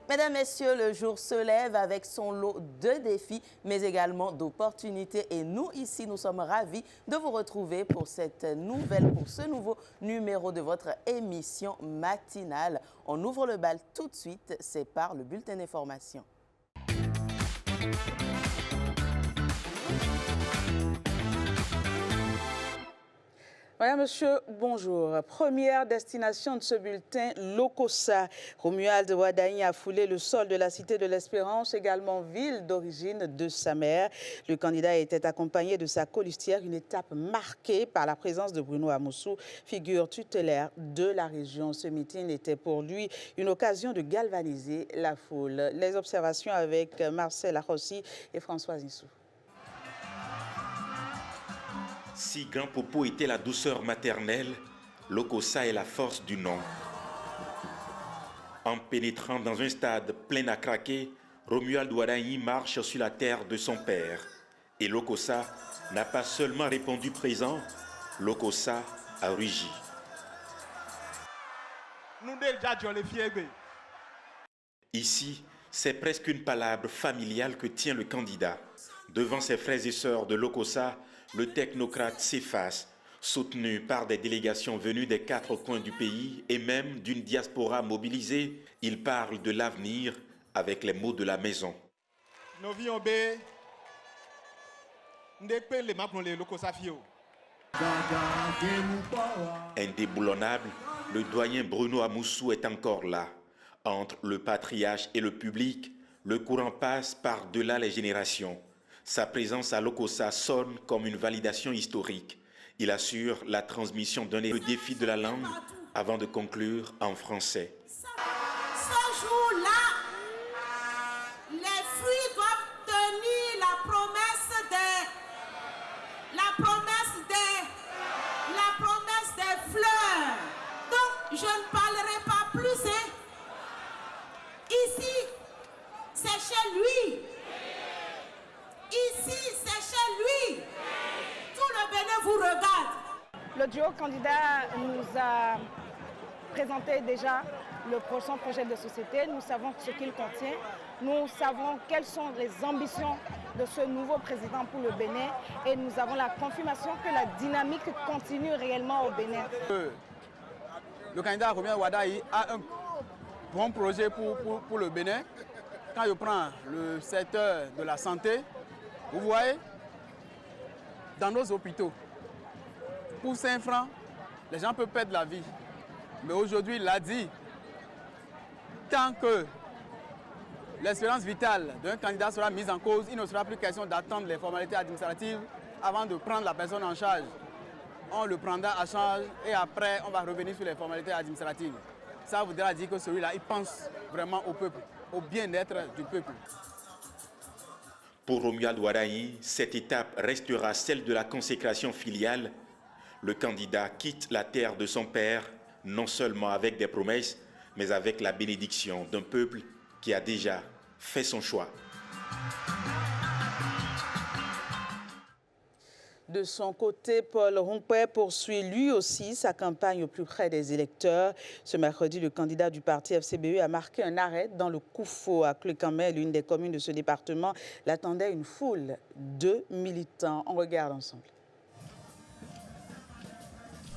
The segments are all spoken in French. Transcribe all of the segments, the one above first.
Mesdames, Messieurs, le jour se lève avec son lot de défis, mais également d'opportunités. Et nous, ici, nous sommes ravis de vous retrouver pour ce nouveau numéro de votre émission matinale. On ouvre le bal tout de suite, c'est par le bulletin d'information. Madame, Monsieur, bonjour. Première destination de ce bulletin, Lokossa. Romuald Wadagne a foulé le sol de la cité de l'Espérance, également ville d'origine de sa mère. Le candidat était accompagné de sa colistière, une étape marquée par la présence de Bruno Amoussou, figure tutélaire de la région. Ce meeting était pour lui une occasion de galvaniser la foule. Les observations avec Marcel Arossi et François Issou. Si Grand Popo était la douceur maternelle, Lokossa est la force du nom. En pénétrant dans un stade plein à craquer, Romuald Wadagne marche sur la terre de son père. Et Lokossa n'a pas seulement répondu présent, Lokossa a rugi. Ici, c'est presque une palabre familiale que tient le candidat. Devant ses frères et sœurs de Lokossa, le technocrate s'efface, soutenu par des délégations venues des 4 coins du pays et même d'une diaspora mobilisée. Il parle de l'avenir avec les mots de la maison. Indéboulonnable, le doyen Bruno Amoussou est encore là. Entre le patriarche et le public, le courant passe par-delà les générations. Sa présence à Lokossa sonne comme une validation historique. Il assure la transmission d'un défi de la langue avant de conclure en français. Ce jour-là, les fruits doivent tenir la promesse des fleurs. Donc, je ne parlerai pas plus. Ici, c'est chez lui. Ici, c'est chez lui. Tout le Bénin vous regarde. Le duo candidat nous a présenté déjà le prochain projet de société. Nous savons ce qu'il contient. Nous savons quelles sont les ambitions de ce nouveau président pour le Bénin. Et nous avons la confirmation que la dynamique continue réellement au Bénin. Le candidat Romuald Wadagne a un bon projet pour le Bénin. Quand je prends le secteur de la santé, vous voyez, dans nos hôpitaux, pour 5 francs, les gens peuvent perdre la vie. Mais aujourd'hui, il l'a dit, tant que l'espérance vitale d'un candidat sera mise en cause, il ne sera plus question d'attendre les formalités administratives avant de prendre la personne en charge. On le prendra à charge et après, on va revenir sur les formalités administratives. Ça voudra dire que celui-là, il pense vraiment au peuple, au bien-être du peuple. Pour Romuald Wadagne, cette étape restera celle de la consécration filiale. Le candidat quitte la terre de son père, non seulement avec des promesses, mais avec la bénédiction d'un peuple qui a déjà fait son choix. De son côté, Paul Rompé poursuit lui aussi sa campagne au plus près des électeurs. Ce mercredi, le candidat du parti FCBE a marqué un arrêt dans le Koufo à Clécamel, l'une des communes de ce département. L'attendait une foule de militants. On regarde ensemble.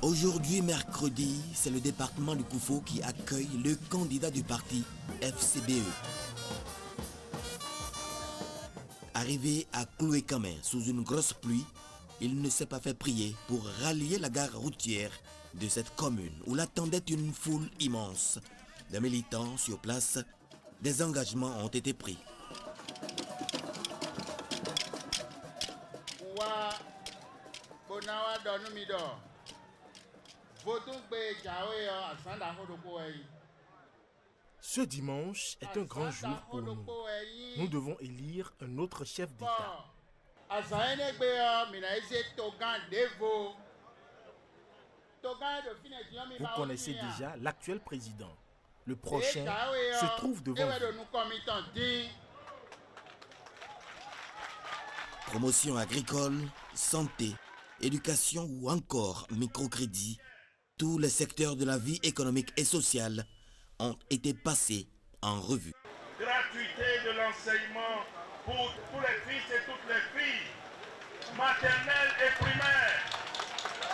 Aujourd'hui, mercredi, c'est le département du Koufo qui accueille le candidat du parti FCBE. Arrivé à Cloué-Camin sous une grosse pluie, il ne s'est pas fait prier pour rallier la gare routière de cette commune où l'attendait une foule immense. Des militants sur place, des engagements ont été pris. Ce dimanche est un grand jour pour nous. Nous devons élire un autre chef d'État. Vous connaissez déjà l'actuel président. Le prochain se trouve devant vous. Promotion agricole, santé, éducation ou encore microcrédit, tous les secteurs de la vie économique et sociale ont été passés en revue. gratuité de l'enseignement pour tous les fils et toutes les filles, maternelle et primaire.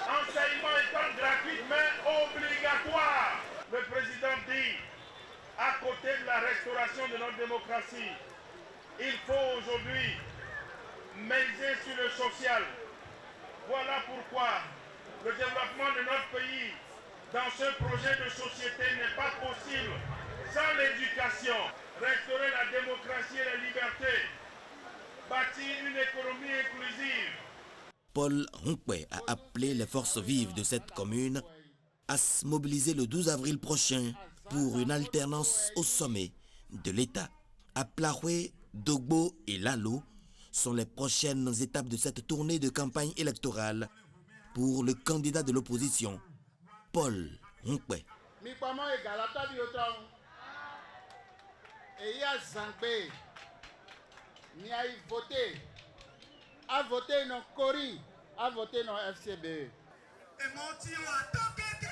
Enseignement étant gratuit mais obligatoire. Le président dit, à côté de la restauration de notre démocratie, il faut aujourd'hui miser sur le social. Voilà pourquoi le développement de notre pays dans ce projet de société n'est pas possible sans l'éducation. Restaurer la démocratie et la liberté, bâtir une économie inclusive. Paul Ronkwe a appelé les forces vives de cette commune à se mobiliser le 12 avril prochain pour une alternance au sommet de l'État. À Plahoué, Dogbo et Lalo sont les prochaines étapes de cette tournée de campagne électorale pour le candidat de l'opposition, Paul Ronkwe. Et il y a Zangbe, il a voté, a voté non Cori, a voté non FCB. Et mon tio a toqué,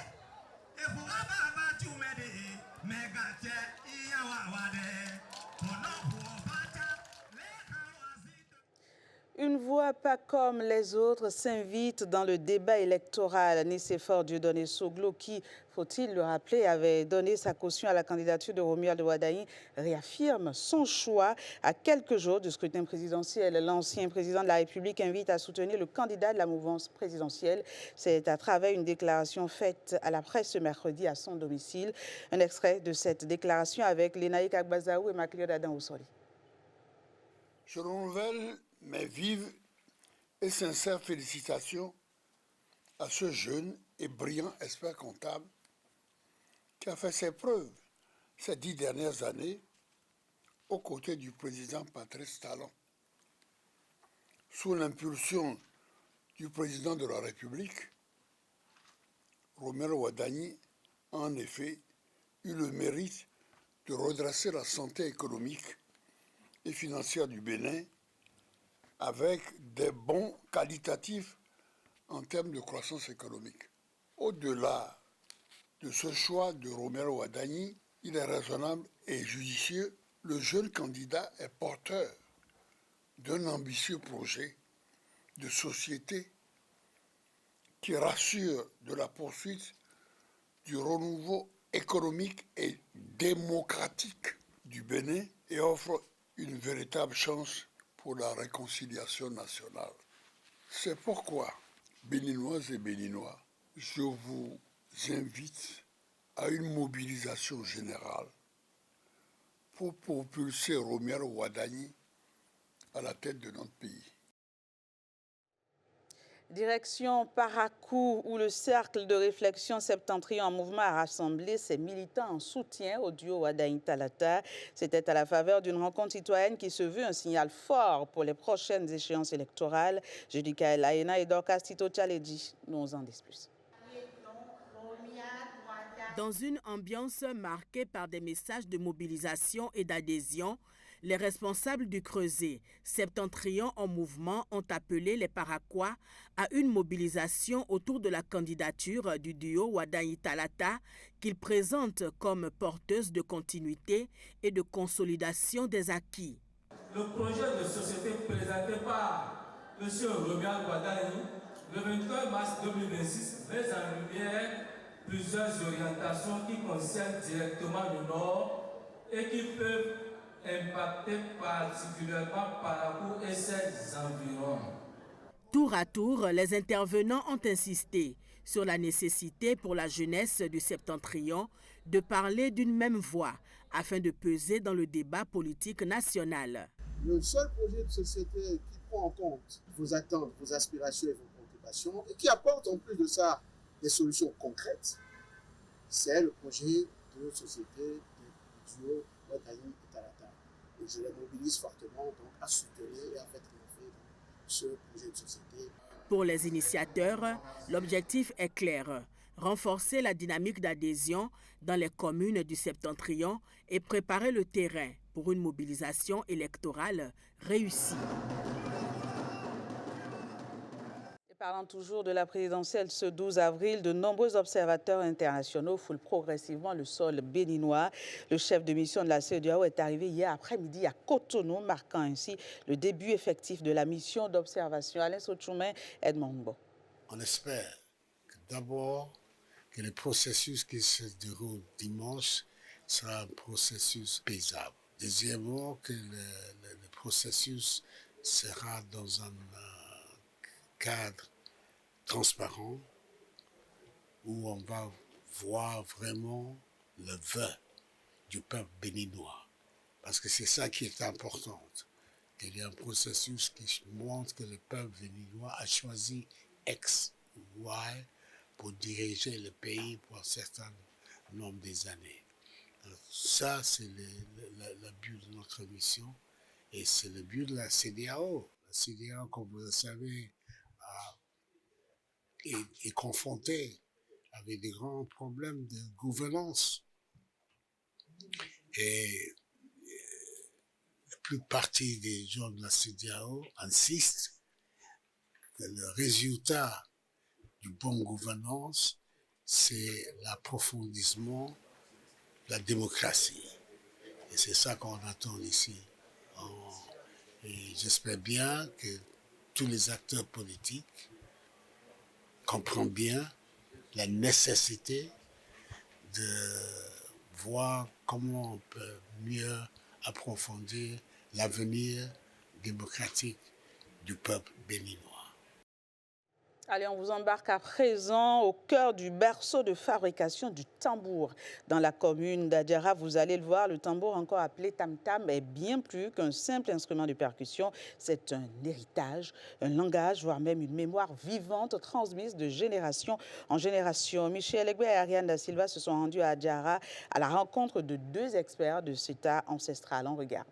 et pour avoir tu m'as dit, mais gâté, il y a wawade, pour non pour Une voix pas comme les autres s'invite dans le débat électoral. Nicéphore Dieudonné Soglo, qui, faut-il le rappeler, avait donné sa caution à la candidature de Romuald Wardagni, réaffirme son choix à quelques jours du scrutin présidentiel. L'ancien président de la République invite à soutenir le candidat de la mouvance présidentielle. C'est à travers une déclaration faite à la presse ce mercredi à son domicile. Un extrait de cette déclaration avec Lénaïk Agbazaou et Maclio Dadan Oussoli. Je renouvelle mes vives et sincères félicitations à ce jeune et brillant expert comptable qui a fait ses preuves ces 10 dernières années aux côtés du président Patrice Talon. Sous l'impulsion du président de la République, Romuald Wardagni a en effet eu le mérite de redresser la santé économique et financière du Bénin avec des bons qualitatifs en termes de croissance économique. Au-delà de ce choix de Romuald Wardagni, il est raisonnable et judicieux. Le jeune candidat est porteur d'un ambitieux projet de société qui rassure de la poursuite du renouveau économique et démocratique du Bénin et offre une véritable chance pour la réconciliation nationale. C'est pourquoi, Béninoises et Béninois, je vous invite à une mobilisation générale pour propulser Romuald Wardagni à la tête de notre pays. Direction Parakou, où le cercle de réflexion septentrion en mouvement a rassemblé ses militants en soutien au duo Wardagni-Talata. C'était à la faveur d'une rencontre citoyenne qui se veut un signal fort pour les prochaines échéances électorales. Judikaël Aena et Dorcas Tito Tchaledji nous en disent plus. Dans une ambiance marquée par des messages de mobilisation et d'adhésion, les responsables du Creuset septentrion en mouvement ont appelé les Paraquois à une mobilisation autour de la candidature du duo Wardagni-Talata qu'ils présentent comme porteuse de continuité et de consolidation des acquis. Le projet de société présenté par M. Romuald Wardagni le 23 mars 2026 met en lumière plusieurs orientations qui concernent directement le Nord et qui peuvent impacter particulièrement Parakou et ses environs. Tour à tour, les intervenants ont insisté sur la nécessité pour la jeunesse du septentrion de parler d'une même voix afin de peser dans le débat politique national. Le seul projet de société qui prend en compte vos attentes, vos aspirations et vos préoccupations et qui apporte en plus de ça des solutions concrètes, c'est le projet de société du duo Wardagni-Talata. Et je les mobilise fortement donc, à soutenir et à faire triompher ce projet de société. Pour les initiateurs, l'objectif est clair. Renforcer la dynamique d'adhésion dans les communes du septentrion et préparer le terrain pour une mobilisation électorale réussie. Parlant toujours de la présidentielle ce 12 avril, de nombreux observateurs internationaux foulent progressivement le sol béninois. Le chef de mission de la CEDEAO est arrivé hier après-midi à Cotonou, marquant ainsi le début effectif de la mission d'observation. Alain Sochoumen, Edmond. On espère que d'abord que le processus qui se déroule dimanche sera un processus paisible. Deuxièmement, que le processus sera dans un cadre transparent où on va voir vraiment le vœu du peuple béninois. Parce que c'est ça qui est important, qu'il y ait un processus qui montre que le peuple béninois a choisi X ou Y pour diriger le pays pour un certain nombre des années. Alors, ça, c'est le but de notre mission et c'est le but de la CEDEAO. La CEDEAO, comme vous le savez, est confrontée avec des grands problèmes de gouvernance. Et la plupart partie des gens de la CEDEAO insistent que le résultat du bon gouvernance, c'est l'approfondissement de la démocratie. Et c'est ça qu'on attend ici. Et j'espère bien que tous les acteurs politiques comprennent bien la nécessité de voir comment on peut mieux approfondir l'avenir démocratique du peuple béninois. Allez, on vous embarque à présent au cœur du berceau de fabrication du tambour. Dans la commune d'Adjara, vous allez le voir, le tambour, encore appelé tam-tam, est bien plus qu'un simple instrument de percussion. C'est un héritage, un langage, voire même une mémoire vivante transmise de génération en génération. Michel Egbe et Ariane da Silva se sont rendus à Adjara à la rencontre de deux experts de cet art ancestral. On regarde.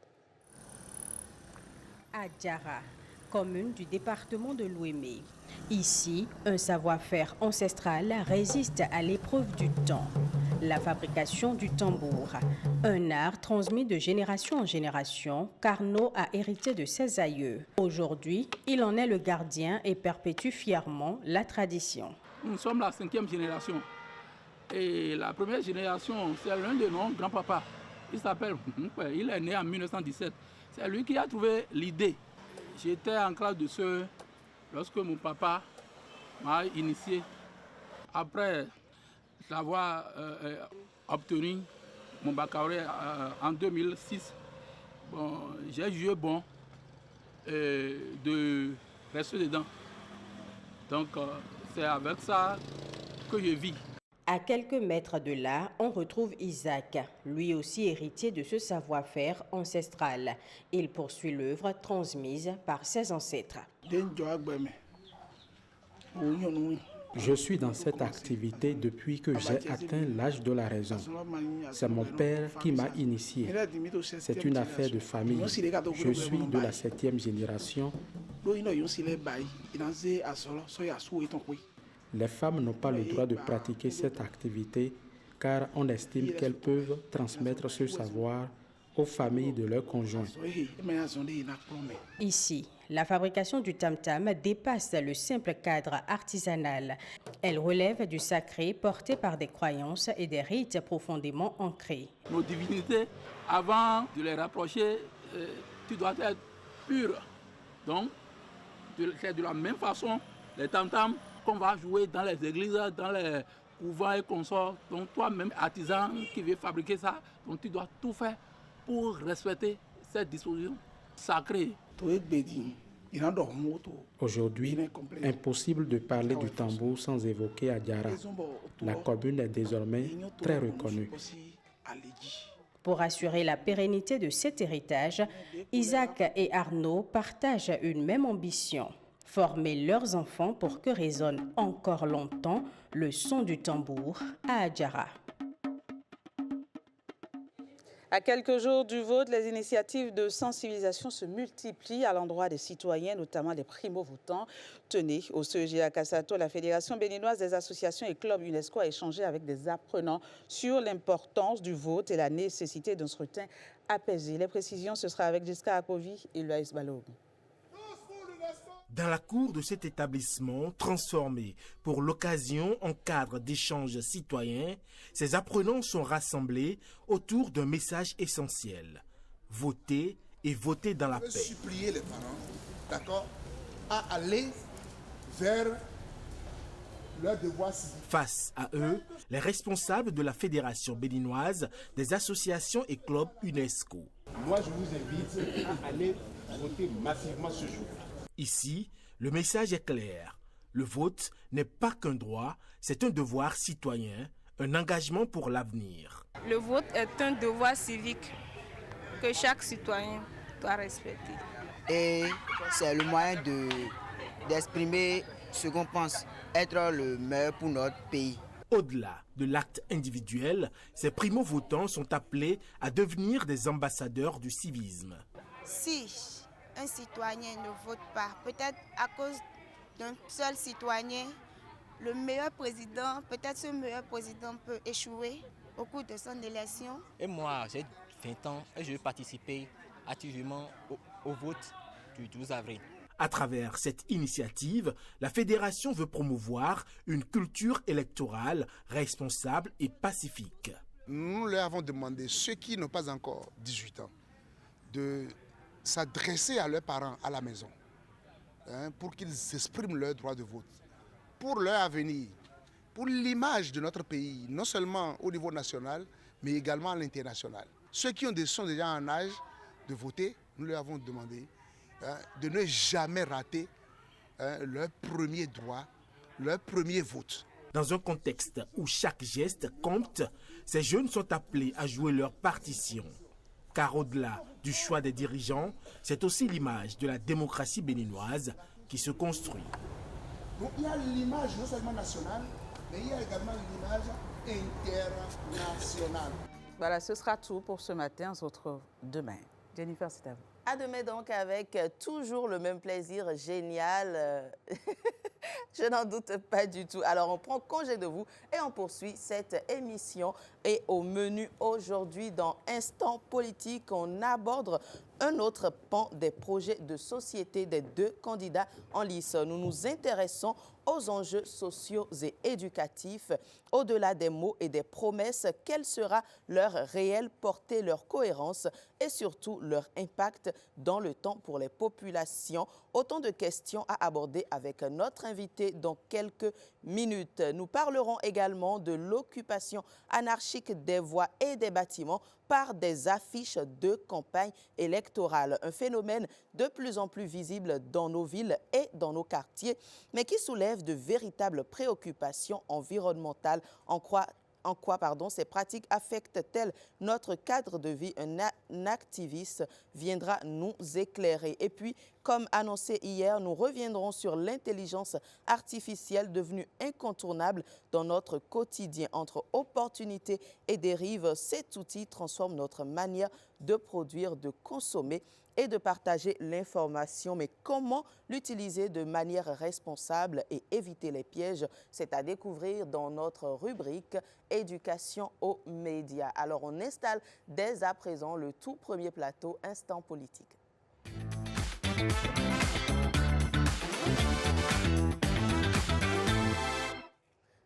Adjara, commune du département de l'Ouémé. Ici, un savoir-faire ancestral résiste à l'épreuve du temps. La fabrication du tambour, un art transmis de génération en génération, Carnot a hérité de ses aïeux. Aujourd'hui, il en est le gardien et perpétue fièrement la tradition. Nous sommes la 5e génération. Et la première génération, c'est l'un de nos grands-papas. Il s'appelle, il est né en 1917. C'est lui qui a trouvé l'idée. J'étais en classe de CE lorsque mon papa m'a initié. Après avoir obtenu mon baccalauréat en 2006, j'ai jugé bon de rester dedans. Donc c'est avec ça que je vis. À quelques mètres de là, on retrouve Isaac, lui aussi héritier de ce savoir-faire ancestral. Il poursuit l'œuvre transmise par ses ancêtres. Je suis dans cette activité depuis que j'ai atteint l'âge de la raison. C'est mon père qui m'a initié. C'est une affaire de famille. Je suis de la 7e génération. Les femmes n'ont pas le droit de pratiquer cette activité car on estime qu'elles peuvent transmettre ce savoir aux familles de leurs conjoints. Ici, la fabrication du tam-tam dépasse le simple cadre artisanal. Elle relève du sacré porté par des croyances et des rites profondément ancrés. Nos divinités, avant de les rapprocher, tu dois être pur. Donc, c'est de la même façon, les tam-tams qu'on va jouer dans les églises, dans les couvents et consorts. Donc toi-même, artisan qui veut fabriquer ça, donc tu dois tout faire pour respecter cette disposition sacrée. Aujourd'hui, impossible de parler du tambour sans évoquer Adjara. La commune est désormais très reconnue. Pour assurer la pérennité de cet héritage, Isaac et Arnaud partagent une même ambition. Former leurs enfants pour que résonne encore longtemps le son du tambour à Adjara. À quelques jours du vote, les initiatives de sensibilisation se multiplient à l'endroit des citoyens, notamment des primo-votants. Tenez, au CEG à Kassato, la Fédération béninoise des associations et clubs UNESCO a échangé avec des apprenants sur l'importance du vote et la nécessité d'un scrutin apaisé. Les précisions, ce sera avec Jessica Akovi et Loïs Balogun. Dans la cour de cet établissement, transformé pour l'occasion en cadre d'échanges citoyens, ces apprenants sont rassemblés autour d'un message essentiel. Voter et voter dans la paix. Je veux supplier les parents, d'accord, à aller vers leur devoir civique. Face à eux, les responsables de la Fédération béninoise des associations et clubs UNESCO. Moi, je vous invite à aller voter massivement ce jour. Ici, le message est clair. Le vote n'est pas qu'un droit, c'est un devoir citoyen, un engagement pour l'avenir. Le vote est un devoir civique que chaque citoyen doit respecter. Et c'est le moyen d'exprimer ce qu'on pense être le meilleur pour notre pays. Au-delà de l'acte individuel, ces primo-votants sont appelés à devenir des ambassadeurs du civisme. Si un citoyen ne vote pas, peut-être à cause d'un seul citoyen, le meilleur président, peut-être ce meilleur président peut échouer au cours de son élection. Et moi, j'ai 20 ans et je vais participer activement au vote du 12 avril. À travers cette initiative, la Fédération veut promouvoir une culture électorale responsable et pacifique. Nous leur avons demandé, ceux qui n'ont pas encore 18 ans, de s'adresser à leurs parents à la maison pour qu'ils expriment leur droit de vote, pour leur avenir, pour l'image de notre pays, non seulement au niveau national, mais également à l'international. Ceux qui sont déjà en âge de voter, nous leur avons demandé de ne jamais rater leur premier droit, leur premier vote. Dans un contexte où chaque geste compte, ces jeunes sont appelés à jouer leur partition. Car au-delà du choix des dirigeants, c'est aussi l'image de la démocratie béninoise qui se construit. Donc il y a l'image non seulement nationale, mais il y a également l'image internationale. Voilà, ce sera tout pour ce matin. On se retrouve demain. Jennifer, c'est à vous. À demain donc avec toujours le même plaisir génial. Je n'en doute pas du tout. Alors on prend congé de vous et on poursuit cette émission. Et au menu aujourd'hui dans Instant Politique, on aborde un autre pan des projets de société des deux candidats en lice. Nous nous intéressons aux enjeux sociaux et éducatifs. Au-delà des mots et des promesses, quelle sera leur réelle portée, leur cohérence et surtout leur impact dans le temps pour les populations? Autant de questions à aborder avec notre invité dans quelques minutes. Nous parlerons également de l'occupation anarchique des voies et des bâtiments par des affiches de campagne électorale. Un phénomène de plus en plus visible dans nos villes et dans nos quartiers, mais qui soulève de véritables préoccupations environnementales. En quoi ces pratiques affectent-elles notre cadre de vie? Un activiste viendra nous éclairer. Et puis, comme annoncé hier, nous reviendrons sur l'intelligence artificielle devenue incontournable dans notre quotidien. Entre opportunités et dérives, cet outil transforme notre manière de produire, de consommer et de partager l'information. Mais comment l'utiliser de manière responsable et éviter les pièges? C'est à découvrir dans notre rubrique Éducation aux médias. Alors on installe dès à présent le tout premier plateau Instant Politique.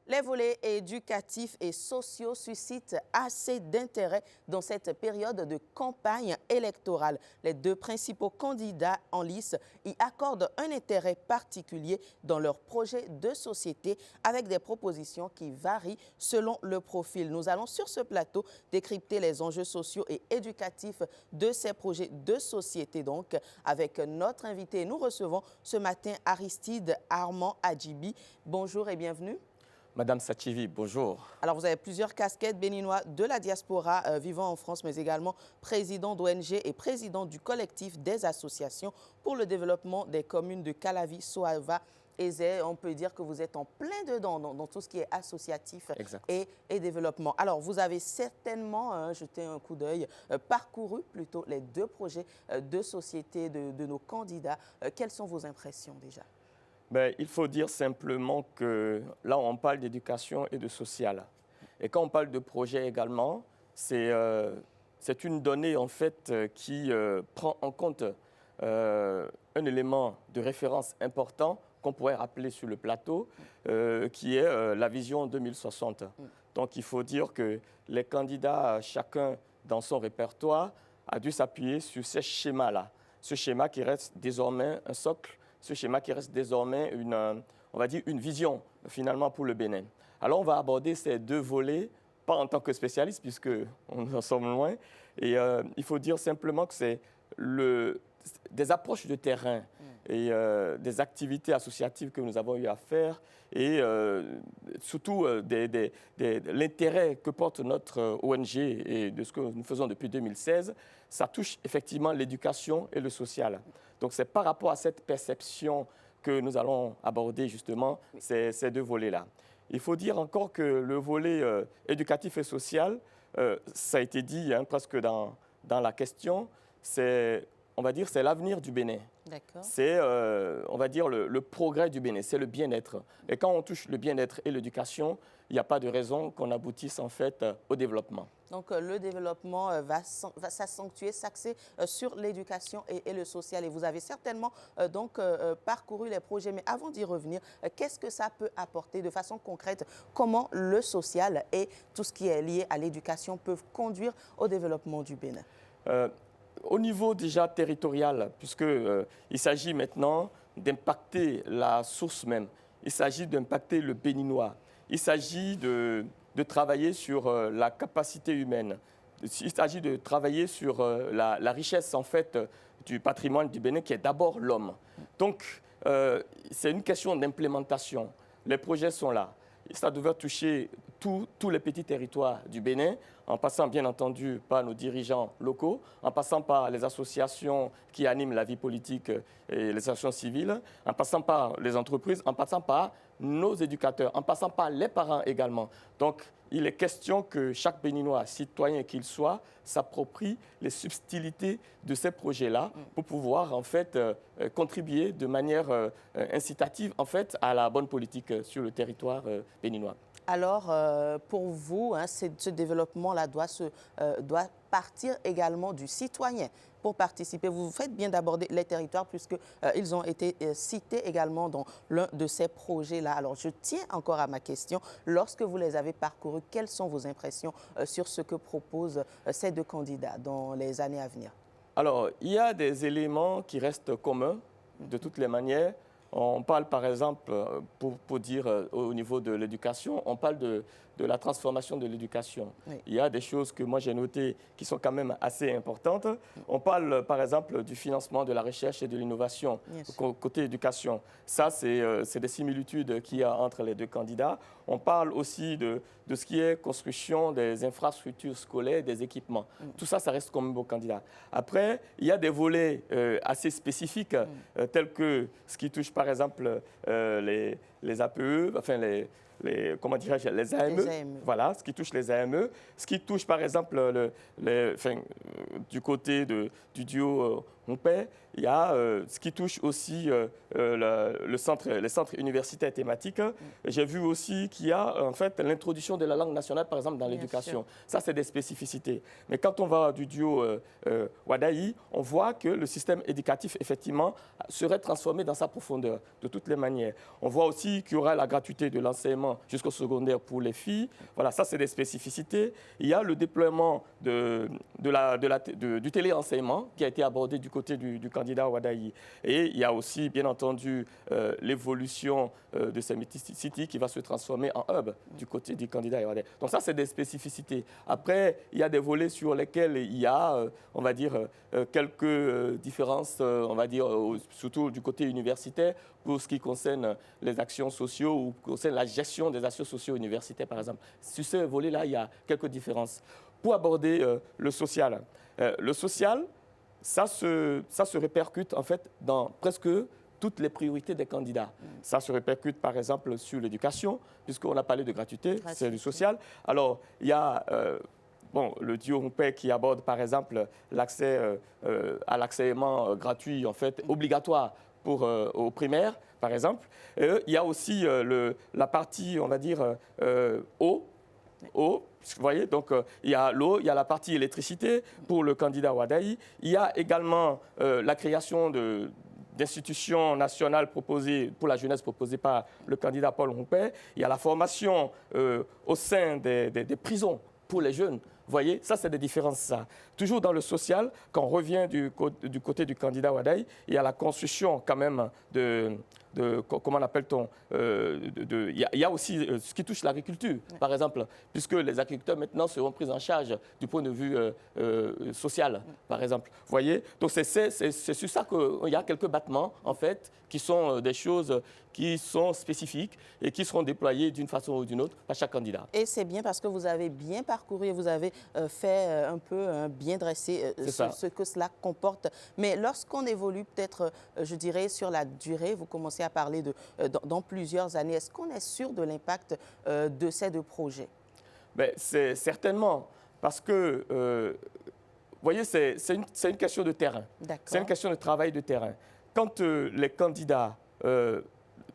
Les volets éducatifs et sociaux suscitent assez d'intérêt dans cette période de campagne électorale. Les deux principaux candidats en lice y accordent un intérêt particulier dans leur projet de société avec des propositions qui varient selon le profil. Nous allons sur ce plateau décrypter les enjeux sociaux et éducatifs de ces projets de société. Donc, avec notre invité, nous recevons ce matin Aristide Armand Adjibi. Bonjour et bienvenue. Madame Sachivi, bonjour. Alors, vous avez plusieurs casquettes, béninois de la diaspora vivant en France, mais également président d'ONG et président du collectif des associations pour le développement des communes de Calavi, Soava et Zé. On peut dire que vous êtes en plein dedans dans tout ce qui est associatif et développement. Alors, vous avez certainement jeté un coup d'œil, parcouru plutôt les deux projets de société de nos candidats. Quelles sont vos impressions déjà ? Ben, il faut dire simplement que là, on parle d'éducation et de social. Et quand on parle de projet également, c'est une donnée en fait qui prend en compte un élément de référence important qu'on pourrait rappeler sur le plateau, qui est la vision 2060. Donc il faut dire que les candidats, chacun dans son répertoire, a dû s'appuyer sur ces schémas-là. Ce schéma qui reste désormais un socle, ce schéma qui reste désormais on va dire une vision finalement pour le Bénin. Alors on va aborder ces deux volets, pas en tant que spécialiste puisque on en sommes loin, et il faut dire simplement que c'est des approches de terrain et des activités associatives que nous avons eu à faire et surtout l'intérêt que porte notre ONG et de ce que nous faisons depuis 2016, ça touche effectivement l'éducation et le social. Donc c'est par rapport à cette perception que nous allons aborder justement ces deux volets-là. Il faut dire encore que le volet éducatif et social, ça a été dit presque dans la question, on va dire, c'est l'avenir du Bénin. C'est, on va dire, le progrès du Bénin, c'est le bien-être. Et quand on touche le bien-être et l'éducation, il n'y a pas de raison qu'on aboutisse en fait au développement. Donc le développement va s'accentuer, s'axer sur l'éducation et le social. Et vous avez certainement parcouru les projets. Mais avant d'y revenir, qu'est-ce que ça peut apporter de façon concrète? Comment le social et tout ce qui est lié à l'éducation peuvent conduire au développement du Bénin? Au niveau déjà territorial, puisqu'il s'agit maintenant d'impacter la source même, il s'agit d'impacter le Béninois, il s'agit de travailler sur la capacité humaine, il s'agit de travailler sur la richesse en fait du patrimoine du Bénin qui est d'abord l'homme. Donc c'est une question d'implémentation. Les projets sont là. Ça devrait toucher tous les petits territoires du Bénin, en passant bien entendu par nos dirigeants locaux, en passant par les associations qui animent la vie politique et les associations civiles, en passant par les entreprises, en passant par nos éducateurs, en passant par les parents également. Donc, il est question que chaque Béninois, citoyen qu'il soit, s'approprie les subtilités de ces projets-là pour pouvoir en fait contribuer de manière incitative en fait à la bonne politique sur le territoire béninois. Alors, pour vous, ce développement-là doit partir également du citoyen pour participer. Vous faites bien d'aborder les territoires puisqu'ils ont été cités également dans l'un de ces projets-là. Alors, je tiens encore à ma question. Lorsque vous les avez parcourus, quelles sont vos impressions sur ce que proposent ces deux candidats dans les années à venir? Alors, il y a des éléments qui restent communs de toutes les manières. On parle par exemple, pour dire au niveau de l'éducation, on parle de la transformation de l'éducation. Oui. Il y a des choses que moi j'ai notées qui sont quand même assez importantes. On parle par exemple du financement de la recherche et de l'innovation côté éducation. Ça, c'est des similitudes qu'il y a entre les deux candidats. On parle aussi de ce qui est construction des infrastructures scolaires, des équipements. Tout ça, ça reste comme beau candidat. Après, il y a des volets assez spécifiques, tels que ce qui touche par exemple les APE, enfin comment dirais-je, les AME. Voilà, ce qui touche les AME. Ce qui touche par exemple du côté du duo Hompé, il y a ce qui touche aussi les centres universitaires thématiques. J'ai vu aussi qu'il y a en fait l'introduction de la langue nationale, par exemple, dans l'éducation. Ça, c'est des spécificités. Mais quand on va du duo Wadayi, on voit que le système éducatif, effectivement, serait transformé dans sa profondeur, de toutes les manières. On voit aussi qu'il y aura la gratuité de l'enseignement jusqu'au secondaire pour les filles. Voilà, ça, c'est des spécificités. Il y a le déploiement du téléenseignement qui a été abordé du côté du candidat Wadayi. Et il y a aussi, bien entendu, l'évolution de ces City qui va se transformer en hub du côté du candidat Wadayi. Donc ça, c'est des spécificités. Après, il y a des volets sur lesquels il y a, on va dire, quelques différences, on va dire, surtout du côté universitaire, pour ce qui concerne les actions sociaux ou concerne la gestion des actions socio-universitaires, par exemple. Sur ce volet-là, il y a quelques différences. Pour aborder le social, ça se répercute en fait dans presque toutes les priorités des candidats. Ça se répercute par exemple sur l'éducation, puisqu'on a parlé de gratuité, c'est du social. Alors, il y a le duo Hompé qui aborde par exemple l'accès à l'enseignement gratuit, en fait, obligatoire aux primaires, par exemple. Il y a aussi la partie, on va dire, eau, eau. Vous voyez, donc il y a l'eau, il y a la partie électricité pour le candidat Wadaï. Il y a également la création d'institutions nationales proposées pour la jeunesse proposée par le candidat Paul Rompé. Il y a la formation au sein des prisons pour les jeunes. Vous voyez, ça, c'est des différences. Ça. Toujours dans le social, quand on revient du côté du candidat Wadaï, il y a la construction quand même comment l'appelle-t-on il y a aussi ce qui touche l'agriculture, par exemple, puisque les agriculteurs maintenant seront pris en charge du point de vue social, par exemple. Vous voyez, donc c'est sur ça qu'il y a quelques battements, en fait, qui sont des choses qui sont spécifiques et qui seront déployées d'une façon ou d'une autre par chaque candidat. Et c'est bien parce que vous avez bien parcouru et vous avez fait un peu bien dressé ce que cela comporte. Mais lorsqu'on évolue peut-être, je dirais, sur la durée, vous commencez à parler dans plusieurs années, est-ce qu'on est sûr de l'impact de ces deux projets? C'est certainement parce que, vous voyez, c'est une question de terrain. C'est une question de travail de terrain. Quand les candidats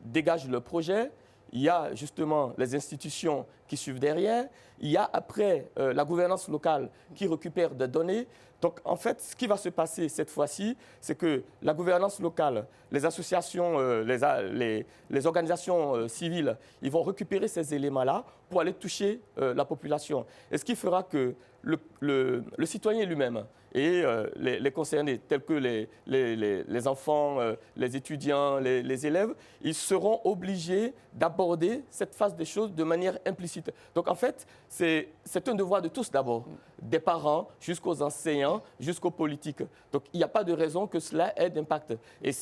dégagent le projet, il y a justement les institutions qui suivent derrière, il y a après la gouvernance locale qui récupère des données. Donc en fait, ce qui va se passer cette fois-ci, c'est que la gouvernance locale, les associations, les organisations civiles, ils vont récupérer ces éléments-là pour aller toucher la population. Et ce qui fera que le citoyen lui-même et les concernés, tels que les enfants, les étudiants, les élèves, ils seront obligés d'aborder cette phase des choses de manière implicite. Donc en fait, c'est un devoir de tous d'abord, des parents jusqu'aux enseignants, jusqu'aux politiques. Donc il n'y a pas de raison que cela ait d'impact. Et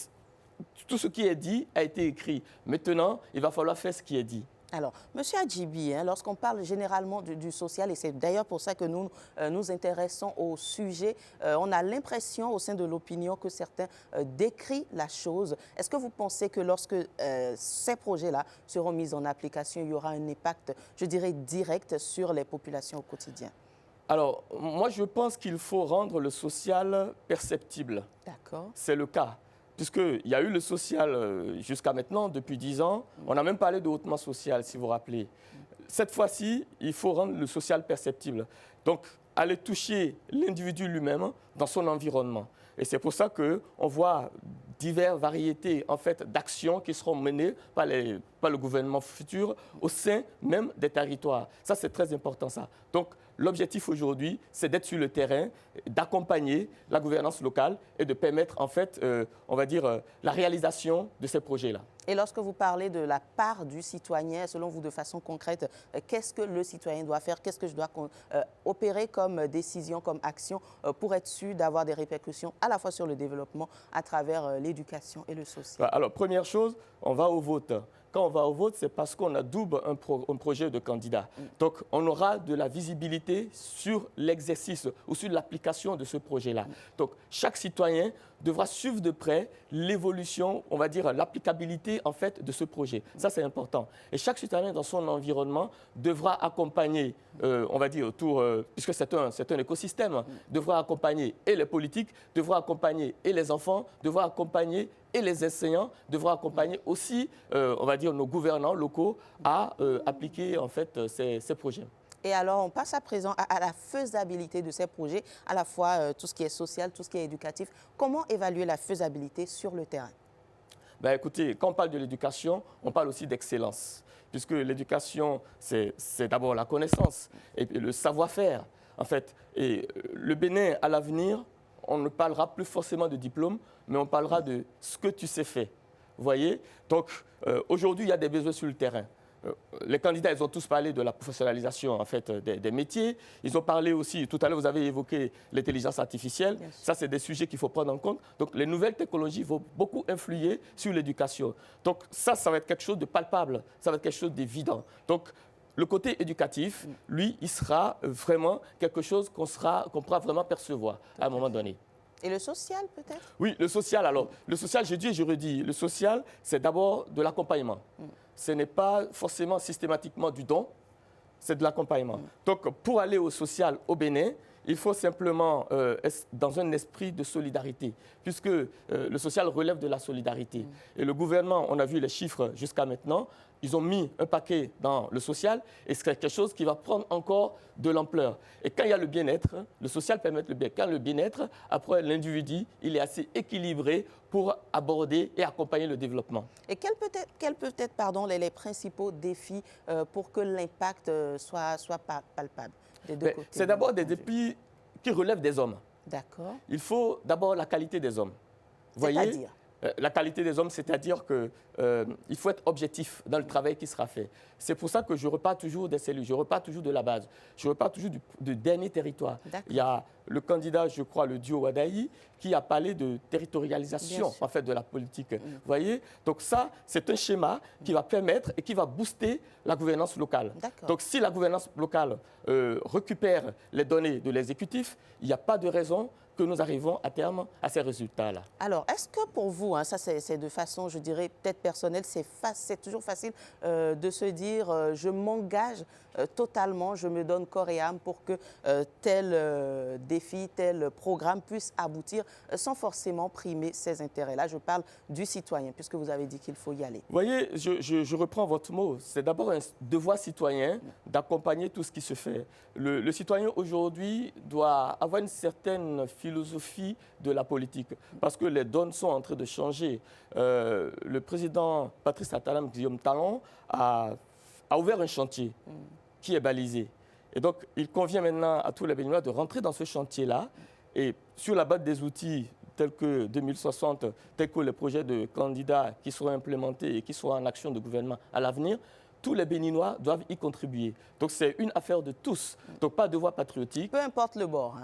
tout ce qui est dit a été écrit. Maintenant, il va falloir faire ce qui est dit. Alors, M. Adjibi, lorsqu'on parle généralement du social, et c'est d'ailleurs pour ça que nous nous intéressons au sujet, on a l'impression au sein de l'opinion que certains décrient la chose. Est-ce que vous pensez que lorsque ces projets-là seront mis en application, il y aura un impact, je dirais, direct sur les populations au quotidien? Alors, moi, je pense qu'il faut rendre le social perceptible. D'accord. C'est le cas. Puisqu'il y a eu le social jusqu'à maintenant, depuis 10 ans. On a même parlé de hautement social, si vous vous rappelez. Cette fois-ci, il faut rendre le social perceptible. Donc, aller toucher l'individu lui-même dans son environnement. Et c'est pour ça qu'on voit diverses variétés en fait, d'actions qui seront menées par le gouvernement futur au sein même des territoires. Ça, c'est très important, ça. Donc, l'objectif aujourd'hui, c'est d'être sur le terrain, d'accompagner la gouvernance locale et de permettre, en fait, on va dire, la réalisation de ces projets-là. Et lorsque vous parlez de la part du citoyen, selon vous, de façon concrète, qu'est-ce que le citoyen doit faire? Qu'est-ce que je dois opérer comme décision, comme action pour être sûr d'avoir des répercussions à la fois sur le développement à travers l'éducation et le social? Alors, première chose, on va au vote. Quand on va au vote, c'est parce qu'on a double un projet de candidat. Donc, on aura de la visibilité sur l'exercice ou sur l'application de ce projet-là. Donc, chaque citoyen devra suivre de près l'évolution, on va dire l'applicabilité en fait de ce projet. Ça, c'est important. Et chaque citoyen dans son environnement devra accompagner, on va dire autour, puisque c'est un écosystème, devra accompagner et les politiques, devra accompagner et les enfants, devra accompagner et les enseignants, devra accompagner aussi, on va dire, nos gouvernants locaux à appliquer en fait ces projets. Et alors, on passe à présent à la faisabilité de ces projets, à la fois tout ce qui est social, tout ce qui est éducatif. Comment évaluer la faisabilité sur le terrain? Écoutez, quand on parle de l'éducation, on parle aussi d'excellence, puisque l'éducation, c'est d'abord la connaissance et le savoir-faire, en fait. Et le Bénin, à l'avenir, on ne parlera plus forcément de diplôme, mais on parlera de ce que tu sais faire. Vous voyez? Donc, aujourd'hui, il y a des besoins sur le terrain. Les candidats, ils ont tous parlé de la professionnalisation en fait, des métiers. Ils ont parlé aussi, tout à l'heure, vous avez évoqué l'intelligence artificielle. Ça, c'est des sujets qu'il faut prendre en compte. Donc, les nouvelles technologies vont beaucoup influer sur l'éducation. Donc, ça va être quelque chose de palpable. Ça va être quelque chose d'évident. Donc, le côté éducatif, lui, il sera vraiment quelque chose qu'on pourra vraiment percevoir à un moment donné. Et le social, peut-être? Oui, le social. Alors, le social, je dis et je redis, le social, c'est d'abord de l'accompagnement. Ce n'est pas forcément systématiquement du don, c'est de l'accompagnement. Donc, pour aller au social au Bénin, il faut simplement, dans un esprit de solidarité, puisque le social relève de la solidarité. Et le gouvernement, on a vu les chiffres jusqu'à maintenant, ils ont mis un paquet dans le social et c'est quelque chose qui va prendre encore de l'ampleur. Et quand il y a le bien-être, le social permet le bien. Quand le bien-être, après l'individu, il est assez équilibré pour aborder et accompagner le développement. Et quels peuvent être les principaux défis pour que l'impact soit palpable des deux côtés? C'est d'abord des défis qui relèvent des hommes. D'accord. Il faut d'abord la qualité des hommes. C'est-à-dire? La qualité des hommes, c'est-à-dire qu'il faut être objectif dans le travail qui sera fait. C'est pour ça que je repars toujours des cellules, je repars toujours de la base, je repars toujours du dernier territoire. Il y a le candidat, je crois, le duo Wadaï, qui a parlé de territorialisation en fait, de la politique. Vous voyez? Donc ça, c'est un schéma qui va permettre et qui va booster la gouvernance locale. Donc si la gouvernance locale récupère les données de l'exécutif, il n'y a pas de raison que nous arrivons à terme à ces résultats-là. Alors, est-ce que pour vous, ça c'est de façon, je dirais, peut-être personnelle, c'est toujours facile de se dire je m'engage totalement, je me donne corps et âme pour que tel défi, tel programme puisse aboutir sans forcément primer ses intérêts. Là, je parle du citoyen, puisque vous avez dit qu'il faut y aller. Vous voyez, je reprends votre mot. C'est d'abord un devoir citoyen d'accompagner tout ce qui se fait. Le citoyen aujourd'hui doit avoir une certaine philosophie de la politique, parce que les donnes sont en train de changer. Le président Patrice Talon Guillaume Talon a ouvert un chantier qui est balisé. Et donc, il convient maintenant à tous les Béninois de rentrer dans ce chantier-là et sur la base des outils tels que 2060, tels que les projets de candidats qui seront implémentés et qui seront en action de gouvernement à l'avenir, tous les Béninois doivent y contribuer. Donc, c'est une affaire de tous. Donc, pas de voie patriotique. Peu importe le bord,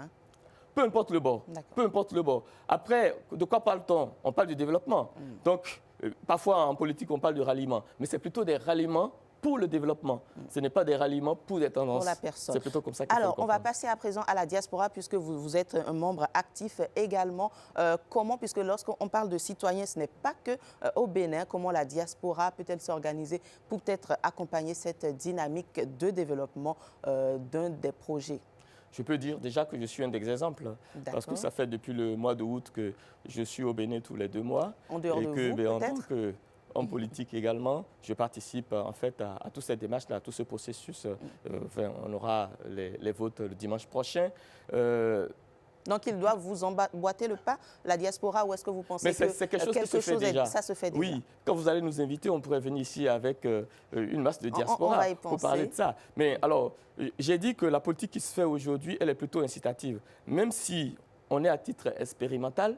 Peu importe le bord. Peu importe le bord. Après, de quoi parle-t-on? On parle du développement. Donc, parfois en politique, on parle de ralliement. Mais c'est plutôt des ralliements pour le développement. Ce n'est pas des ralliements pour des tendances. Pour la personne. C'est plutôt comme ça qu'il faut le comprendre. On va passer à présent à la diaspora, puisque vous êtes un membre actif également. Comment, puisque lorsqu'on parle de citoyens, ce n'est pas que au Bénin, comment la diaspora peut-elle s'organiser pour peut-être accompagner cette dynamique de développement d'un des projets? Je peux dire déjà que je suis un des exemples, parce que ça fait depuis le mois d'août que je suis au Bénin tous les 2 mois. En dehors de vous, peut-être? En politique également, je participe en fait à toutes ces démarches-là, à tout ce processus. On aura les votes le dimanche prochain. Donc, ils doivent vous emboîter le pas, la diaspora, ou est-ce que vous pensez que c'est quelque chose qui se fait déjà. Ça se fait déjà? Oui, quand vous allez nous inviter, on pourrait venir ici avec une masse de diaspora pour parler de ça. Mais alors, j'ai dit que la politique qui se fait aujourd'hui, elle est plutôt incitative. Même si on est à titre expérimental,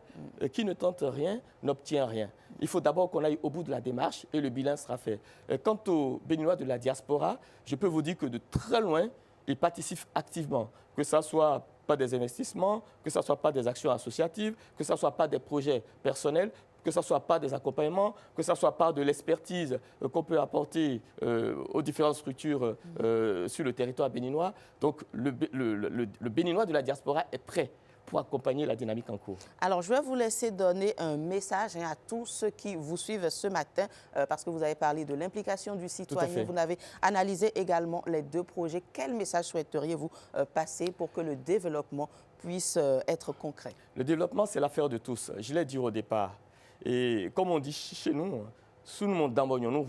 qui ne tente rien n'obtient rien. Il faut d'abord qu'on aille au bout de la démarche et le bilan sera fait. Quant aux Béninois de la diaspora, je peux vous dire que de très loin, ils participent activement, que ce soit pas des investissements, que ce soit pas des actions associatives, que ce soit pas des projets personnels, que ce soit pas des accompagnements, que ce soit pas de l'expertise qu'on peut apporter aux différentes structures sur le territoire béninois. Donc le Béninois de la diaspora est prêt pour accompagner la dynamique en cours. Alors, je vais vous laisser donner un message à tous ceux qui vous suivent ce matin, parce que vous avez parlé de l'implication du citoyen, vous avez analysé également les 2 projets. Quel message souhaiteriez-vous passer pour que le développement puisse être concret? Le développement, c'est l'affaire de tous. Je l'ai dit au départ. Et comme on dit chez nous, sous le monde d'Ambognon,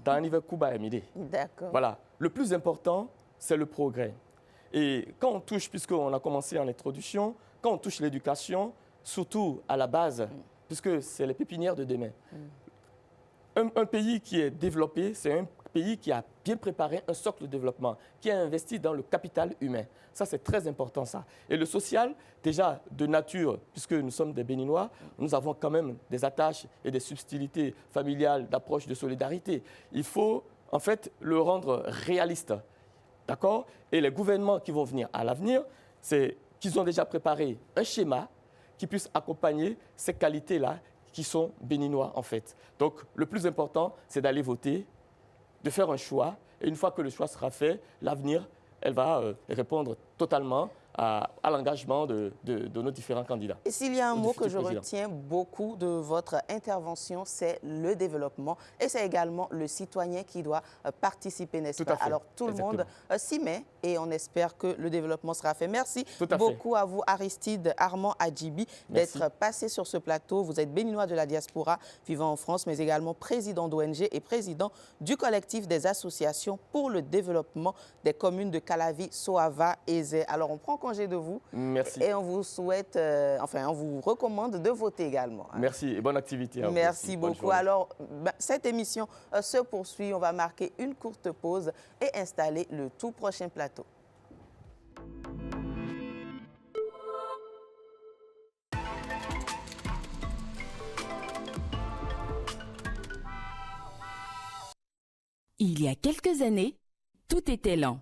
dans un niveau Kuba et Midi. D'accord. Voilà. Le plus important, c'est le progrès. Et quand on touche, puisqu'on a commencé en introduction, quand on touche l'éducation, surtout à la base, puisque c'est les pépinières de demain. Un pays qui est développé, c'est un pays qui a bien préparé un socle de développement, qui a investi dans le capital humain. Ça, c'est très important, ça. Et le social, déjà, de nature, puisque nous sommes des Béninois, nous avons quand même des attaches et des subtilités familiales, d'approche de solidarité. Il faut, en fait, le rendre réaliste. D'accord? Et les gouvernements qui vont venir à l'avenir, c'est qu'ils ont déjà préparé un schéma qui puisse accompagner ces qualités-là qui sont béninois, en fait. Donc, le plus important, c'est d'aller voter, de faire un choix. Et une fois que le choix sera fait, l'avenir, elle va répondre totalement à l'engagement de nos différents candidats. Et s'il y a un mot que je retiens beaucoup de votre intervention, c'est le développement et c'est également le citoyen qui doit participer, n'est-ce pas? Alors tout le monde s'y met et on espère que le développement sera fait. Merci beaucoup à vous, Aristide Armand Adjibi, d'être passé sur ce plateau. Vous êtes béninois de la diaspora vivant en France, mais également président d'ONG et président du collectif des associations pour le développement des communes de Calavi, Soava et Zé. Alors on prend congé de vous. Merci. Et on vous souhaite, on vous recommande de voter également. Merci et bonne activité à vous. Merci beaucoup. Alors, cette émission se poursuit. On va marquer une courte pause et installer le tout prochain plateau. Il y a quelques années, tout était lent.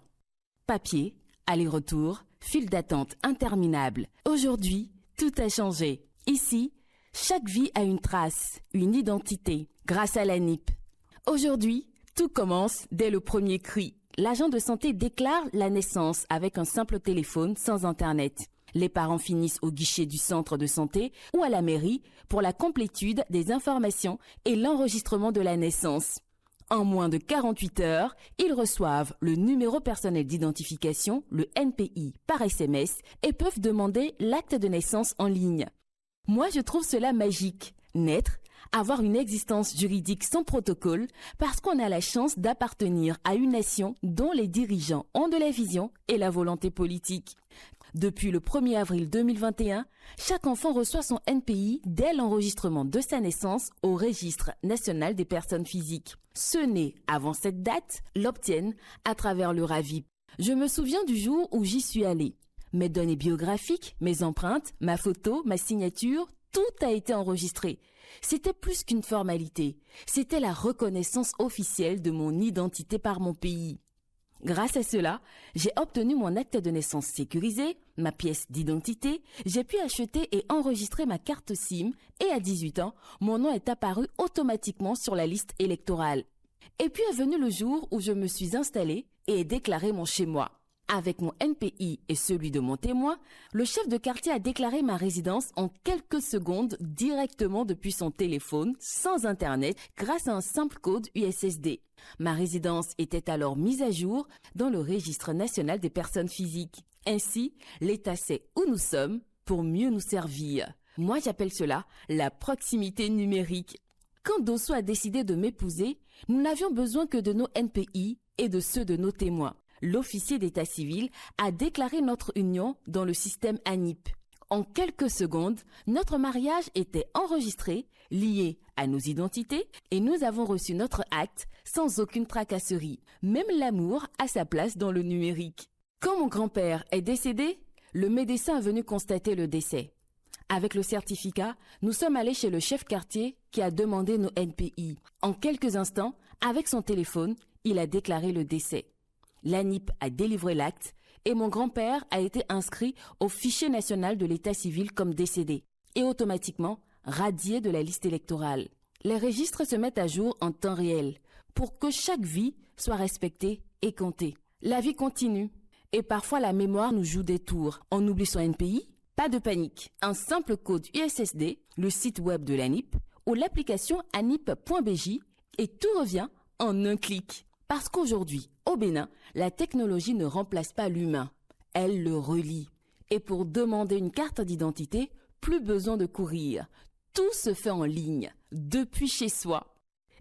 Papier, aller-retour, file d'attente interminable. Aujourd'hui, tout a changé. Ici, chaque vie a une trace, une identité, grâce à l'ANIP. Aujourd'hui, tout commence dès le premier cri. L'agent de santé déclare la naissance avec un simple téléphone sans Internet. Les parents finissent au guichet du centre de santé ou à la mairie pour la complétude des informations et l'enregistrement de la naissance. En moins de 48 heures, ils reçoivent le numéro personnel d'identification, le NPI, par SMS et peuvent demander l'acte de naissance en ligne. Moi, je trouve cela magique. Naître, avoir une existence juridique sans protocole, parce qu'on a la chance d'appartenir à une nation dont les dirigeants ont de la vision et la volonté politique. Depuis le 1er avril 2021, chaque enfant reçoit son NPI dès l'enregistrement de sa naissance au Registre national des personnes physiques. Ceux nés avant cette date l'obtiennent à travers le RAVIP. Je me souviens du jour où j'y suis allée. Mes données biographiques, mes empreintes, ma photo, ma signature, tout a été enregistré. C'était plus qu'une formalité. C'était la reconnaissance officielle de mon identité par mon pays. Grâce à cela, j'ai obtenu mon acte de naissance sécurisé, ma pièce d'identité, j'ai pu acheter et enregistrer ma carte SIM et à 18 ans, mon nom est apparu automatiquement sur la liste électorale. Et puis est venu le jour où je me suis installée et ai déclaré mon chez-moi. Avec mon NPI et celui de mon témoin, le chef de quartier a déclaré ma résidence en quelques secondes directement depuis son téléphone, sans Internet, grâce à un simple code USSD. Ma résidence était alors mise à jour dans le Registre national des personnes physiques. Ainsi, l'État sait où nous sommes pour mieux nous servir. Moi, j'appelle cela la proximité numérique. Quand Dosso a décidé de m'épouser, nous n'avions besoin que de nos NPI et de ceux de nos témoins. L'officier d'état civil a déclaré notre union dans le système ANIP. En quelques secondes, notre mariage était enregistré, lié à nos identités et nous avons reçu notre acte sans aucune tracasserie. Même l'amour a sa place dans le numérique. Quand mon grand-père est décédé, le médecin est venu constater le décès. Avec le certificat, nous sommes allés chez le chef quartier qui a demandé nos NPI. En quelques instants, avec son téléphone, il a déclaré le décès. L'ANIP a délivré l'acte et mon grand-père a été inscrit au fichier national de l'état civil comme décédé et automatiquement radié de la liste électorale. Les registres se mettent à jour en temps réel pour que chaque vie soit respectée et comptée. La vie continue et parfois la mémoire nous joue des tours. On oublie son NPI? Pas de panique. Un simple code USSD, le site web de l'ANIP ou l'application anip.bj et tout revient en un clic. Parce qu'aujourd'hui, au Bénin, la technologie ne remplace pas l'humain, elle le relie. Et pour demander une carte d'identité, plus besoin de courir. Tout se fait en ligne, depuis chez soi.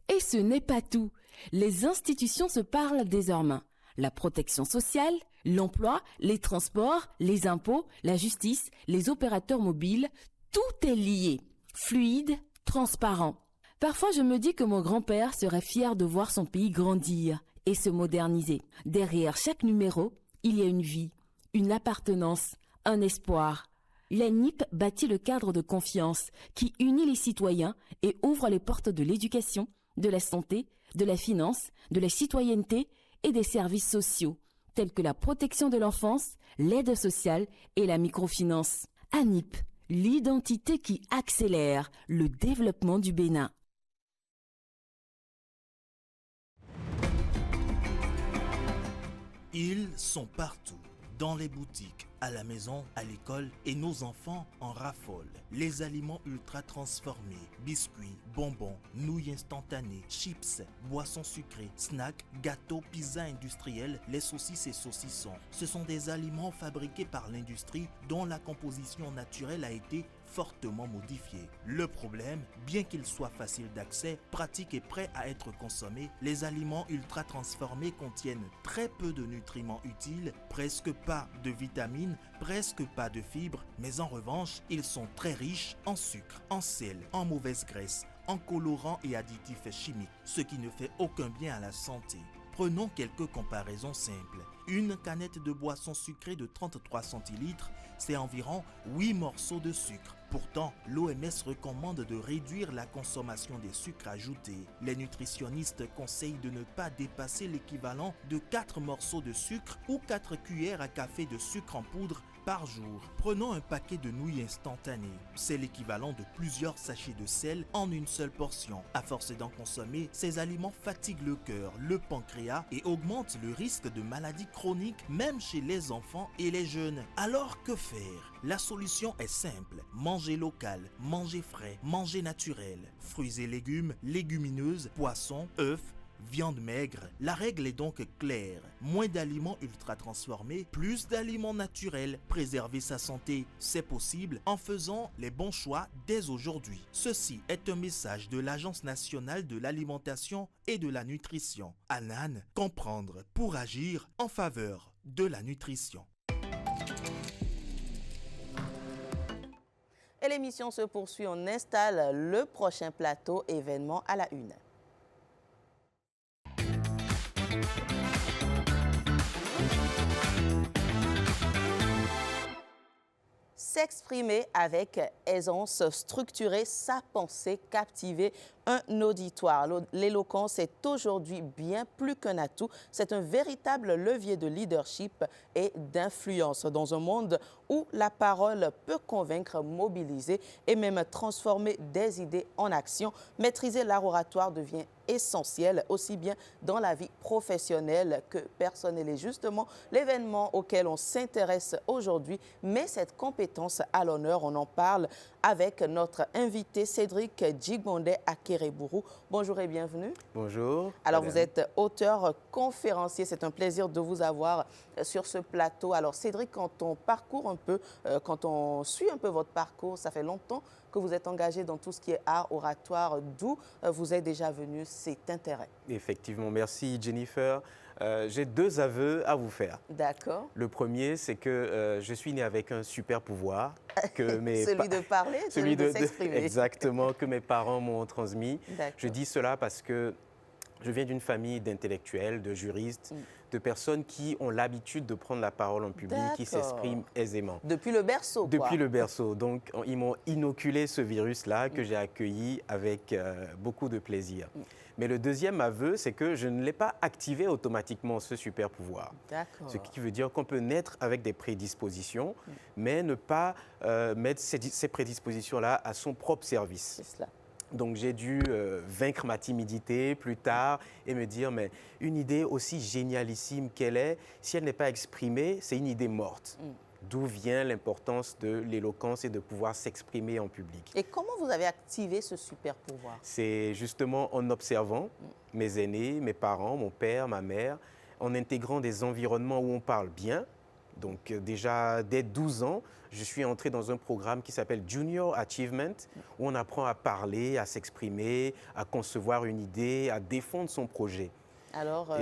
Et ce n'est pas tout. Les institutions se parlent désormais. La protection sociale, l'emploi, les transports, les impôts, la justice, les opérateurs mobiles, tout est lié, fluide, transparent. Parfois, je me dis que mon grand-père serait fier de voir son pays grandir et se moderniser. Derrière chaque numéro, il y a une vie, une appartenance, un espoir. L'ANIP bâtit le cadre de confiance qui unit les citoyens et ouvre les portes de l'éducation, de la santé, de la finance, de la citoyenneté et des services sociaux, tels que la protection de l'enfance, l'aide sociale et la microfinance. ANIP, l'identité qui accélère le développement du Bénin. Ils sont partout, dans les boutiques, à la maison, à l'école et nos enfants en raffolent. Les aliments ultra transformés, biscuits, bonbons, nouilles instantanées, chips, boissons sucrées, snacks, gâteaux, pizzas industriels, les saucisses et saucissons. Ce sont des aliments fabriqués par l'industrie dont la composition naturelle a été fortement modifiée. Le problème, bien qu'il soit facile d'accès, pratique et prêt à être consommé, les aliments ultra transformés contiennent très peu de nutriments utiles, presque pas de vitamines, presque pas de fibres, mais en revanche, ils sont très riches en sucre, en sel, en mauvaise graisse, en colorants et additifs chimiques, ce qui ne fait aucun bien à la santé. Prenons quelques comparaisons simples. Une canette de boisson sucrée de 33 centilitres, c'est environ 8 morceaux de sucre. Pourtant, l'OMS recommande de réduire la consommation des sucres ajoutés. Les nutritionnistes conseillent de ne pas dépasser l'équivalent de 4 morceaux de sucre ou 4 cuillères à café de sucre en poudre par jour. Prenons un paquet de nouilles instantanées. C'est l'équivalent de plusieurs sachets de sel en une seule portion. À force d'en consommer, ces aliments fatiguent le cœur, le pancréas et augmentent le risque de maladies chroniques même chez les enfants et les jeunes. Alors que faire? La solution est simple. Manger local, manger frais, manger naturel. Fruits et légumes, légumineuses, poissons, œufs, viande maigre. La règle est donc claire. Moins d'aliments ultra transformés, plus d'aliments naturels. Préserver sa santé, c'est possible en faisant les bons choix dès aujourd'hui. Ceci est un message de l'Agence nationale de l'alimentation et de la nutrition. ANAN, comprendre pour agir en faveur de la nutrition. Et l'émission se poursuit. On installe le prochain plateau événement à la une. S'exprimer avec aisance, structurer sa pensée, captiver un auditoire. L'éloquence est aujourd'hui bien plus qu'un atout. C'est un véritable levier de leadership et d'influence dans un monde où la parole peut convaincre, mobiliser et même transformer des idées en action. Maîtriser l'art oratoire devient essentiel, aussi bien dans la vie professionnelle que personnelle. Et justement, l'événement auquel on s'intéresse aujourd'hui met cette compétence à l'honneur. On en parle avec notre invité Cédric Djigbondé Akerebourou. Bonjour et bienvenue. Bonjour. Alors, madame. vous êtes auteur, conférencier. C'est un plaisir de vous avoir sur ce plateau. Alors, Cédric, quand on parcourt un peu, quand on suit un peu votre parcours, ça fait longtemps que vous êtes engagé dans tout ce qui est art oratoire. D'où vous est déjà venu cet intérêt? Effectivement, merci Jennifer. J'ai deux aveux à vous faire. D'accord. Le premier, c'est que je suis né avec un super pouvoir. Que celui de parler, celui de s'exprimer. Exactement, que mes parents m'ont transmis. Je dis cela parce que je viens d'une famille d'intellectuels, de juristes, de personnes qui ont l'habitude de prendre la parole en public, qui s'expriment aisément. Depuis le berceau, quoi. Depuis le berceau. Donc, ils m'ont inoculé ce virus-là que j'ai accueilli avec beaucoup de plaisir. Mais le deuxième aveu, c'est que je ne l'ai pas activé automatiquement, ce super pouvoir. Ce qui veut dire qu'on peut naître avec des prédispositions, mais ne pas mettre ces prédispositions-là à son propre service. C'est cela. Donc j'ai dû vaincre ma timidité plus tard et me dire, mais une idée aussi génialissime qu'elle est, si elle n'est pas exprimée, c'est une idée morte. D'où vient l'importance de l'éloquence et de pouvoir s'exprimer en public. Et comment vous avez activé ce super pouvoir? C'est justement en observant mes aînés, mes parents, mon père, ma mère, en intégrant des environnements où on parle bien. Donc déjà, dès 12 ans, je suis entré dans un programme qui s'appelle Junior Achievement, où on apprend à parler, à s'exprimer, à concevoir une idée, à défendre son projet. Alors,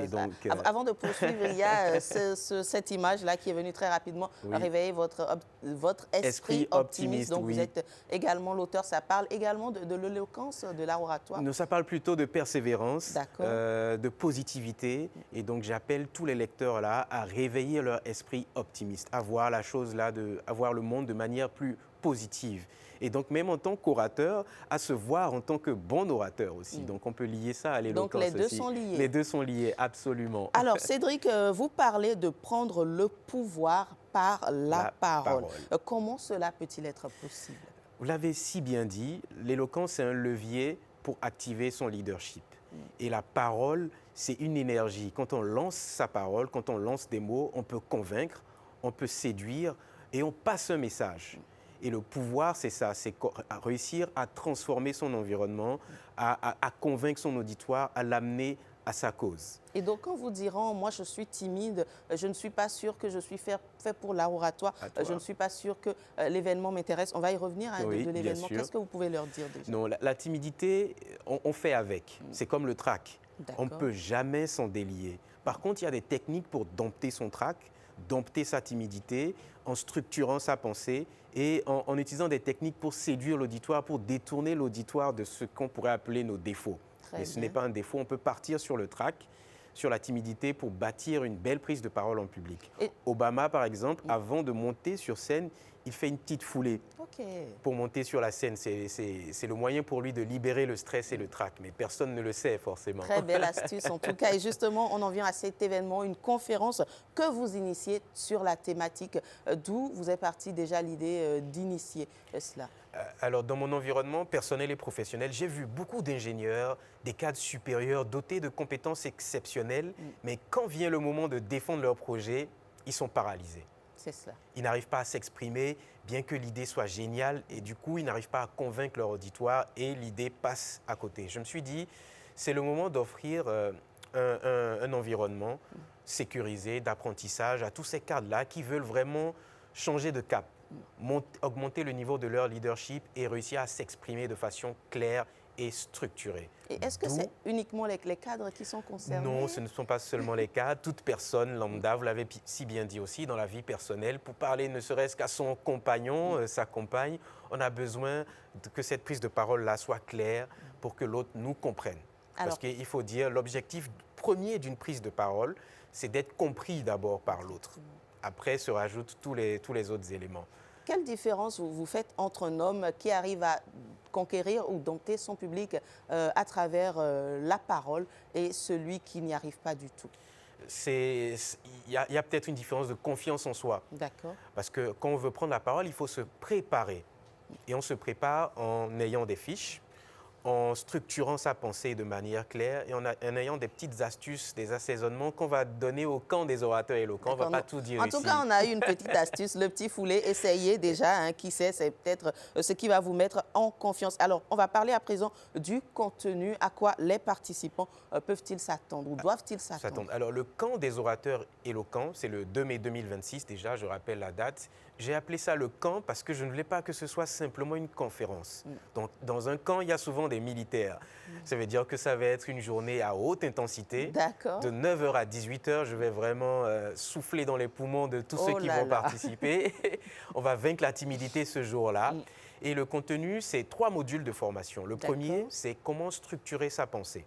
avant de poursuivre, il y a cette image-là qui est venue très rapidement réveiller votre esprit optimiste. Donc, vous êtes également l'auteur. Ça parle également de l'éloquence, de l'art oratoire? Non, ça parle plutôt de persévérance, de positivité. Et donc, j'appelle tous les lecteurs là à réveiller leur esprit optimiste, à voir la chose là, à voir le monde de manière plus positive. Et donc, même en tant qu'orateur, à se voir en tant que bon orateur aussi. Donc, on peut lier ça à l'éloquence aussi. Donc, les deux sont liés. Les deux sont liés, absolument. Alors, Cédric, vous parlez de prendre le pouvoir par la parole. Comment cela peut-il être possible? Vous l'avez si bien dit, l'éloquence est un levier pour activer son leadership. Et la parole, c'est une énergie. Quand on lance sa parole, quand on lance des mots, on peut convaincre, on peut séduire, et on passe un message. Et le pouvoir, c'est ça, c'est réussir à transformer son environnement, à convaincre son auditoire, à l'amener à sa cause. Et donc, quand vous diront, moi je suis timide, je ne suis pas sûr que je suis fait pour l'art oratoire, je ne suis pas sûr que l'événement m'intéresse, on va y revenir à Oui, de l'événement. bien sûr. Qu'est-ce que vous pouvez leur dire déjà? Non, la timidité, on fait avec. C'est comme le trac. On ne peut jamais s'en délier. Par contre, il y a des techniques pour dompter son trac, dompter sa timidité, en structurant sa pensée et en utilisant des techniques pour séduire l'auditoire, pour détourner l'auditoire de ce qu'on pourrait appeler nos défauts. Mais ce n'est pas un défaut, on peut partir sur le trac, sur la timidité pour bâtir une belle prise de parole en public. Obama, par exemple, avant de monter sur scène, il fait une petite foulée pour monter sur la scène. C'est le moyen pour lui de libérer le stress et le trac, mais personne ne le sait forcément. Très belle astuce en tout cas. Et justement, on en vient à cet événement, une conférence que vous initiez sur la thématique, d'où vous est partie déjà l'idée d'initier cela. Alors, dans mon environnement personnel et professionnel, j'ai vu beaucoup d'ingénieurs, des cadres supérieurs dotés de compétences exceptionnelles, mais quand vient le moment de défendre leur projet, ils sont paralysés. C'est cela. Ils n'arrivent pas à s'exprimer, bien que l'idée soit géniale, et du coup, ils n'arrivent pas à convaincre leur auditoire et l'idée passe à côté. Je me suis dit, c'est le moment d'offrir un environnement sécurisé, d'apprentissage à tous ces cadres-là qui veulent vraiment changer de cap, augmenter le niveau de leur leadership et réussir à s'exprimer de façon claire et structurée. Et est-ce que c'est uniquement les cadres qui sont concernés? Non, ce ne sont pas seulement les cadres. Toute personne lambda, vous l'avez si bien dit aussi, dans la vie personnelle, pour parler ne serait-ce qu'à son compagnon, sa compagne, on a besoin que cette prise de parole-là soit claire pour que l'autre nous comprenne. Parce qu'il faut dire, l'objectif premier d'une prise de parole, c'est d'être compris d'abord par l'autre. Après se rajoutent tous les autres éléments. Quelle différence vous faites entre un homme qui arrive à conquérir ou dompter son public à travers la parole et celui qui n'y arrive pas du tout? Il y a peut-être une différence de confiance en soi. D'accord. Parce que quand on veut prendre la parole, il faut se préparer. Et on se prépare en ayant des fiches, en structurant sa pensée de manière claire et en ayant des petites astuces, des assaisonnements qu'on va donner au camp des orateurs éloquents. On ne va pas tout dire ici. En tout cas, on a eu une petite astuce, le petit foulé. Essayez déjà, qui sait, c'est peut-être ce qui va vous mettre en confiance. Alors, on va parler à présent du contenu. À quoi les participants peuvent-ils s'attendre ou doivent-ils s'attendre? Alors, le camp des orateurs éloquents, c'est le 2 mai 2026 déjà, je rappelle la date. J'ai appelé ça le camp parce que je ne voulais pas que ce soit simplement une conférence. Donc, dans un camp, il y a souvent des militaires. Ça veut dire que ça va être une journée à haute intensité. De 9h à 18h, je vais vraiment souffler dans les poumons de tous ceux qui vont participer. On va vaincre la timidité ce jour-là. Et le contenu, c'est 3 modules de formation. Le premier, c'est comment structurer sa pensée.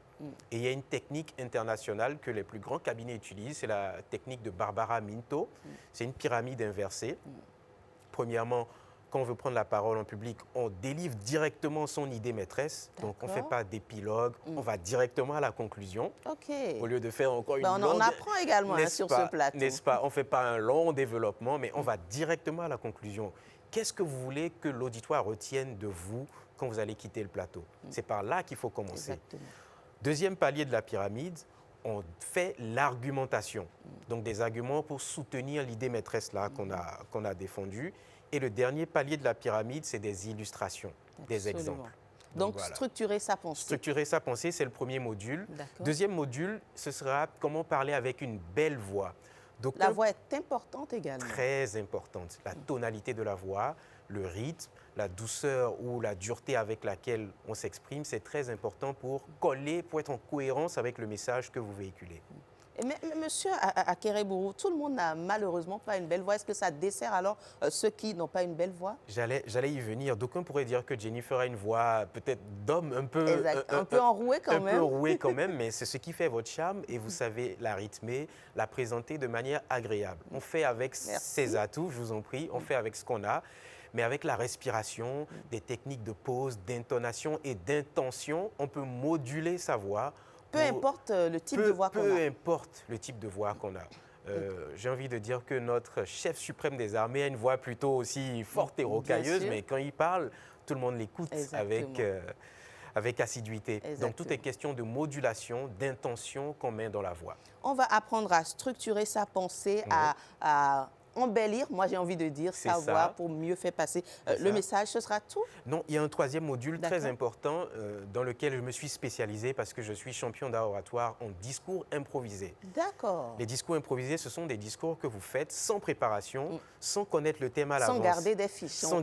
Et il y a une technique internationale que les plus grands cabinets utilisent, c'est la technique de Barbara Minto. C'est une pyramide inversée. Premièrement, quand on veut prendre la parole en public, on délivre directement son idée maîtresse. Donc, on ne fait pas d'épilogue, on va directement à la conclusion. Au lieu de faire encore une longue... On apprend également sur ce plateau. N'est-ce pas? On ne fait pas un long développement, mais on va directement à la conclusion. Qu'est-ce que vous voulez que l'auditoire retienne de vous quand vous allez quitter le plateau? C'est par là qu'il faut commencer. Exactement. Deuxième palier de la pyramide, on fait l'argumentation. Donc, des arguments pour soutenir l'idée maîtresse-là qu'on a défendue. Et le dernier palier de la pyramide, c'est des illustrations, des exemples. Donc voilà. Structurer sa pensée. Structurer sa pensée, c'est le premier module. Deuxième module, ce sera comment parler avec une belle voix. Donc, la voix est importante également. Très importante. La tonalité de la voix, le rythme, la douceur ou la dureté avec laquelle on s'exprime, c'est très important pour coller, pour être en cohérence avec le message que vous véhiculez. Mais monsieur Akereburu, tout le monde n'a malheureusement pas une belle voix. Est-ce que ça dessert alors ceux qui n'ont pas une belle voix? J'allais y venir. D'aucuns pourraient dire que Jennifer a une voix peut-être d'homme, un peu enrouée quand même. Un peu enrouée quand même, mais c'est ce qui fait votre charme et vous savez la rythmer, la présenter de manière agréable. On fait avec ses atouts, je vous en prie, on fait avec ce qu'on a. Mais avec la respiration, des techniques de pause, d'intonation et d'intention, on peut moduler sa voix. Peu importe le type de voix qu'on a. Peu importe le type de voix qu'on a. J'ai envie de dire que notre chef suprême des armées a une voix plutôt aussi forte et rocailleuse, mais quand il parle, tout le monde l'écoute avec assiduité. Exactement. Donc, tout est question de modulation, d'intention qu'on met dans la voix. On va apprendre à structurer sa pensée, à embellir, moi j'ai envie de dire, savoir pour mieux faire passer le message. Ce sera tout? Non, il y a un troisième module très important dans lequel je me suis spécialisé parce que je suis champion d'art oratoire en discours improvisé. D'accord. Les discours improvisés, ce sont des discours que vous faites sans préparation, sans connaître le thème à l'avance. Sans garder des fiches. Sans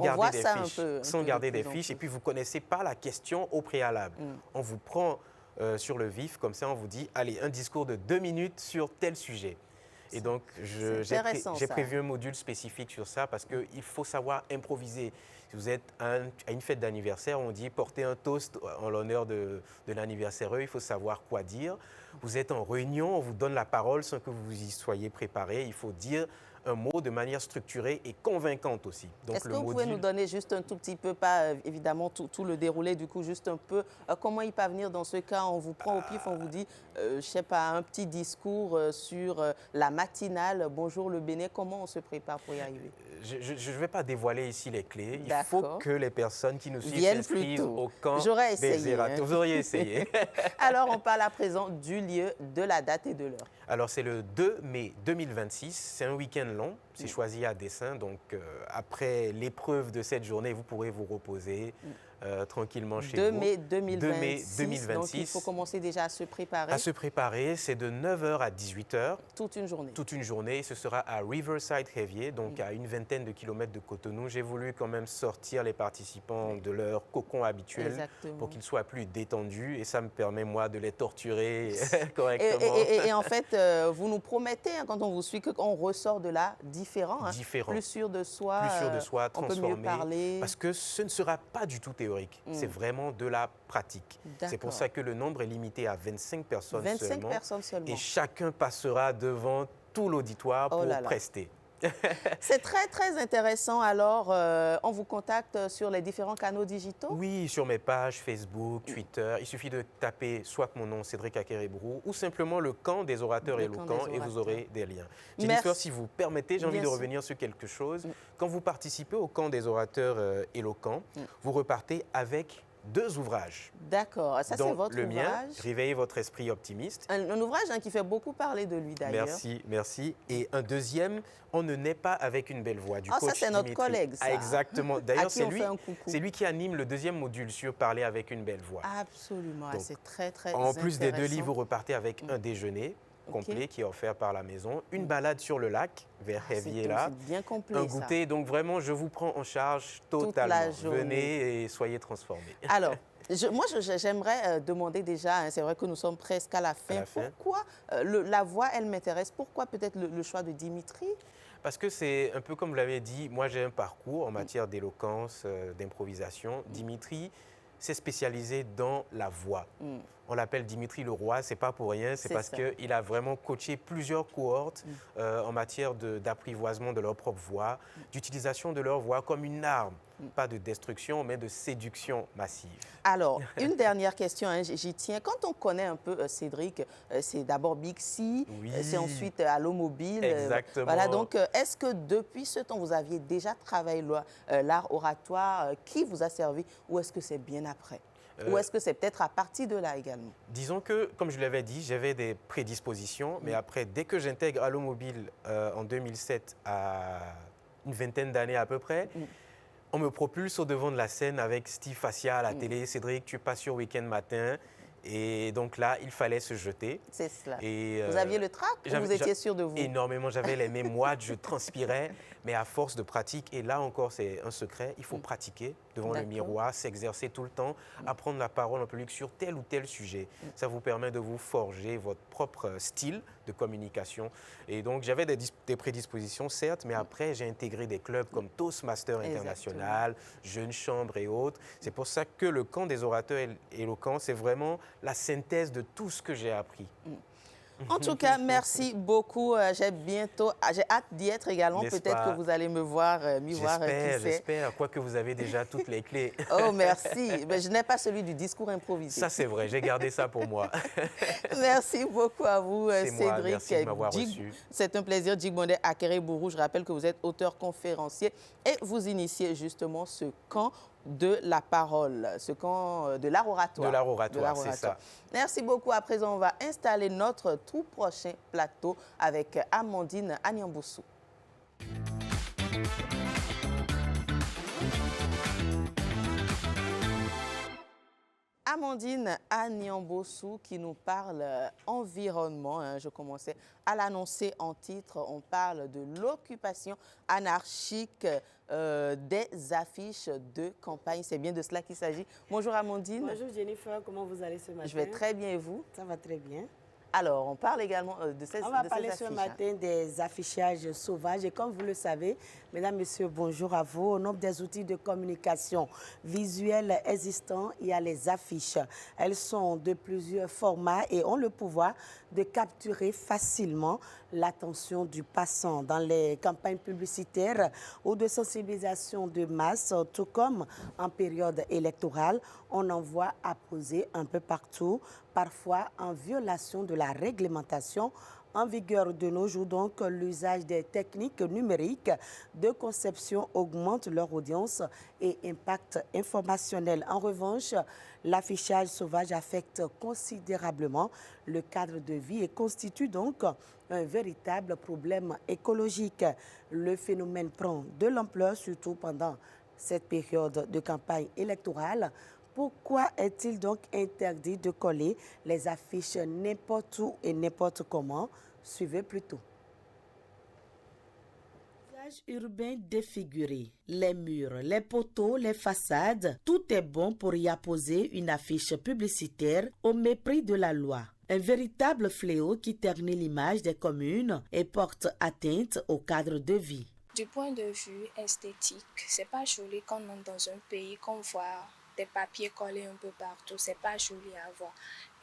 garder des fiches. Et puis, vous ne connaissez pas la question au préalable. On vous prend sur le vif, comme ça, on vous dit, allez, un discours de 2 minutes sur tel sujet. Et donc, j'ai prévu un module spécifique sur ça parce qu'il faut savoir improviser. Si vous êtes à une fête d'anniversaire, on dit porter un toast en l'honneur de l'anniversaire, il faut savoir quoi dire. Vous êtes en réunion, on vous donne la parole sans que vous y soyez préparé. Il faut dire un mot de manière structurée et convaincante aussi. Est-ce que vous pouvez nous donner juste un tout petit peu, pas évidemment tout le déroulé, du coup, juste un peu, comment il peut venir dans ce cas? On vous prend au pif, on vous dit, je ne sais pas, un petit discours sur la matinale, bonjour le Bénin, comment on se prépare pour y arriver? Je ne vais pas dévoiler ici les clés. Il faut que les personnes qui nous suivent s'inscrivent au camp des orateurs. Vous auriez essayé. Alors, on parle à présent du lieu, de la date et de l'heure. Alors, c'est le 2 mai 2026. C'est un week-end long. C'est choisi à dessein. Donc, après l'épreuve de cette journée, vous pourrez vous reposer tranquillement chez vous. 2 mai 2026. 2 mai 2026. Donc, il faut commencer déjà à se préparer. À se préparer, c'est de 9h à 18h. Toute une journée. Toute une journée. Ce sera à Riverside-Hevier, donc à une vingtaine de kilomètres de Cotonou. J'ai voulu quand même sortir les participants de leur cocon habituel pour qu'ils soient plus détendus. Et ça me permet, moi, de les torturer correctement. Et en fait, vous nous promettez, quand on vous suit, qu'on ressort de là différent. Différent. Plus sûr de soi. Plus sûr de soi, transformé. On peut mieux parler. Parce que ce ne sera pas du tout théorique. C'est vraiment de la pratique. C'est pour ça que le nombre est limité à 25 personnes seulement. 25 personnes seulement. Et chacun passera devant tout l'auditoire pour prester. C'est très, très intéressant. Alors, on vous contacte sur les différents canaux digitaux? Oui, sur mes pages Facebook, Twitter. Il suffit de taper soit mon nom, Cédric Akerebrou, ou simplement le camp des orateurs éloquents et vous aurez des liens. Jennifer, si vous permettez, j'ai envie de revenir sur quelque chose. Quand vous participez au camp des orateurs éloquents, vous repartez avec 2 ouvrages. D'accord, ça c'est votre le ouvrage. Mien, Réveillez votre esprit optimiste. Un ouvrage qui fait beaucoup parler de lui d'ailleurs. Merci, merci. Et un deuxième, On ne naît pas avec une belle voix, du coach ça c'est notre Dimitri. collègue, ça. Ah, exactement. D'ailleurs, c'est lui qui anime le deuxième module sur Parler avec une belle voix. Absolument, c'est très, très En plus des 2 livres, vous repartez avec un déjeuner complet qui est offert par la maison, une balade sur le lac vers Hevier là, bien complet, un goûter. Donc vraiment, je vous prends en charge totalement. Venez et soyez transformés. Alors, moi, j'aimerais demander déjà, c'est vrai que nous sommes presque à la fin, pourquoi la voix, elle m'intéresse? Pourquoi peut-être le choix de Dimitri? Parce que c'est un peu comme vous l'avez dit, moi j'ai un parcours en matière d'éloquence, d'improvisation. Dimitri s'est spécialisé dans la voix. On l'appelle Dimitri le roi, c'est pas pour rien, c'est parce qu'il a vraiment coaché plusieurs cohortes en matière d'apprivoisement de leur propre voix, d'utilisation de leur voix comme une arme, pas de destruction, mais de séduction massive. Alors, une dernière question, j'y tiens. Quand on connaît un peu Cédric, c'est d'abord Big C, c'est ensuite Allo Mobile. Exactement. Voilà, donc est-ce que depuis ce temps, vous aviez déjà travaillé l'art oratoire qui vous a servi ou est-ce que c'est bien après? Ou est-ce que c'est peut-être à partir de là également? Disons que, comme je l'avais dit, j'avais des prédispositions, mais après, dès que j'intègre Allo Mobile en 2007, à une vingtaine d'années à peu près, on me propulse au devant de la scène avec Steve Fascia à la télé. Cédric, tu passes sur Week-end Matin. Et donc là, il fallait se jeter. C'est cela. Et vous aviez le trac ou vous étiez sûr de vous? Énormément. J'avais les mêmes watts, je transpirais. Mais à force de pratique, et là encore, c'est un secret, il faut pratiquer devant le miroir, s'exercer tout le temps, apprendre la parole en public sur tel ou tel sujet. Ça vous permet de vous forger votre propre style de communication. Et donc, j'avais des prédispositions, certes, mais après, j'ai intégré des clubs comme Toastmaster International, Jeune Chambre et autres. C'est pour ça que le camp des orateurs éloquents, c'est vraiment la synthèse de tout ce que j'ai appris. En tout cas, merci beaucoup. J'ai hâte d'y être également. Peut-être que vous allez me voir, J'espère, quoique vous avez déjà toutes les clés. Oh, merci. Mais je n'ai pas celui du discours improvisé. Ça, c'est vrai. J'ai gardé ça pour moi. Merci beaucoup à vous, Cédric. Merci de m'avoir reçu. C'est un plaisir. Djigbondé Akerebrou, je rappelle que vous êtes auteur conférencier et vous initiez justement ce camp de la parole, ce camp de l'art oratoire. De l'art oratoire, c'est ça. Merci beaucoup. À présent, on va installer notre tout prochain plateau avec Amandine Anyamboussou. Amandine Anyambossou qui nous parle environnement. Hein. Je commençais à l'annoncer en titre. On parle de l'occupation anarchique des affiches de campagne. C'est bien de cela qu'il s'agit. Bonjour Amandine. Bonjour Jennifer, comment vous allez ce matin? Je vais très bien et vous? Ça va très bien. Alors, on parle également de ces affiches. On va parler ce matin des affichages sauvages. Et comme vous le savez, mesdames, messieurs, bonjour à vous. Au nombre des outils de communication visuelle existants, il y a les affiches. Elles sont de plusieurs formats et ont le pouvoir de capturer facilement l'attention du passant dans les campagnes publicitaires ou de sensibilisation de masse, tout comme en période électorale. On en voit apposer un peu partout, parfois en violation de la réglementation en vigueur de nos jours. Donc, l'usage des techniques numériques de conception augmente leur audience et impact informationnel. En revanche, l'affichage sauvage affecte considérablement le cadre de vie et constitue donc un véritable problème écologique. Le phénomène prend de l'ampleur, surtout pendant cette période de campagne électorale. Pourquoi est-il donc interdit de coller les affiches n'importe où et n'importe comment? Suivez plutôt. Paysage urbain défiguré, les murs, les poteaux, les façades, tout est bon pour y apposer une affiche publicitaire au mépris de la loi. Un véritable fléau qui ternit l'image des communes et porte atteinte au cadre de vie. Du point de vue esthétique, c'est pas joli quand on est dans un pays qu'on voit des papiers collés un peu partout, c'est pas joli à voir.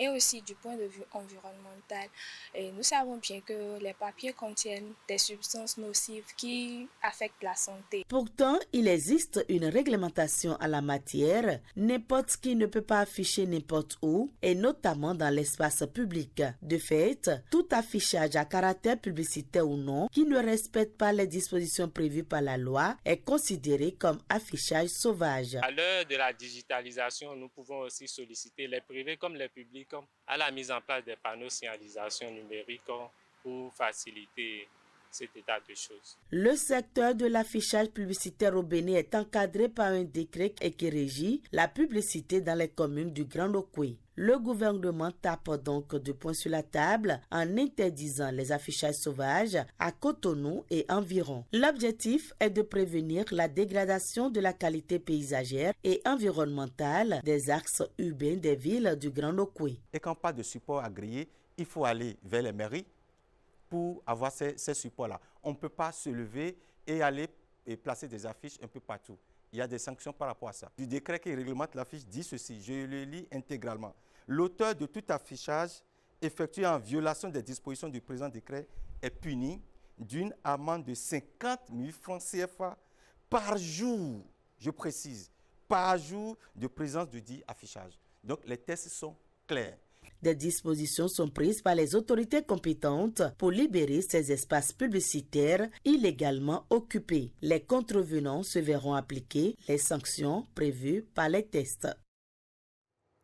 Et aussi du point de vue environnemental, et nous savons bien que les papiers contiennent des substances nocives qui affectent la santé. Pourtant, il existe une réglementation à la matière. N'importe qui ne peut pas afficher n'importe où, et notamment dans l'espace public. De fait, tout affichage à caractère publicitaire ou non, qui ne respecte pas les dispositions prévues par la loi, est considéré comme affichage sauvage. À l'heure de la digitalisation, nous pouvons aussi solliciter les privés comme les publics à la mise en place des panneaux de signalisation numérique pour faciliter cet état de choses. Le secteur de l'affichage publicitaire au Bénin est encadré par un décret qui régit la publicité dans les communes du Grand Okoué. Le gouvernement tape donc du poing sur la table en interdisant les affichages sauvages à Cotonou et environ. L'objectif est de prévenir la dégradation de la qualité paysagère et environnementale des axes urbains des villes du Grand Okoué. Et quand pas de support agréé, il faut aller vers les mairies pour avoir ces supports-là. On ne peut pas se lever et aller et placer des affiches un peu partout. Il y a des sanctions par rapport à ça. Du décret qui réglemente l'affiche dit ceci, je le lis intégralement. L'auteur de tout affichage effectué en violation des dispositions du présent décret est puni d'une amende de 50 000 francs CFA par jour, je précise, par jour de présence de dit affichage. Donc les tests sont clairs. Des dispositions sont prises par les autorités compétentes pour libérer ces espaces publicitaires illégalement occupés. Les contrevenants se verront appliquer les sanctions prévues par les tests.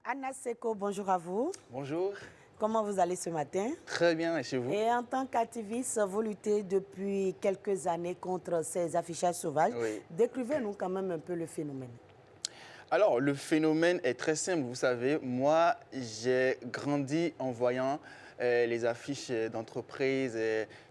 Anna Seko, bonjour à vous. Bonjour. Comment vous allez ce matin? Très bien, et chez vous? Et en tant qu'activiste, vous luttez depuis quelques années contre ces affichages sauvages. Oui. Décrivez-nous quand même un peu le phénomène. Alors, le phénomène est très simple. Vous savez, moi, j'ai grandi en voyant les affiches d'entreprises,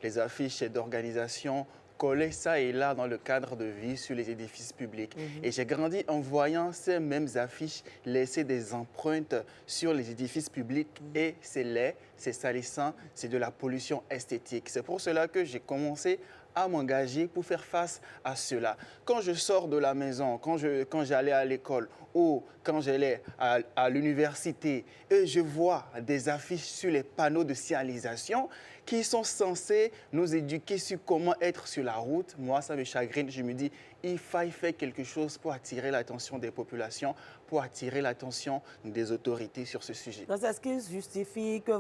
les affiches d'organisations collées ça et là dans le cadre de vie sur les édifices publics. Et j'ai grandi en voyant ces mêmes affiches laisser des empreintes sur les édifices publics et c'est laid, c'est salissant, c'est de la pollution esthétique. C'est pour cela que j'ai commencé à m'engager pour faire face à cela. Quand je sors de la maison, quand j'allais à l'école ou quand j'allais à l'université et je vois des affiches sur les panneaux de signalisation qui sont censés nous éduquer sur comment être sur la route, moi ça me chagrine, je me dis il faille faire quelque chose pour attirer l'attention des populations, pour attirer l'attention des autorités sur ce sujet. Donc, est-ce qu'il justifie que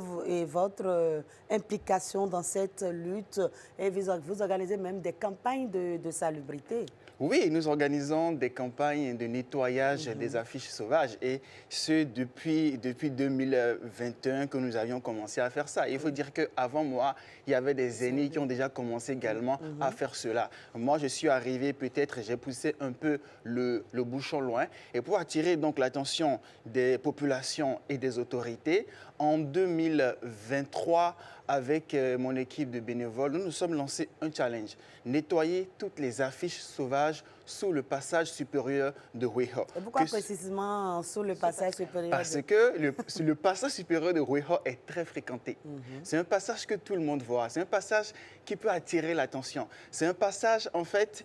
votre implication dans cette lutte et vous organisez même des campagnes de salubrité? Oui, nous organisons des campagnes de nettoyage des affiches sauvages et ce depuis 2021 que nous avions commencé à faire ça. Il faut dire qu'avant moi, il y avait des aînés qui ont déjà commencé également à faire cela. Moi, je suis arrivé peut-être, j'ai poussé un peu le bouchon loin et pour attirer donc l'attention des populations et des autorités, en 2023, avec mon équipe de bénévoles, nous nous sommes lancés un challenge. Nettoyer toutes les affiches sauvages sous le passage supérieur de Huiho. Et pourquoi précisément sous le passage supérieur? Parce que le passage supérieur de Huiho est très fréquenté. C'est un passage que tout le monde voit. C'est un passage qui peut attirer l'attention. C'est un passage, en fait,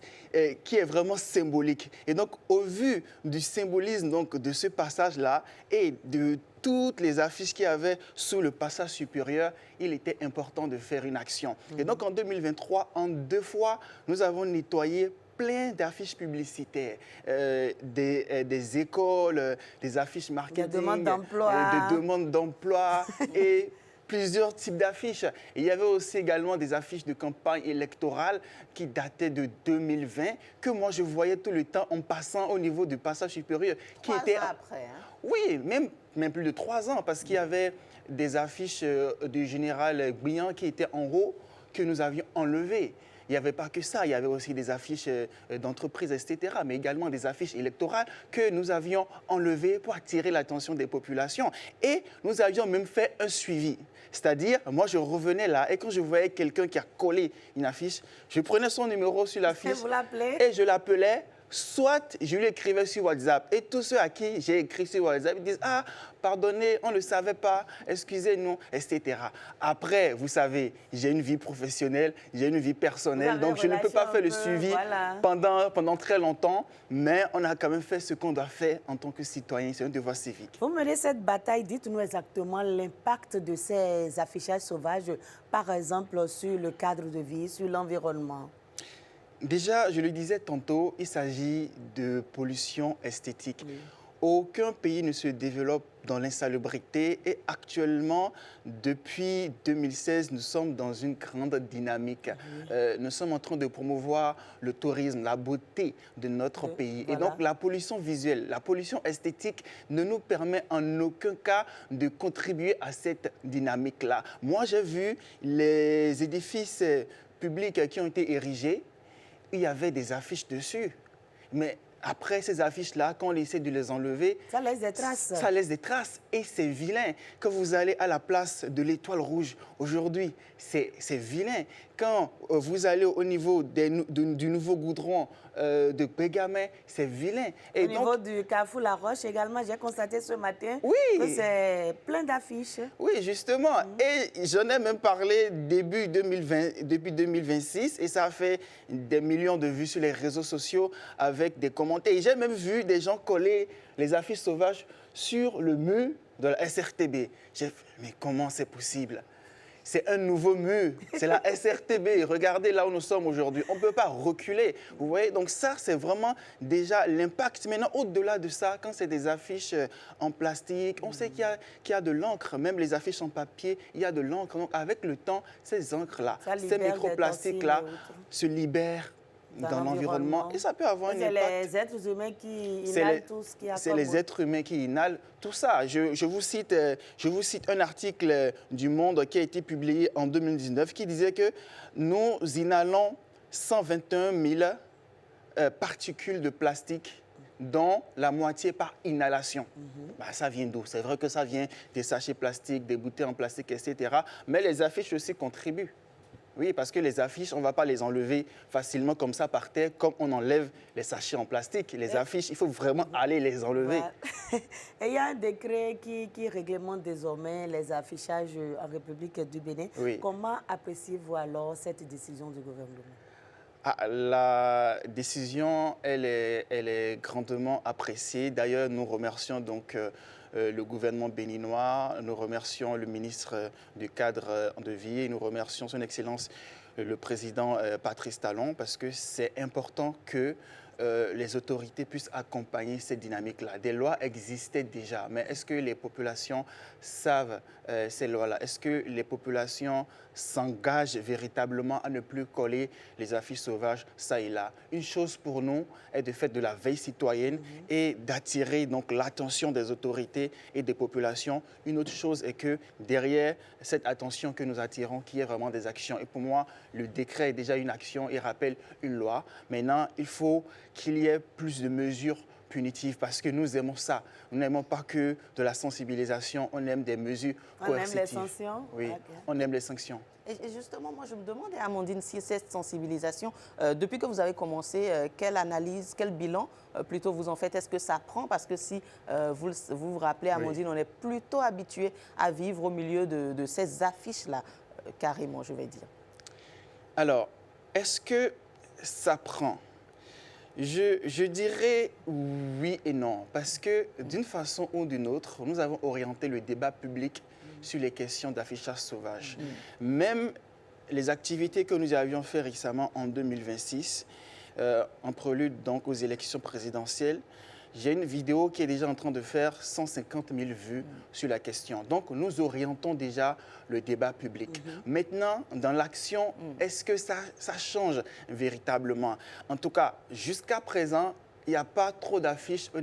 qui est vraiment symbolique. Et donc, au vu du symbolisme donc, de ce passage-là et de toutes les affiches qu'il y avait sous le passage supérieur, il était important de faire une action. Et donc, en 2023, en 2 fois, nous avons nettoyé plein d'affiches publicitaires, des écoles, des affiches marketing, des demandes d'emploi et plusieurs types d'affiches. Il y avait aussi également des affiches de campagne électorale qui dataient de 2020, que moi je voyais tout le temps en passant au niveau du passage supérieur. Qui 3 était ans après, hein? Oui, même plus de 3 ans, parce qu'il y avait des affiches du général Guiyan qui étaient en haut, que nous avions enlevées. Il n'y avait pas que ça, il y avait aussi des affiches d'entreprises, etc., mais également des affiches électorales que nous avions enlevées pour attirer l'attention des populations. Et nous avions même fait un suivi. C'est-à-dire, moi, je revenais là et quand je voyais quelqu'un qui a collé une affiche, je prenais son numéro sur l'affiche et je l'appelais. Soit je lui écrivais sur WhatsApp et tous ceux à qui j'ai écrit sur WhatsApp ils disent « Ah, pardonnez, on ne le savait pas, excusez-nous, etc. » Après, vous savez, j'ai une vie professionnelle, j'ai une vie personnelle, donc je ne peux pas faire le suivi pendant très longtemps, mais on a quand même fait ce qu'on doit faire en tant que citoyen, c'est un devoir civique. Vous menez cette bataille, dites-nous exactement l'impact de ces affichages sauvages, par exemple sur le cadre de vie, sur l'environnement. Déjà, je le disais tantôt, il s'agit de pollution esthétique. Aucun pays ne se développe dans l'insalubrité et actuellement, depuis 2016, nous sommes dans une grande dynamique. Nous sommes en train de promouvoir le tourisme, la beauté de notre pays. Voilà. Et donc, la pollution visuelle, la pollution esthétique ne nous permet en aucun cas de contribuer à cette dynamique-là. Moi, j'ai vu les édifices publics qui ont été érigés. Il y avait des affiches dessus. Mais après ces affiches-là, quand on essaie de les enlever... Ça laisse des traces. Ça laisse des traces. Et c'est vilain. Quand vous allez à la place de l'Étoile Rouge, aujourd'hui, c'est vilain. Quand vous allez au niveau du nouveau goudron de Bégamé, c'est vilain. Et au niveau du Carrefour La Roche également, j'ai constaté ce matin que c'est plein d'affiches. Oui, justement. Et j'en ai même parlé depuis 2026 et ça a fait des millions de vues sur les réseaux sociaux avec des commentaires. Et j'ai même vu des gens coller les affiches sauvages sur le mur de la SRTB. J'ai fait, mais comment c'est possible ? C'est un nouveau mur, c'est la SRTB. Regardez là où nous sommes aujourd'hui. On ne peut pas reculer. Vous voyez, donc ça, c'est vraiment déjà l'impact. Maintenant, au-delà de ça, quand c'est des affiches en plastique, on sait qu'il y a de l'encre. Même les affiches en papier, il y a de l'encre. Donc, avec le temps, ces encres-là, ces microplastiques-là se libèrent dans l'environnement et ça peut avoir un impact. C'est les êtres humains qui inhalent tout ce qu'il y a. C'est les êtres humains qui inhalent tout ça. Je vous cite un article du Monde qui a été publié en 2019 qui disait que nous inhalons 121 000 particules de plastique dont la moitié par inhalation. Ça vient d'où? C'est vrai que ça vient des sachets plastiques, des bouteilles en plastique, etc. Mais les affiches aussi contribuent. Oui, parce que les affiches, on ne va pas les enlever facilement comme ça par terre, comme on enlève les sachets en plastique. Les affiches, il faut vraiment aller les enlever. Voilà. Et il y a un décret qui réglemente désormais les affichages en République du Bénin. Oui. Comment appréciez-vous alors cette décision du gouvernement? La décision, elle est grandement appréciée. D'ailleurs, nous remercions donc le gouvernement béninois, nous remercions le ministre du cadre de vie et nous remercions son Excellence le président Patrice Talon parce que c'est important que les autorités puissent accompagner cette dynamique-là. Des lois existaient déjà, mais est-ce que les populations savent ces lois-là? Est-ce que les populations s'engagent véritablement à ne plus coller les affiches sauvages ça et là? Une chose pour nous est de faire de la veille citoyenne et d'attirer donc l'attention des autorités et des populations. Une autre chose est que derrière cette attention que nous attirons, qu'il y ait vraiment des actions. Et pour moi, le décret est déjà une action, il rappelle une loi. Maintenant, il faut qu'il y ait plus de mesures punitives parce que nous aimons ça. Nous n'aimons pas que de la sensibilisation, on aime des mesures coercitives. On aime les sanctions? Oui, okay. On aime les sanctions. Et justement, moi, je me demandais, Amandine, si cette sensibilisation, depuis que vous avez commencé, quelle analyse, quel bilan plutôt vous en faites? Est-ce que ça prend? Parce que si vous rappelez, Amandine, on est plutôt habitué à vivre au milieu de ces affiches-là, carrément, je vais dire. Alors, est-ce que ça prend? Je dirais oui et non, parce que d'une façon ou d'une autre, nous avons orienté le débat public sur les questions d'affichage sauvage. Même les activités que nous avions fait récemment en 2026, en prélude donc aux élections présidentielles, j'ai une vidéo qui est déjà en train de faire 150 000 vues sur la question. Donc, nous orientons déjà le débat public. Maintenant, dans l'action, est-ce que ça change véritablement? En tout cas, jusqu'à présent, il n'y a pas trop d'affiches au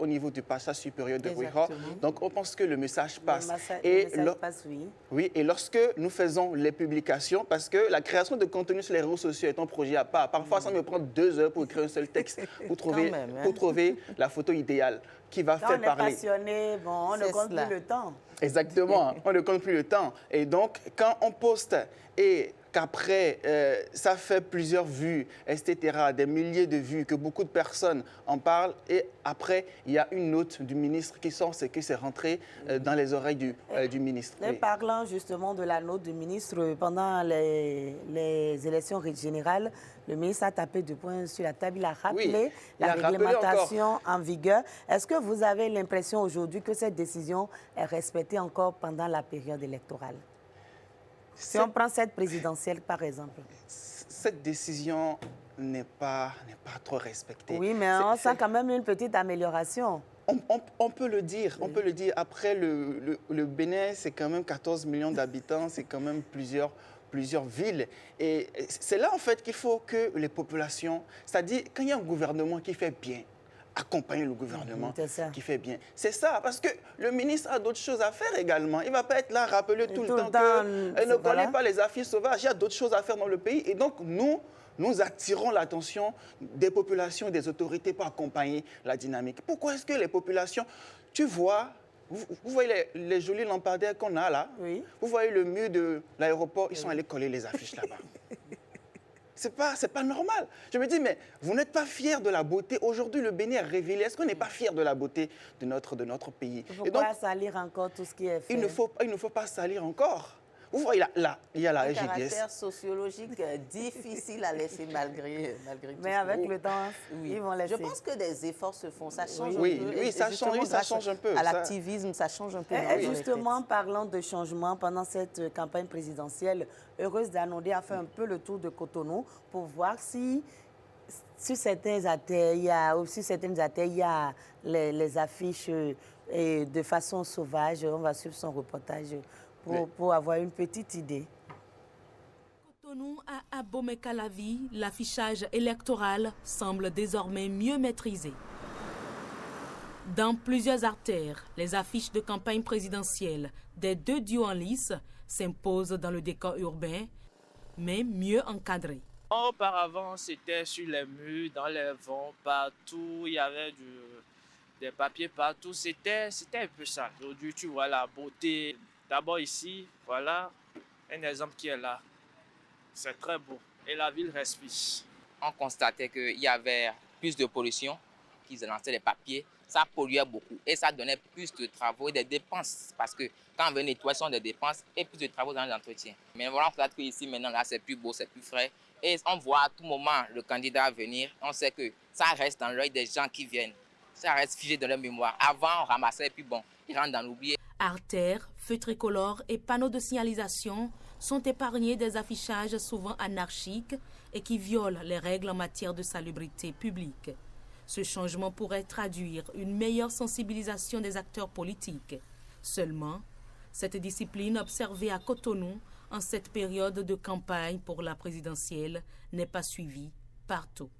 niveau du passage supérieur de Wihor. Donc, on pense que le message passe. Le message passe, oui. Oui, et lorsque nous faisons les publications, parce que la création de contenu sur les réseaux sociaux est un projet à part. Parfois, ça me prend 2 heures pour écrire un seul texte, pour trouver la photo idéale qui va faire parler. On est passionné, bon, on ne compte plus le temps. Exactement, on ne compte plus le temps. Et donc, quand on poste et qu'après, ça fait plusieurs vues, etc., des milliers de vues, que beaucoup de personnes en parlent, et après, il y a une note du ministre qui sort, c'est que c'est rentré dans les oreilles du ministre. Et parlant justement de la note du ministre, pendant les élections générales, le ministre a tapé du poing sur la table, il a rappelé la réglementation en vigueur. Est-ce que vous avez l'impression aujourd'hui que cette décision est respectée encore pendant la période électorale? Si on prend cette présidentielle, par exemple. Cette décision n'est pas trop respectée. Oui, mais on sent quand même une petite amélioration. On peut le dire, on peut le dire. Après, le Bénin, c'est quand même 14 millions d'habitants, c'est quand même plusieurs villes. Et c'est là, en fait, qu'il faut que les populations, c'est-à-dire quand il y a un gouvernement qui fait bien, accompagner le gouvernement qui fait bien. C'est ça, parce que le ministre a d'autres choses à faire également. Il ne va pas être là à rappeler tout le temps qu'elle ne connaît pas les affiches sauvages. Il y a d'autres choses à faire dans le pays. Et donc, nous attirons l'attention des populations et des autorités pour accompagner la dynamique. Pourquoi est-ce que les populations, tu vois, vous voyez les jolis lampadaires qu'on a là, vous voyez le mur de l'aéroport, ils sont allés coller les affiches là-bas. C'est pas normal. Je me dis, mais vous n'êtes pas fiers de la beauté. Aujourd'hui, le Bénin est révélé. Est-ce qu'on n'est pas fiers de la beauté de notre pays? Il ne faut pas salir encore tout ce qui est fait. Il ne faut pas salir encore. Vous voyez, là, il y a la RGDS. Un caractère sociologique difficile à laisser malgré tout. Mais avec le temps, ils vont laisser. Je pense que des efforts se font. Ça change un peu. Oui, ça change un peu. À l'activisme, ça change un peu. Et justement, parlant de changement, pendant cette campagne présidentielle, Heureuse d'Anodé a fait un peu le tour de Cotonou pour voir si sur certaines artères, il y a les affiches et de façon sauvage. On va suivre son reportage pour avoir une petite idée. Cotonou à Abomey-Calavi, l'affichage électoral semble désormais mieux maîtrisé. Dans plusieurs artères, les affiches de campagne présidentielle des 2 duos en lice s'imposent dans le décor urbain, mais mieux encadrées. Auparavant, c'était sur les murs, dans les vents, partout, il y avait des papiers partout, c'était un peu ça. Aujourd'hui, tu vois la beauté. D'abord ici, voilà un exemple qui est là. C'est très beau et la ville respire. On constatait qu'il y avait plus de pollution, qu'ils lançaient les papiers. Ça polluait beaucoup et ça donnait plus de travaux et des dépenses. Parce que quand on veut nettoyer, ce sont des dépenses et plus de travaux dans l'entretien. Mais voilà, on constate qu'ici, maintenant, là, c'est plus beau, c'est plus frais. Et on voit à tout moment le candidat venir. On sait que ça reste dans l'œil des gens qui viennent. Ça reste figé dans leur mémoire. Avant, on ramassait et puis bon, ils rentrent dans l'oubli. Artères, feux tricolores et panneaux de signalisation, sont épargnés des affichages souvent anarchiques et qui violent les règles en matière de salubrité publique. Ce changement pourrait traduire une meilleure sensibilisation des acteurs politiques. Seulement, cette discipline observée à Cotonou en cette période de campagne pour la présidentielle n'est pas suivie partout.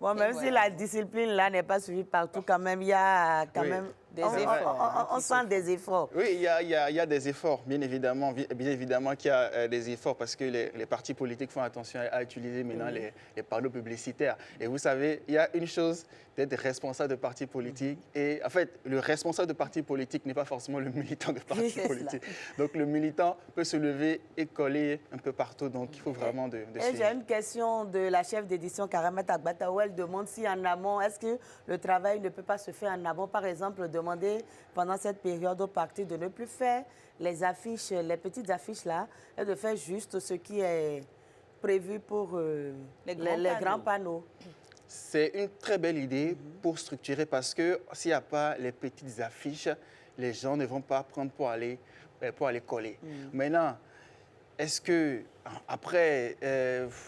Bon, même si la discipline là n'est pas suivie partout, quand même, il y a quand même des efforts. On sent des efforts. Oui, il y a des efforts, bien évidemment qu'il y a des efforts parce que les partis politiques font attention à utiliser maintenant les panneaux publicitaires. Et vous savez, il y a une chose d'être responsable de parti politique et en fait, le responsable de parti politique n'est pas forcément le militant de parti politique. Donc le militant peut se lever et coller un peu partout, donc il faut vraiment de suivre. J'ai une question de la chef d'édition Karamata Agbata où elle demande si en amont, est-ce que le travail ne peut pas se faire en amont, par exemple, demander pendant cette période au parti de ne plus faire les affiches, les petites affiches là, et de faire juste ce qui est prévu pour les grands panneaux. C'est une très belle idée pour structurer parce que s'il n'y a pas les petites affiches, les gens ne vont pas prendre pour aller coller. Maintenant, est-ce que, après,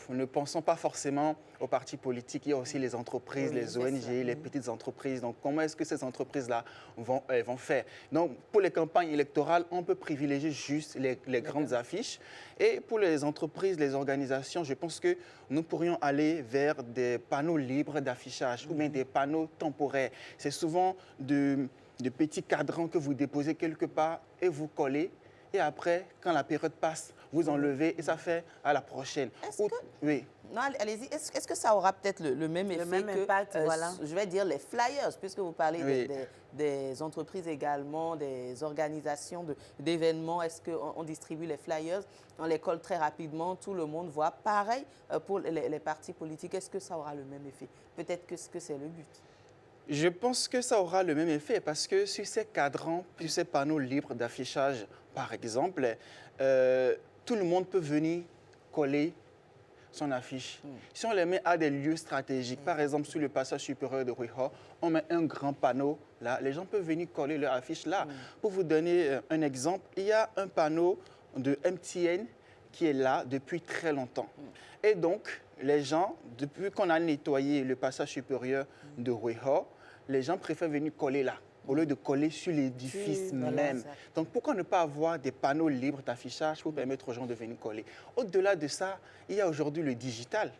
ne pensons pas forcément aux partis politiques, il y a aussi les entreprises, les ONG, les petites entreprises. Donc, comment est-ce que ces entreprises-là vont faire? Donc, pour les campagnes électorales, on peut privilégier juste les grandes affiches. Et pour les entreprises, les organisations, je pense que nous pourrions aller vers des panneaux libres d'affichage ou bien des panneaux temporaires. C'est souvent de petits cadrans que vous déposez quelque part et vous collez. Et après, quand la période passe, vous enlevez et ça fait à la prochaine. Oui. Non, allez-y. Est-ce que ça aura peut-être le même effet que, impact, voilà. je vais dire, les flyers, puisque vous parlez des entreprises également, des organisations d'événements. Est-ce qu'on distribue les flyers, on les colle très rapidement, tout le monde voit. Pareil pour les partis politiques. Est-ce que ça aura le même effet? Peut-être que c'est le but. Je pense que ça aura le même effet parce que sur ces cadrans, sur ces panneaux libres d'affichage, par exemple, tout le monde peut venir coller son affiche. Si on les met à des lieux stratégiques, par exemple sur le passage supérieur de Ruiho, on met un grand panneau là, les gens peuvent venir coller leur affiche là. Pour vous donner un exemple, il y a un panneau de MTN qui est là depuis très longtemps. Et donc, les gens, depuis qu'on a nettoyé le passage supérieur de Ruiho, les gens préfèrent venir coller là, au lieu de coller sur l'édifice même. Donc, pourquoi ne pas avoir des panneaux libres d'affichage pour permettre aux gens de venir coller? Au-delà de ça, il y a aujourd'hui le digital.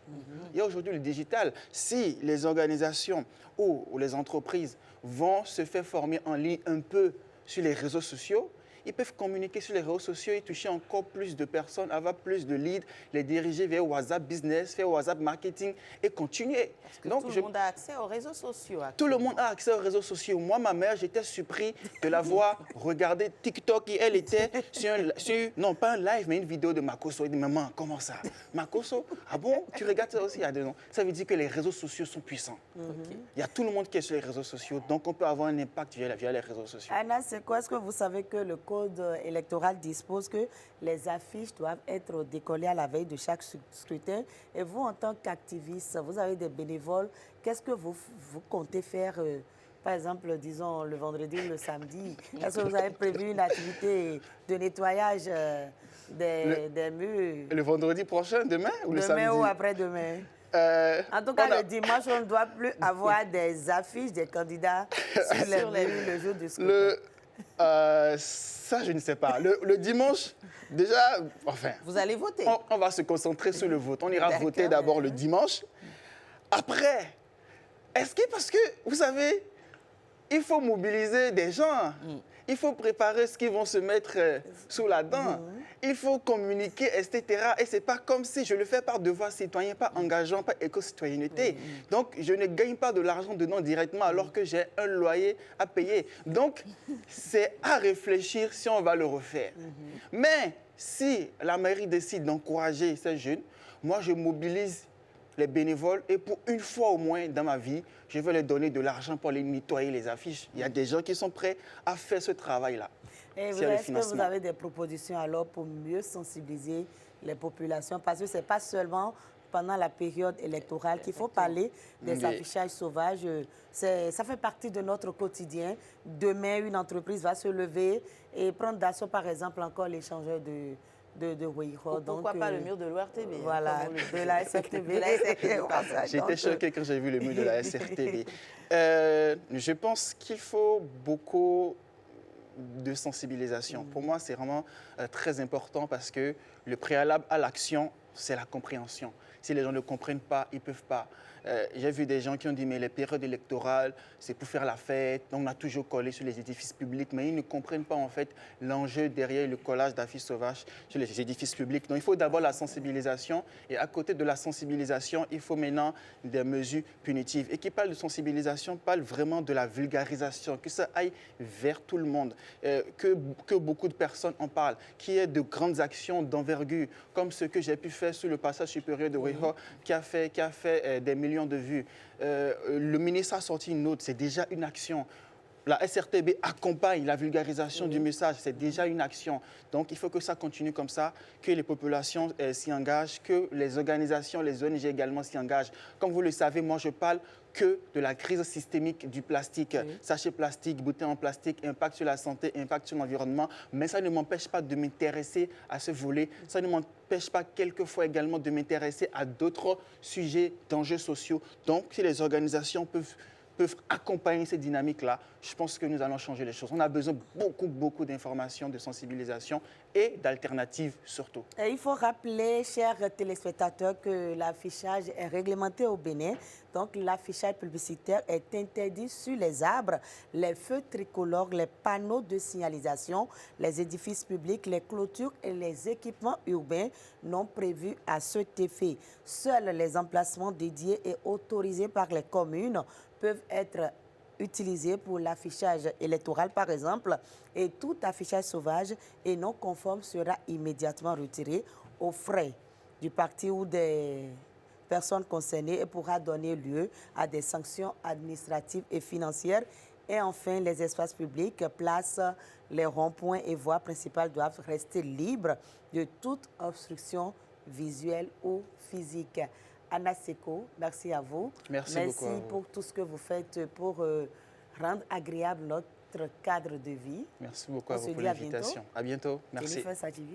Il y a aujourd'hui le digital. Si les organisations ou les entreprises vont se faire former en ligne un peu sur les réseaux sociaux, ils peuvent communiquer sur les réseaux sociaux et toucher encore plus de personnes, avoir plus de leads, les diriger vers WhatsApp Business, vers WhatsApp Marketing et continuer. Parce que donc, tout le monde a accès aux réseaux sociaux. Tout le monde a accès aux réseaux sociaux. Moi, ma mère, j'étais surpris de la voir regarder TikTok et elle était sur, non pas un live, mais une vidéo de Makosso. Elle dit, maman, comment ça? Makosso? Ah bon? Tu regardes ça aussi? Ça veut dire que les réseaux sociaux sont puissants. Il y a tout le monde qui est sur les réseaux sociaux, donc on peut avoir un impact via les réseaux sociaux. Anna, c'est quoi? Est-ce que vous savez que le code électoral dispose que les affiches doivent être décollées à la veille de chaque scrutin? Et vous, en tant qu'activiste, vous avez des bénévoles, qu'est-ce que vous comptez faire, par exemple, disons, le vendredi ou le samedi? Est-ce que vous avez prévu une activité de nettoyage des murs? Le vendredi prochain, demain ou le samedi? Demain ou après-demain? En tout cas, le dimanche, on ne doit plus avoir des affiches des candidats sur les murs le jour du scrutin. Ça, je ne sais pas. Le dimanche, déjà, enfin... Vous allez voter? On va se concentrer sur le vote. On ira voter d'abord le dimanche. Après, est-ce que... Parce que, vous savez, il faut mobiliser des gens. Il faut préparer ce qu'ils vont se mettre sous la dent. Il faut communiquer, etc. Et ce n'est pas comme si je le fais par devoir citoyen, pas engageant, pas éco-citoyenneté. Donc, je ne gagne pas de l'argent dedans directement alors que j'ai un loyer à payer. Donc, c'est à réfléchir si on va le refaire. Mais si la mairie décide d'encourager ces jeunes, moi, je mobilise les bénévoles et pour une fois au moins dans ma vie, je vais leur donner de l'argent pour les nettoyer les affiches. Il y a des gens qui sont prêts à faire ce travail-là. Et est-ce que vous avez des propositions alors pour mieux sensibiliser les populations? Parce que ce n'est pas seulement pendant la période électorale qu'il faut parler des affichages sauvages. Ça fait partie de notre quotidien. Demain, une entreprise va se lever et prendre d'assaut, par exemple, encore l'échangeur de Weiho. Pourquoi pas le mur de l'ORTB? Voilà, de la SRTB. J'étais choqué quand j'ai vu le mur de la SRTB. Je pense qu'il faut beaucoup de sensibilisation. Pour moi, c'est vraiment très important parce que le préalable à l'action, c'est la compréhension. Si les gens ne comprennent pas, ils ne peuvent pas. J'ai vu des gens qui ont dit, mais les périodes électorales, c'est pour faire la fête. On a toujours collé sur les édifices publics, mais ils ne comprennent pas en fait l'enjeu derrière le collage d'affiches sauvages sur les édifices publics. Donc il faut d'abord la sensibilisation et à côté de la sensibilisation, il faut maintenant des mesures punitives. Et qui parle de sensibilisation, parle vraiment de la vulgarisation, que ça aille vers tout le monde, que beaucoup de personnes en parlent, qu'il y ait de grandes actions d'envergure, comme ce que j'ai pu faire sur le passage supérieur de Weiho, qui a fait des millions de vues. Le ministre a sorti une note, c'est déjà une action. La SRTB accompagne la vulgarisation du message, c'est déjà une action. Donc il faut que ça continue comme ça, que les populations s'y engagent, que les organisations, les ONG également s'y engagent. Comme vous le savez, moi je parle que de la crise systémique du plastique. Sachets plastiques, bouteilles en plastique, impact sur la santé, impact sur l'environnement. Mais ça ne m'empêche pas de m'intéresser à ce volet. Ça ne m'empêche pas quelquefois également de m'intéresser à d'autres sujets d'enjeux sociaux. Donc si les organisations peuvent accompagner ces dynamiques-là, je pense que nous allons changer les choses. On a besoin de beaucoup d'informations, de sensibilisation et d'alternatives surtout. Et il faut rappeler, chers téléspectateurs, que l'affichage est réglementé au Bénin. Donc l'affichage publicitaire est interdit sur les arbres, les feux tricolores, les panneaux de signalisation, les édifices publics, les clôtures et les équipements urbains non prévus à cet effet. Seuls les emplacements dédiés et autorisés par les communes peuvent être utilisés pour l'affichage électoral, par exemple, et tout affichage sauvage et non conforme sera immédiatement retiré aux frais du parti ou des personnes concernées et pourra donner lieu à des sanctions administratives et financières. Et enfin, les espaces publics, places, les ronds-points et voies principales doivent rester libres de toute obstruction visuelle ou physique. Anna Seko, merci à vous. Merci beaucoup à vous. Pour tout ce que vous faites pour rendre agréable notre cadre de vie. Merci beaucoup à vous pour l'invitation. À bientôt. Merci.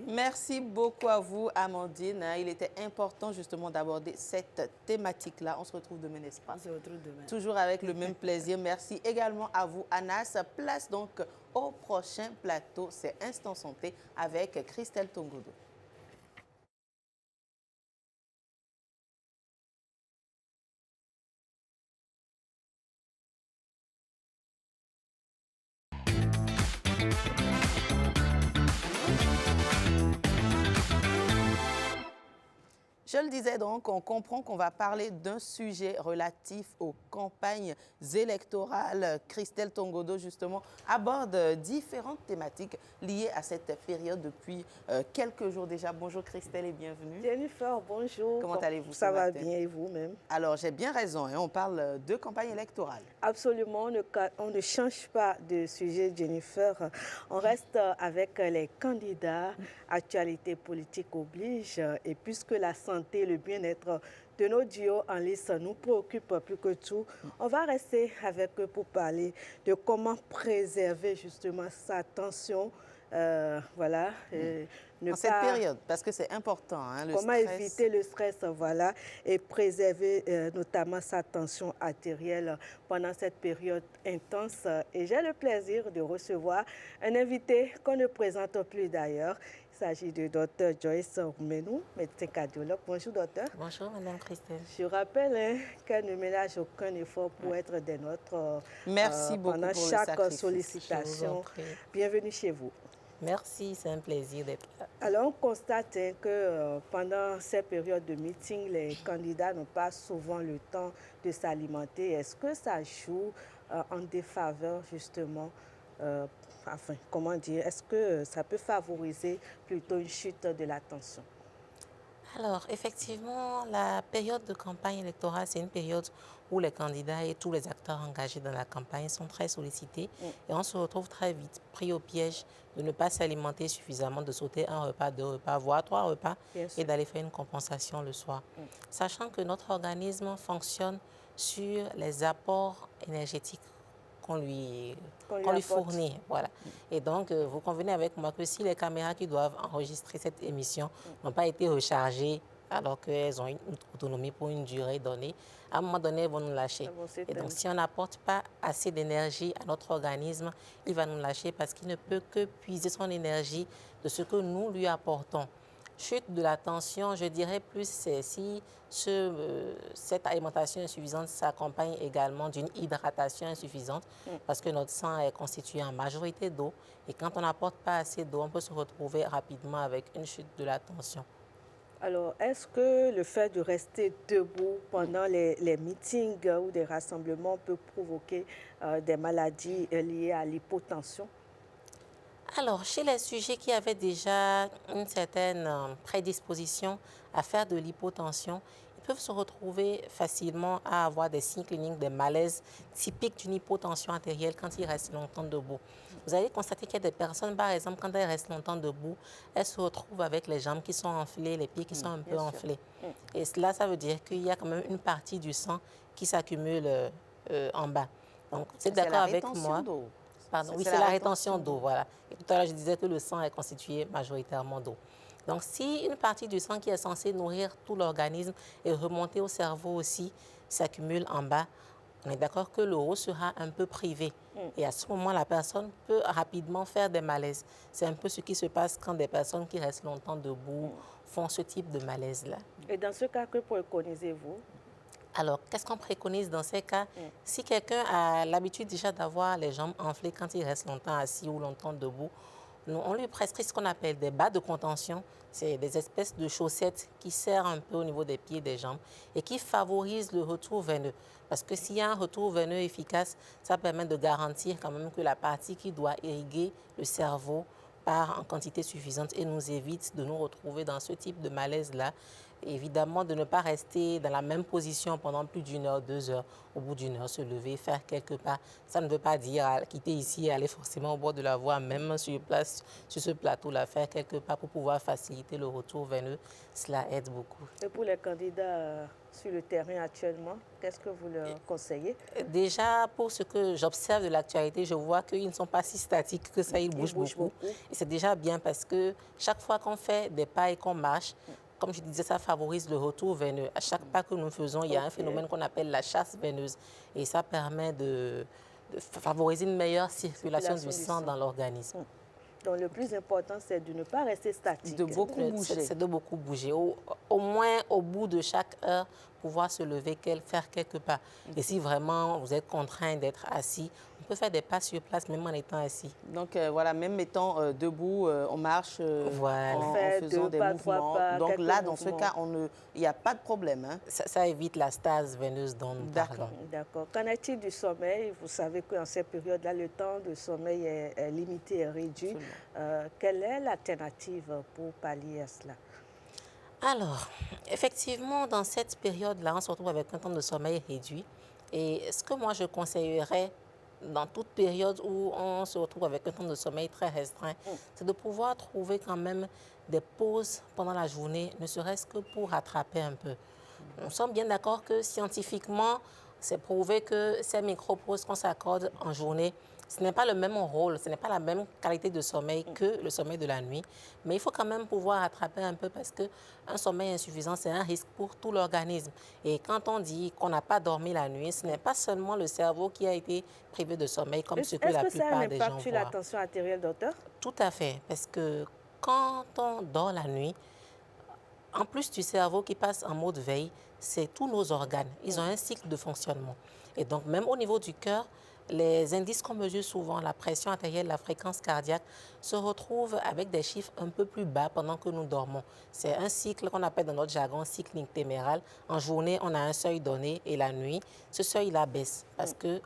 Merci beaucoup à vous, Amandine. Il était important justement d'aborder cette thématique-là. On se retrouve demain, n'est-ce pas? On se retrouve demain. Toujours avec le même plaisir. Merci également à vous, Anas. Place donc au prochain plateau. C'est Instant Santé avec Christelle Tongodo. Je le disais donc, on comprend qu'on va parler d'un sujet relatif aux campagnes électorales. Christelle Tongodo, justement, aborde différentes thématiques liées à cette période depuis quelques jours déjà. Bonjour Christelle et bienvenue. Jennifer, bonjour. Comment allez-vous? Ça va bien et vous-même? Alors, j'ai bien raison, hein, on parle de campagne électorale. Absolument, on ne change pas de sujet, Jennifer. On reste avec les candidats. Actualité politique oblige. Et puisque la santé et le bien-être de nos duos en lice nous préoccupent plus que tout, on va rester avec eux pour parler de comment préserver justement sa tension. Voilà. En cette période, parce que c'est important, hein, le comment stress. éviter le stress, voilà, et préserver notamment sa tension artérielle pendant cette période intense. Et j'ai le plaisir de recevoir un invité qu'on ne présente plus d'ailleurs. Il s'agit de Dr Joyce Oumenou, médecin cardiologue. Bonjour, docteur. Bonjour, Madame Christelle. Je rappelle qu'elle ne ménage aucun effort pour être des nôtres Merci beaucoup pendant pour chaque le sacrifice. sollicitation. Bienvenue chez vous. Merci, c'est un plaisir d'être là. Alors, on constate que pendant ces périodes de meeting, les candidats n'ont pas souvent le temps de s'alimenter. Est-ce que ça joue en défaveur, justement, enfin, comment dire, est-ce que ça peut favoriser plutôt une chute de la tension? Alors, effectivement, la période de campagne électorale, c'est une période beaucoup les candidats et tous les acteurs engagés dans la campagne sont très sollicités et on se retrouve très vite pris au piège de ne pas s'alimenter suffisamment, de sauter un repas, 2 repas, voire 3 repas et d'aller faire une compensation le soir. Sachant que notre organisme fonctionne sur les apports énergétiques qu'on lui fournit. Voilà. Et donc, vous convenez avec moi que si les caméras qui doivent enregistrer cette émission n'ont pas été rechargées alors qu'elles ont une autonomie pour une durée donnée, à un moment donné, elles vont nous lâcher. Et donc, si on n'apporte pas assez d'énergie à notre organisme, il va nous lâcher parce qu'il ne peut que puiser son énergie de ce que nous lui apportons. Chute de la tension, je dirais plus, c'est si cette alimentation insuffisante s'accompagne également d'une hydratation insuffisante parce que notre sang est constitué en majorité d'eau et quand on n'apporte pas assez d'eau, on peut se retrouver rapidement avec une chute de la tension. Alors, est-ce que le fait de rester debout pendant les meetings ou des rassemblements peut provoquer des maladies liées à l'hypotension? Alors, chez les sujets qui avaient déjà une certaine prédisposition à faire de l'hypotension, ils peuvent se retrouver facilement à avoir des signes cliniques, des malaises typiques d'une hypotension artérielle quand ils restent longtemps debout. Vous allez constater qu'il y a des personnes, par exemple, quand elles restent longtemps debout, elles se retrouvent avec les jambes qui sont enflées, les pieds qui sont un peu enflés. Et cela, ça veut dire qu'il y a quand même une partie du sang qui s'accumule en bas. Donc, vous êtes d'accord avec moi? Pardon, oui, c'est la rétention d'eau, voilà. Et tout à l'heure, je disais que le sang est constitué majoritairement d'eau. Donc, si une partie du sang qui est censée nourrir tout l'organisme et remonter au cerveau aussi s'accumule en bas, on est d'accord que le haut sera un peu privé. Et à ce moment, la personne peut rapidement faire des malaises. C'est un peu ce qui se passe quand des personnes qui restent longtemps debout font ce type de malaise-là. Et dans ce cas, que préconisez-vous? Alors, qu'est-ce qu'on préconise dans ces cas? Si quelqu'un a l'habitude déjà d'avoir les jambes enflées quand il reste longtemps assis ou longtemps debout, on lui prescrit ce qu'on appelle des bas de contention. C'est des espèces de chaussettes qui serrent un peu au niveau des pieds et des jambes et qui favorisent le retour veineux. Parce que s'il y a un retour veineux efficace, ça permet de garantir quand même que la partie qui doit irriguer le cerveau part en quantité suffisante et nous évite de nous retrouver dans ce type de malaise-là. Évidemment, de ne pas rester dans la même position pendant plus d'1 heure, 2 heures. Au bout d'1 heure, se lever, faire quelques pas. Ça ne veut pas dire quitter ici et aller forcément au bord de la voie, même sur place, sur ce plateau-là, faire quelques pas pour pouvoir faciliter le retour veineux. Cela aide beaucoup. Et pour les candidats sur le terrain actuellement, qu'est-ce que vous leur conseillez? Déjà, pour ce que j'observe de l'actualité, je vois qu'ils ne sont pas si statiques que ça, ils bougent beaucoup. Et c'est déjà bien parce que chaque fois qu'on fait des pas et qu'on marche, comme je disais, ça favorise le retour veineux. À chaque pas que nous faisons, il y a un phénomène qu'on appelle la chasse veineuse. Et ça permet de favoriser une meilleure circulation du sang dans l'organisme. Donc, le plus important, c'est de ne pas rester statique. De beaucoup bouger. C'est de beaucoup bouger. Au moins, au bout de chaque heure, pouvoir se lever, faire quelques pas. Et si vraiment vous êtes contraint d'être assis, on peut faire des pas sur place même en étant assis. Donc voilà, même étant debout, on marche voilà. en faisant des mouvements. Donc là, dans ce cas, il n'y a pas de problème. Hein. Ça évite la stase veineuse dont nous parlons. D'accord. Qu'en est-il du sommeil? Vous savez qu'en cette période-là, le temps de sommeil est limité et réduit. Quelle est l'alternative pour pallier à cela? Alors, effectivement, dans cette période-là, on se retrouve avec un temps de sommeil réduit. Et ce que moi, je conseillerais dans toute période où on se retrouve avec un temps de sommeil très restreint, c'est de pouvoir trouver quand même des pauses pendant la journée, ne serait-ce que pour rattraper un peu. Nous sommes bien d'accord que scientifiquement, c'est prouvé que ces micro-pauses qu'on s'accorde en journée, ce n'est pas le même rôle, ce n'est pas la même qualité de sommeil que le sommeil de la nuit. Mais il faut quand même pouvoir rattraper un peu parce qu'un sommeil insuffisant, c'est un risque pour tout l'organisme. Et quand on dit qu'on n'a pas dormi la nuit, ce n'est pas seulement le cerveau qui a été privé de sommeil, comme ce que la plupart des gens voient. Est-ce que ça a un impact sur la tension artérielle, docteur? Tout à fait, parce que quand on dort la nuit, en plus du cerveau qui passe en mode veille, c'est tous nos organes. Ils ont un cycle de fonctionnement. Et donc, même au niveau du cœur, les indices qu'on mesure souvent, la pression artérielle, la fréquence cardiaque, se retrouvent avec des chiffres un peu plus bas pendant que nous dormons. C'est un cycle qu'on appelle dans notre jargon cycle nictéméral. En journée, on a un seuil donné et la nuit, ce seuil-là baisse parce que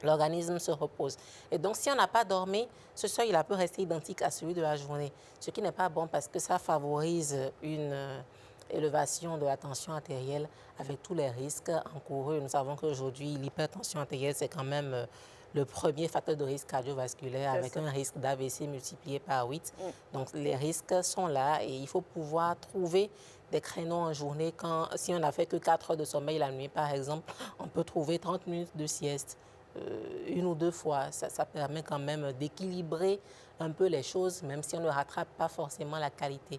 l'organisme se repose. Et donc, si on n'a pas dormi, ce seuil-là peut rester identique à celui de la journée, ce qui n'est pas bon parce que ça favorise une élévation de la tension artérielle avec tous les risques encourus. Nous savons qu'aujourd'hui, l'hypertension artérielle, c'est quand même le premier facteur de risque cardiovasculaire avec un risque d'AVC multiplié par 8. Donc, les risques sont là et il faut pouvoir trouver des créneaux en journée. Si on n'a fait que 4 heures de sommeil la nuit, par exemple, on peut trouver 30 minutes de sieste. 1 ou 2 fois, ça permet quand même d'équilibrer un peu les choses, même si on ne rattrape pas forcément la qualité.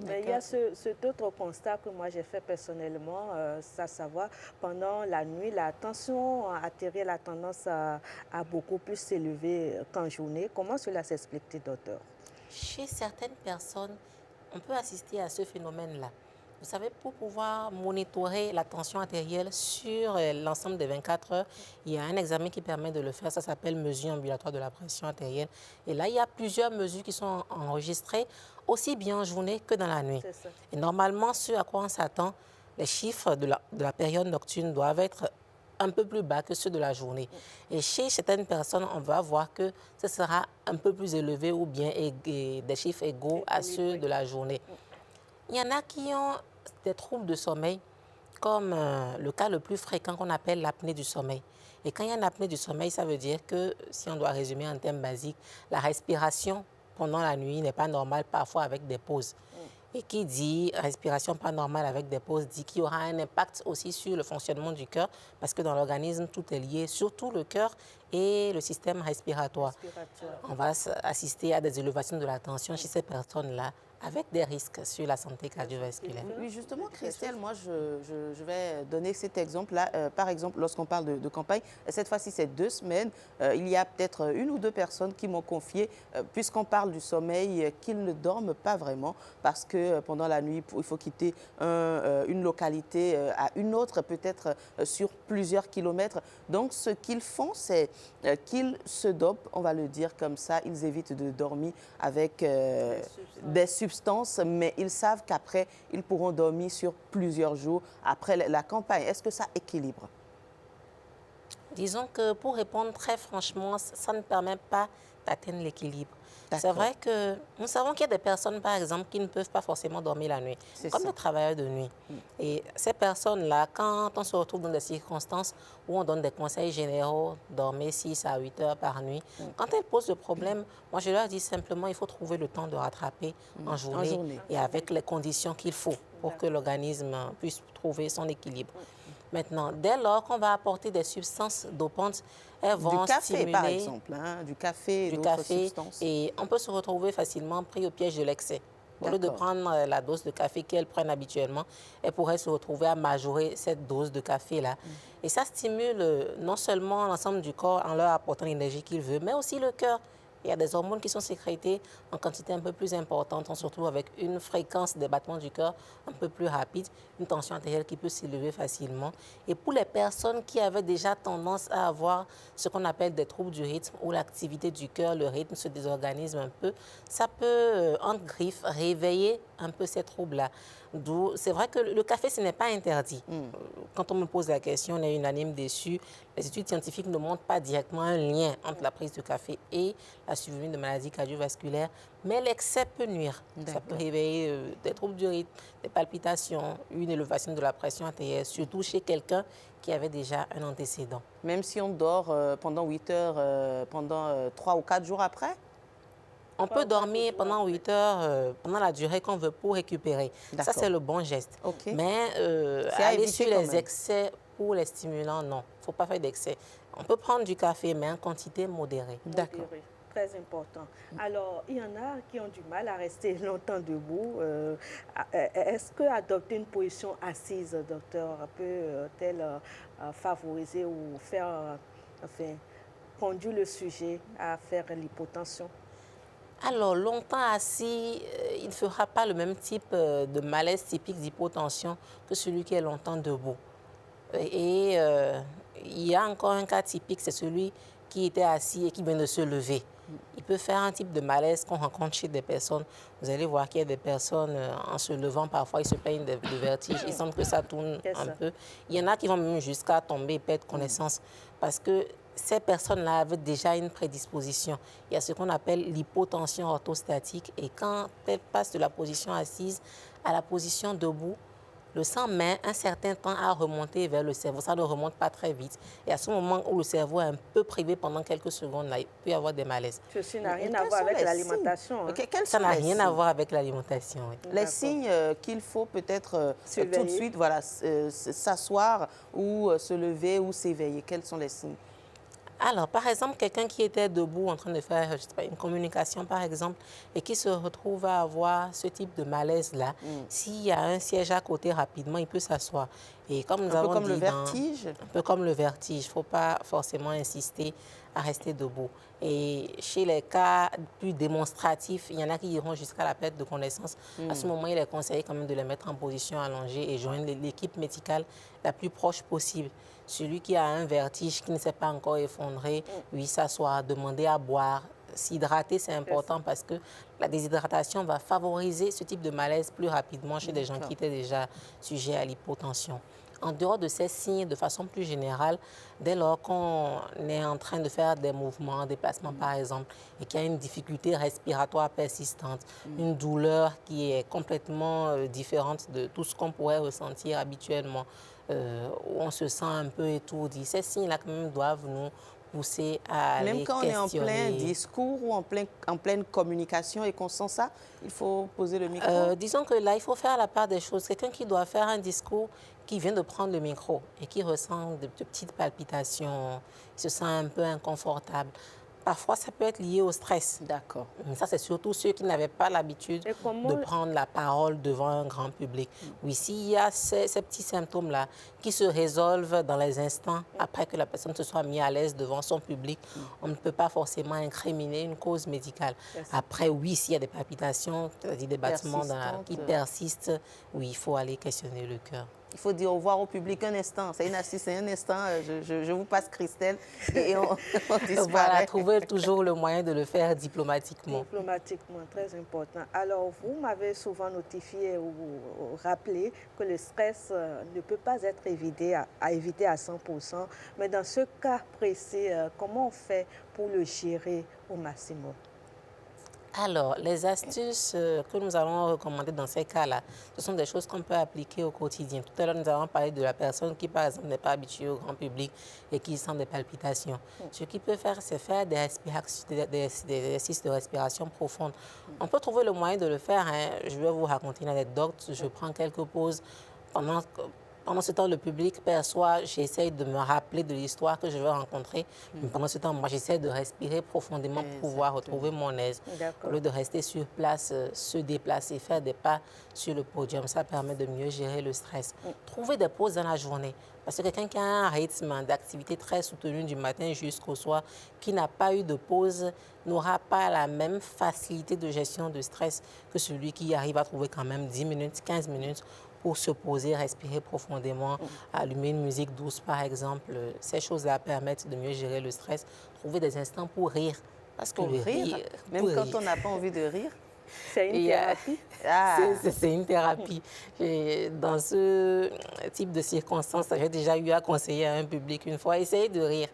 Mais il y a cet autre constat que moi j'ai fait personnellement, c'est à savoir, pendant la nuit, la tension artérielle a tendance à beaucoup plus s'élever qu'en journée. Comment cela s'explique, docteur? Chez certaines personnes, on peut assister à ce phénomène-là. Vous savez, pour pouvoir monitorer la tension artérielle sur l'ensemble des 24 heures, il y a un examen qui permet de le faire. Ça s'appelle mesure ambulatoire de la pression artérielle. Et là, il y a plusieurs mesures qui sont enregistrées, aussi bien en journée que dans la nuit. Et normalement, ce à quoi on s'attend, les chiffres de la période nocturne doivent être un peu plus bas que ceux de la journée. Et chez certaines personnes, on va voir que ce sera un peu plus élevé ou bien des chiffres égaux à ceux de la journée. Il y en a qui ont des troubles de sommeil, comme le cas le plus fréquent qu'on appelle l'apnée du sommeil. Et quand il y a une apnée du sommeil, ça veut dire que, si on doit résumer en termes basiques, la respiration pendant la nuit n'est pas normale, parfois avec des pauses. Et qui dit respiration pas normale avec des pauses dit qu'il y aura un impact aussi sur le fonctionnement du cœur, parce que dans l'organisme, tout est lié, surtout le cœur et le système respiratoire. On va assister à des élévations de la tension chez ces personnes-là, avec des risques sur la santé cardiovasculaire. Oui, justement, Christelle, moi, je vais donner cet exemple-là. Par exemple, lorsqu'on parle de campagne, cette fois-ci, c'est 2 semaines. Il y a peut-être 1 ou 2 personnes qui m'ont confié, puisqu'on parle du sommeil, qu'ils ne dorment pas vraiment parce que pendant la nuit, il faut quitter une localité à une autre, peut-être sur plusieurs kilomètres. Donc, ce qu'ils font, c'est qu'ils se dopent, on va le dire comme ça. Ils évitent de dormir avec des substances, mais ils savent qu'après, ils pourront dormir sur plusieurs jours après la campagne. Est-ce que ça équilibre? Disons que pour répondre très franchement, ça ne permet pas d'atteindre l'équilibre. C'est vrai que nous savons qu'il y a des personnes, par exemple, qui ne peuvent pas forcément dormir la nuit, comme les travailleurs de nuit. Et ces personnes-là, quand on se retrouve dans des circonstances où on donne des conseils généraux, dormir 6 à 8 heures par nuit, quand elles posent le problème, moi je leur dis simplement il faut trouver le temps de rattraper en journée et avec les conditions qu'il faut pour que l'organisme puisse trouver son équilibre. Maintenant, dès lors qu'on va apporter des substances dopantes, elles vont stimuler... Du café, par exemple, hein, du café et d'autres substances. Et on peut se retrouver facilement pris au piège de l'excès. Au lieu de prendre la dose de café qu'elles prennent habituellement, elles pourraient se retrouver à majorer cette dose de café-là. Et ça stimule non seulement l'ensemble du corps en leur apportant l'énergie qu'il veut, mais aussi le cœur. Il y a des hormones qui sont sécrétées en quantité un peu plus importante. On se retrouve avec une fréquence des battements du cœur un peu plus rapide, une tension artérielle qui peut s'élever facilement. Et pour les personnes qui avaient déjà tendance à avoir ce qu'on appelle des troubles du rythme, où l'activité du cœur, le rythme se désorganise un peu, ça peut, entre griffes, réveiller un peu ces troubles-là. D'où, c'est vrai que le café, ce n'est pas interdit. Quand on me pose la question, on est unanime dessus. Les études scientifiques ne montrent pas directement un lien entre la prise de café et la survenue de maladies cardiovasculaires, mais l'excès peut nuire. Ça peut réveiller des troubles du rythme, des palpitations, une élévation de la pression artérielle, surtout chez quelqu'un qui avait déjà un antécédent. Même si on dort pendant 8 heures, pendant 3 ou 4 jours après? On peut dormir pendant 8 heures, pendant la durée qu'on veut pour récupérer. Ça, c'est le bon geste. Mais aller sur les excès pour les stimulants, non. Il ne faut pas faire d'excès. On peut prendre du café, mais en quantité modérée. D'accord. Très important. Alors, il y en a qui ont du mal à rester longtemps debout. Est-ce qu'adopter une position assise, docteur, peut-elle favoriser ou faire, conduire le sujet à faire l'hypotension? Alors, longtemps assis, il ne fera pas le même type de malaise typique d'hypotension que celui qui est longtemps debout. Et il y a encore un cas typique, c'est celui qui était assis et qui vient de se lever. Il peut faire un type de malaise qu'on rencontre chez des personnes. Vous allez voir qu'il y a des personnes, en se levant, parfois, ils se plaignent de vertige. Ils sentent que ça tourne un peu. Il y en a qui vont même jusqu'à tomber et perdre connaissance parce que ces personnes-là avaient déjà une prédisposition. Il y a ce qu'on appelle l'hypotension orthostatique. Et quand elles passent de la position assise à la position debout, le sang met un certain temps à remonter vers le cerveau. Ça ne remonte pas très vite. Et à ce moment où le cerveau est un peu privé pendant quelques secondes, là, il peut y avoir des malaises. Ceci n'a rien à voir avec l'alimentation. Ça n'a rien à voir avec l'alimentation. Oui. Les signes qu'il faut peut-être tout de suite s'asseoir ou se lever ou s'éveiller. Quels sont les signes? Alors, par exemple, quelqu'un qui était debout en train de faire, je sais pas, une communication, par exemple, et qui se retrouve à avoir ce type de malaise-là, s'il y a un siège à côté rapidement, il peut s'asseoir. Et comme nous avons dit, un peu comme le vertige? Un peu comme le vertige. Il ne faut pas forcément insister à rester debout. Et chez les cas plus démonstratifs, il y en a qui iront jusqu'à la perte de connaissance. À ce moment, il est conseillé quand même de les mettre en position allongée et joindre l'équipe médicale la plus proche possible. Celui qui a un vertige, qui ne s'est pas encore effondré, oui, s'asseoir, demander à boire. S'hydrater, c'est important parce que la déshydratation va favoriser ce type de malaise plus rapidement chez des gens qui étaient déjà sujets à l'hypotension. En dehors de ces signes, de façon plus générale, dès lors qu'on est en train de faire des mouvements, des déplacements par exemple, et qu'il y a une difficulté respiratoire persistante, une douleur qui est complètement différente de tout ce qu'on pourrait ressentir habituellement, où on se sent un peu étourdi, ces signes-là quand même doivent nous pousser à même les quand on est en questionner. plein discours ou en pleine communication et qu'on sent ça, il faut poser le micro. Disons que là, il faut faire la part des choses. Quelqu'un qui doit faire un discours, qui vient de prendre le micro et qui ressent de petites palpitations, il se sent un peu inconfortable. Parfois, ça peut être lié au stress. D'accord. Ça, c'est surtout ceux qui n'avaient pas l'habitude de prendre la parole devant un grand public. Oui, s'il y a ces petits symptômes-là qui se résolvent dans les instants après que la personne se soit mise à l'aise devant son public, on ne peut pas forcément incriminer une cause médicale. Après, oui, s'il y a des palpitations, c'est-à-dire des battements qui persistent, oui, il faut aller questionner le cœur. Il faut dire au revoir au public un instant. C'est une assise, c'est un instant. Je vous passe Christelle et on disparaît. Voilà, trouver toujours le moyen de le faire diplomatiquement. Diplomatiquement, très important. Alors, vous m'avez souvent notifié ou rappelé que le stress ne peut pas être évité à éviter à 100%. Mais dans ce cas précis, comment on fait pour le gérer au maximum? Alors, les astuces que nous allons recommander dans ces cas-là, ce sont des choses qu'on peut appliquer au quotidien. Tout à l'heure, nous avons parlé de la personne qui, par exemple, n'est pas habituée au grand public et qui sent des palpitations. Ce qu'il peut faire, c'est faire des exercices de respiration profonde. On peut trouver le moyen de le faire. Je vais vous raconter une anecdote. Je prends quelques pauses pendant ce temps, le public perçoit, j'essaie de me rappeler de l'histoire que je vais rencontrer. Mais pendant ce temps, moi, j'essaie de respirer profondément pour pouvoir retrouver mon aise. Au lieu de rester sur place, se déplacer, faire des pas sur le podium, ça permet de mieux gérer le stress. Trouver des pauses dans la journée. Parce que quelqu'un qui a un rythme d'activité très soutenu du matin jusqu'au soir, qui n'a pas eu de pause, n'aura pas la même facilité de gestion de stress que celui qui arrive à trouver quand même 10 minutes, 15 minutes pour se poser, respirer profondément, allumer une musique douce, par exemple. Ces choses-là permettent de mieux gérer le stress. Trouver des instants pour rire. Parce que pour rire, même quand on n'a pas envie de rire. C'est une thérapie. C'est une thérapie. Et dans ce type de circonstances, j'ai déjà eu à conseiller à un public une fois, essayer de rire.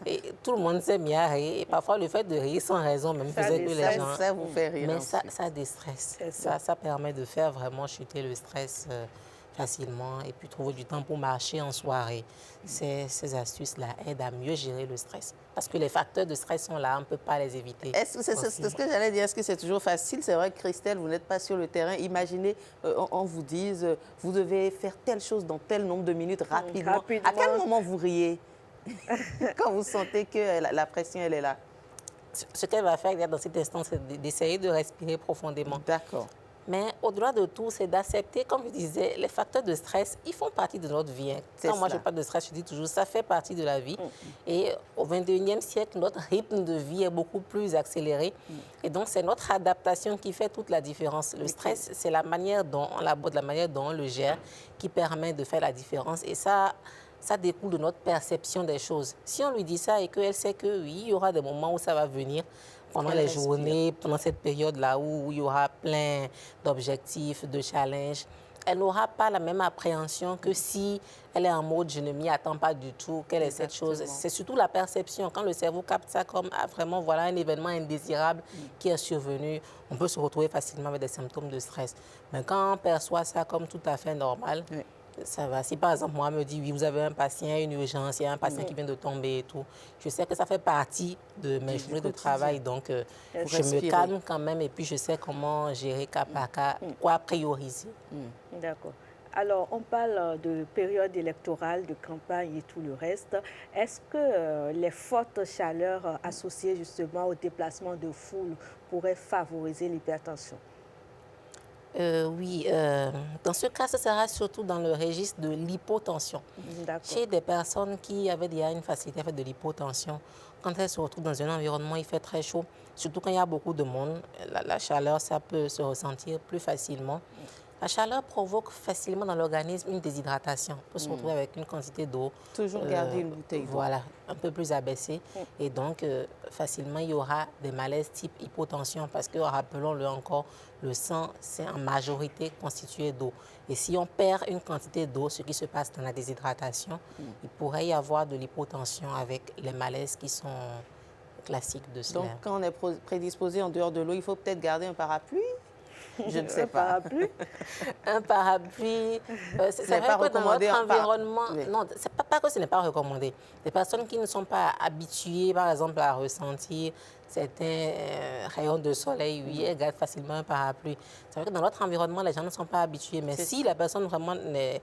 Et tout le monde s'est mis à rire. Et parfois, le fait de rire sans raison même faisait que les gens... Ça vous fait rire. Mais ça déstresse. Ça permet de faire vraiment chuter le stress facilement et puis trouver du temps pour marcher en soirée. Ces astuces-là aident à mieux gérer le stress. Parce que les facteurs de stress sont là, on ne peut pas les éviter. C'est ce que j'allais dire. Est-ce que c'est toujours facile? C'est vrai que Christelle, vous n'êtes pas sur le terrain. Imaginez, on vous dise, vous devez faire telle chose dans tel nombre de minutes rapidement. À quel moment vous riez quand vous sentez que la pression, elle est là? Ce qu'elle va faire dans cet instant, c'est d'essayer de respirer profondément. D'accord. Mais au-delà de tout, c'est d'accepter, comme je disais, les facteurs de stress, ils font partie de notre vie. Quand moi, je parle de stress, je dis toujours, ça fait partie de la vie. Et au 21e siècle, notre rythme de vie est beaucoup plus accéléré. Et donc, c'est notre adaptation qui fait toute la différence. Le stress, c'est la manière dont on l'aborde, la manière dont on le gère, qui permet de faire la différence. Et ça découle de notre perception des choses. Si on lui dit ça et qu'elle sait que oui, il y aura des moments où ça va venir, pendant les journées, pendant cette période-là où il y aura plein d'objectifs, de challenges, elle n'aura pas la même appréhension que si elle est en mode « je ne m'y attends pas du tout », quelle est cette chose. C'est surtout la perception. Quand le cerveau capte ça comme vraiment voilà un événement indésirable qui est survenu, on peut se retrouver facilement avec des symptômes de stress. Mais quand on perçoit ça comme tout à fait normal, ça va. Si par exemple, moi, me dit, oui, vous avez un patient, une urgence, il y a un patient qui vient de tomber et tout, je sais que ça fait partie de mes journées de travail. Donc, je me calme quand même et puis je sais comment gérer cas par cas, quoi prioriser. D'accord. Alors, on parle de période électorale, de campagne et tout le reste. Est-ce que les fortes chaleurs associées justement au déplacement de foule pourraient favoriser l'hypertension? Oui, dans ce cas, ce sera surtout dans le registre de l'hypotension. Chez des personnes qui avaient déjà une facilité à faire de l'hypotension, quand elles se retrouvent dans un environnement, il fait très chaud, surtout quand il y a beaucoup de monde, la chaleur, ça peut se ressentir plus facilement. La chaleur provoque facilement dans l'organisme une déshydratation. On peut se retrouver avec une quantité d'eau. Toujours garder une bouteille d'eau. Voilà, un peu plus abaissée. Et donc, facilement, il y aura des malaises type hypotension parce que, rappelons-le encore, le sang, c'est en majorité constitué d'eau. Et si on perd une quantité d'eau, ce qui se passe dans la déshydratation, il pourrait y avoir de l'hypotension avec les malaises qui sont classiques de cela. Donc, quand on est prédisposé en dehors de l'eau, il faut peut-être garder un parapluie? Je ne sais pas. Un parapluie, c'est vrai que dans notre environnement, non, c'est pas que ce n'est pas recommandé. Des personnes qui ne sont pas habituées, par exemple, à ressentir certains rayons de soleil, oui, elles gardent facilement un parapluie. C'est vrai que dans notre environnement, les gens ne sont pas habitués. Mais si la personne vraiment n'est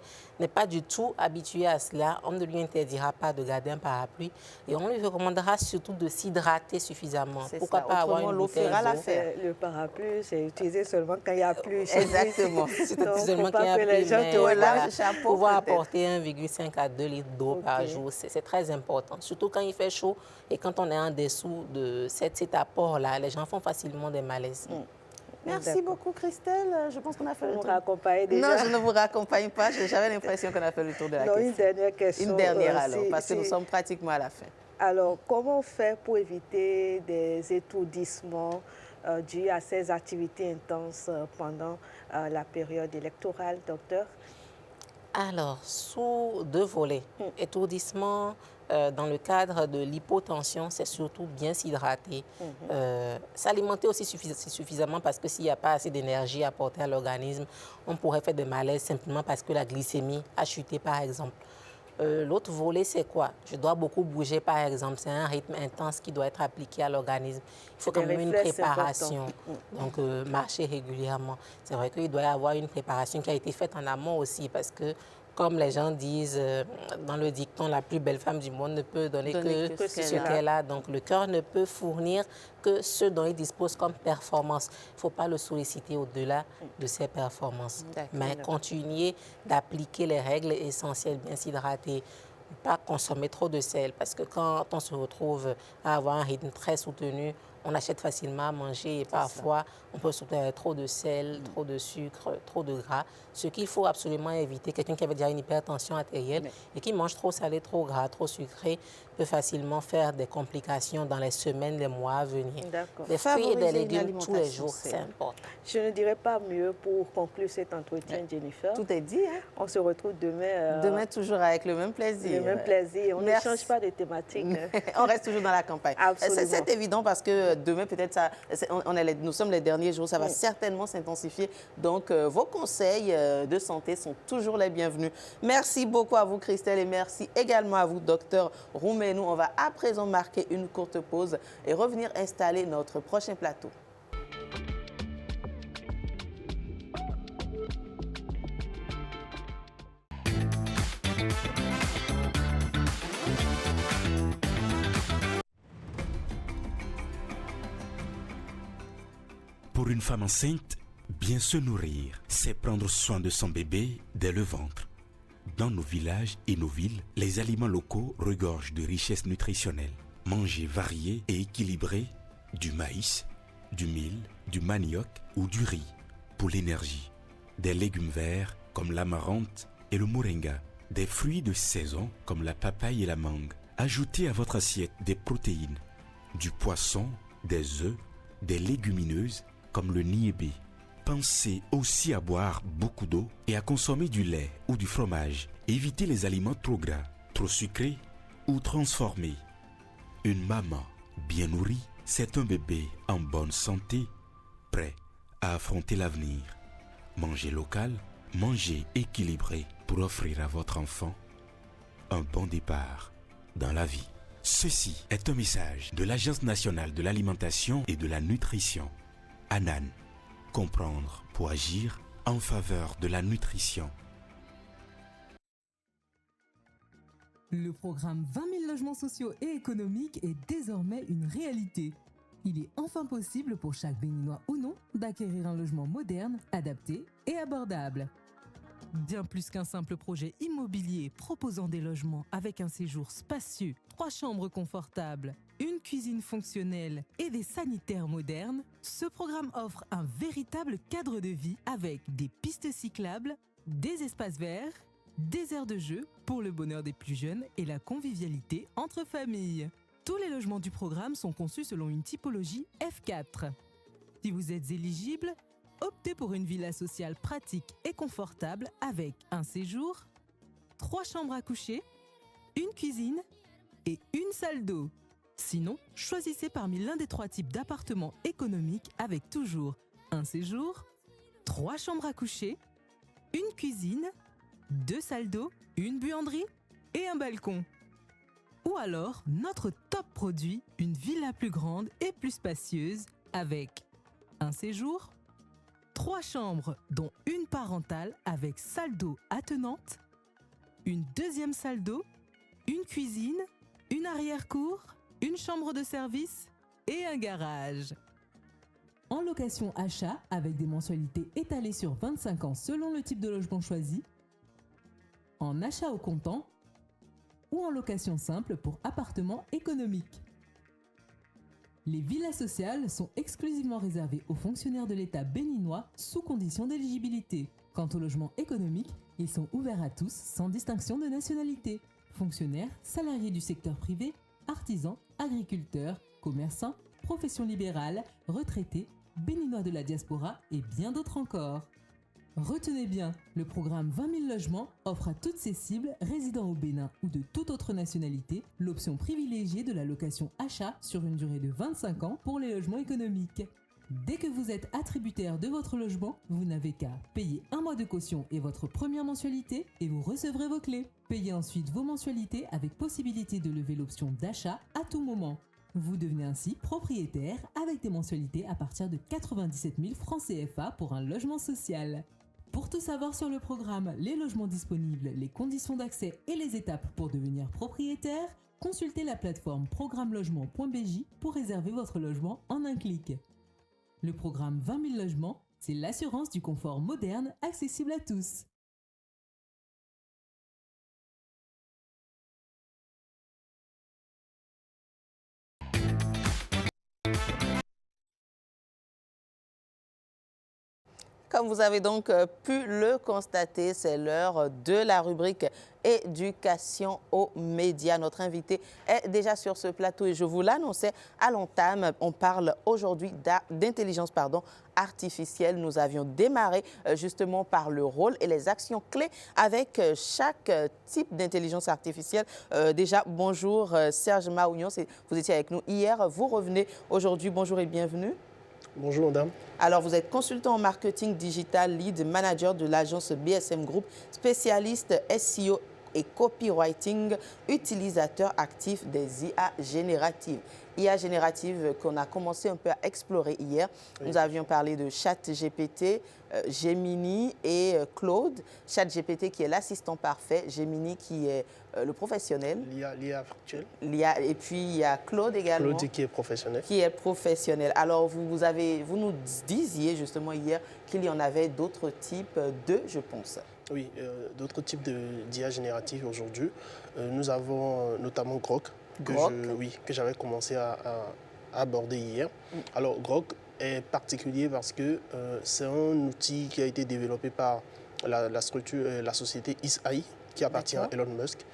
pas du tout habituée à cela, on ne lui interdira pas de garder un parapluie. Et on lui recommandera surtout de s'hydrater suffisamment. Pourquoi pas avoir une bouteille d'eau? Le parapluie, c'est utilisé seulement quand il n'y a plus. Exactement. C'est seulement quand il y a plus. Mais voilà, pouvoir apporter 1,5 à 2 litres d'eau par jour, c'est très important. Surtout quand il fait chaud et quand on est en dessous de cet apport-là, les gens font facilement des malaises. Merci beaucoup, Christelle. Je pense qu'on a fait le tour. Vous raccompagnez déjà? Non, je ne vous raccompagne pas. J'avais l'impression qu'on a fait le tour de la question. Une dernière question. Une dernière alors, parce que nous sommes pratiquement à la fin. Alors, comment on fait pour éviter des étourdissements dus à ces activités intenses pendant la période électorale, docteur? Alors, sous 2 volets. Étourdissement, dans le cadre de l'hypotension, c'est surtout bien s'hydrater. S'alimenter aussi suffisamment parce que s'il n'y a pas assez d'énergie apportée à l'organisme, on pourrait faire des malaises simplement parce que la glycémie a chuté, par exemple. L'autre volet, c'est quoi? Je dois beaucoup bouger, par exemple. C'est un rythme intense qui doit être appliqué à l'organisme. Il faut quand même une préparation. Donc, marcher régulièrement. C'est vrai qu'il doit y avoir une préparation qui a été faite en amont aussi parce que, comme les gens disent dans le dicton, la plus belle femme du monde ne peut donner que ce qu'elle a. Donc, le cœur ne peut fournir que ce dont il dispose comme performance. Il ne faut pas le solliciter au-delà de ses performances. Mais continuer d'appliquer les règles essentielles, bien s'hydrater, pas consommer trop de sel, parce que quand on se retrouve à avoir un rythme très soutenu, on achète facilement à manger et parfois on peut souffrir trop de sel, trop de sucre, trop de gras. Ce qu'il faut absolument éviter, quelqu'un qui avait déjà une hypertension artérielle et qui mange trop salé, trop gras, trop sucré, peut facilement faire des complications dans les semaines, les mois à venir. Des fruits et des légumes tous les jours, c'est important. Je ne dirais pas mieux pour conclure cet entretien, Jennifer. Tout est dit. Hein? On se retrouve demain. Demain, toujours avec le même plaisir. Le même plaisir. On ne change pas de thématique. On reste toujours dans la campagne. C'est évident parce que demain, peut-être, nous sommes les derniers jours, ça va certainement s'intensifier. Donc, vos conseils de santé sont toujours les bienvenus. Merci beaucoup à vous, Christelle, et merci également à vous, docteur Roumé. Nous, on va à présent marquer une courte pause et revenir installer notre prochain plateau. Pour une femme enceinte, bien se nourrir, c'est prendre soin de son bébé dès le ventre. Dans nos villages et nos villes, les aliments locaux regorgent de richesses nutritionnelles. Manger varié et équilibré, du maïs, du mil, du manioc ou du riz pour l'énergie. Des légumes verts comme l'amarante et le moringa. Des fruits de saison comme la papaye et la mangue. Ajoutez à votre assiette des protéines, du poisson, des œufs, des légumineuses comme le niébé, Pensez aussi à boire beaucoup d'eau et à consommer du lait ou du fromage. Évitez les aliments trop gras, trop sucrés ou transformés. Une maman bien nourrie, c'est un bébé en bonne santé, prêt à affronter l'avenir. Mangez local, mangez équilibré pour offrir à votre enfant un bon départ dans la vie. Ceci est un message de l'Agence nationale de l'alimentation et de la nutrition. ANAN. Comprendre pour agir en faveur de la nutrition. Le programme 20 000 logements sociaux et économiques est désormais une réalité. Il est enfin possible pour chaque Béninois ou non d'acquérir un logement moderne, adapté et abordable. Bien plus qu'un simple projet immobilier proposant des logements avec un séjour spacieux, 3 chambres confortables, une cuisine fonctionnelle et des sanitaires modernes, ce programme offre un véritable cadre de vie avec des pistes cyclables, des espaces verts, des aires de jeu pour le bonheur des plus jeunes et la convivialité entre familles. Tous les logements du programme sont conçus selon une typologie F4. Si vous êtes éligible, optez pour une villa sociale pratique et confortable avec un séjour, 3 chambres à coucher, une cuisine et une salle d'eau. Sinon, choisissez parmi l'un des 3 types d'appartements économiques avec toujours un séjour, 3 chambres à coucher, une cuisine, 2 salles d'eau, une buanderie et un balcon. Ou alors, notre top produit, une villa plus grande et plus spacieuse avec un séjour, 3 chambres dont une parentale avec salle d'eau attenante, une deuxième salle d'eau, une cuisine, une arrière-cour, une chambre de service et un garage. En location achat avec des mensualités étalées sur 25 ans selon le type de logement choisi, en achat au comptant ou en location simple pour appartements économiques. Les villas sociales sont exclusivement réservées aux fonctionnaires de l'État béninois sous condition d'éligibilité. Quant aux logements économiques, ils sont ouverts à tous sans distinction de nationalité. Fonctionnaires, salariés du secteur privé, artisans, agriculteurs, commerçants, professions libérales, retraités, béninois de la diaspora et bien d'autres encore. Retenez bien, le programme 20 000 logements offre à toutes ces cibles résidant au Bénin ou de toute autre nationalité l'option privilégiée de la location achat sur une durée de 25 ans pour les logements économiques. Dès que vous êtes attributaire de votre logement, vous n'avez qu'à payer 1 mois de caution et votre première mensualité et vous recevrez vos clés. Payez ensuite vos mensualités avec possibilité de lever l'option d'achat à tout moment. Vous devenez ainsi propriétaire avec des mensualités à partir de 97 000 francs CFA pour un logement social. Pour tout savoir sur le programme, les logements disponibles, les conditions d'accès et les étapes pour devenir propriétaire, consultez la plateforme programmelogement.bj pour réserver votre logement en un clic. Le programme 20 000 logements, c'est l'assurance du confort moderne accessible à tous. Comme vous avez donc pu le constater, c'est l'heure de la rubrique éducation aux médias. Notre invité est déjà sur ce plateau et je vous l'annonçais à l'entame. On parle aujourd'hui d'intelligence artificielle. Nous avions démarré justement par le rôle et les actions clés avec chaque type d'intelligence artificielle. Déjà, bonjour Serge Maougnon, vous étiez avec nous hier, vous revenez aujourd'hui. Bonjour et bienvenue. Bonjour, madame. Alors, vous êtes consultant en marketing digital, lead manager de l'agence BSM Group, spécialiste SEO et copywriting, utilisateur actif des IA génératives. IA générative qu'on a commencé un peu à explorer hier. Oui. Nous avions parlé de ChatGPT, Gemini et Claude. ChatGPT qui est l'assistant parfait, Gemini qui est le professionnel. L'IA virtuelle. L'IA, et puis il y a Claude également. Claude qui est professionnel. Qui est professionnel. Alors vous nous disiez justement hier qu'il y en avait d'autres types je pense. Oui, d'autres types d'IA générative aujourd'hui. Nous avons notamment Grok. Que j'avais commencé à aborder hier. Alors, Grok est particulier parce que c'est un outil qui a été développé par la société ISAI, qui appartient à Elon Musk.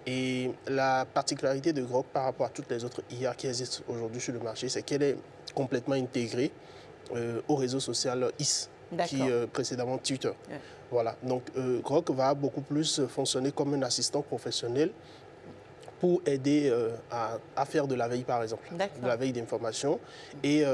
Et la particularité de Grok par rapport à toutes les autres IA qui existent aujourd'hui sur le marché, c'est qu'elle est complètement intégrée au réseau social qui précédemment tuteur. Voilà, donc Grok va beaucoup plus fonctionner comme un assistant professionnel pour aider à faire de la veille, par exemple, de la veille d'information. Et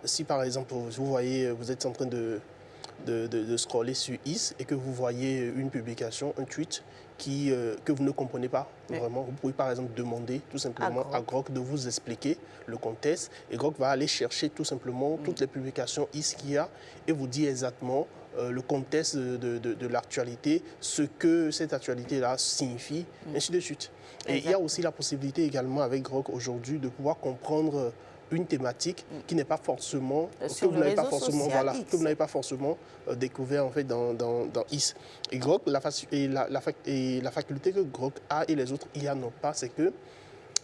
si par exemple, vous voyez, vous êtes en train de scroller sur IS et que vous voyez une publication, un tweet que vous ne comprenez pas vraiment, vous pouvez par exemple demander tout simplement à Grok de vous expliquer le contexte et Grok va aller chercher tout simplement toutes les publications IS qu'il y a et vous dire exactement le contexte de l'actualité, ce que cette actualité-là signifie, ainsi de suite. Et il y a aussi la possibilité également avec Grok aujourd'hui de pouvoir comprendre une thématique qui n'est pas forcément, que vous n'avez pas forcément, découvert en fait dans IS. Et Grok, la faculté que Grok a et les autres IA n'ont pas, c'est que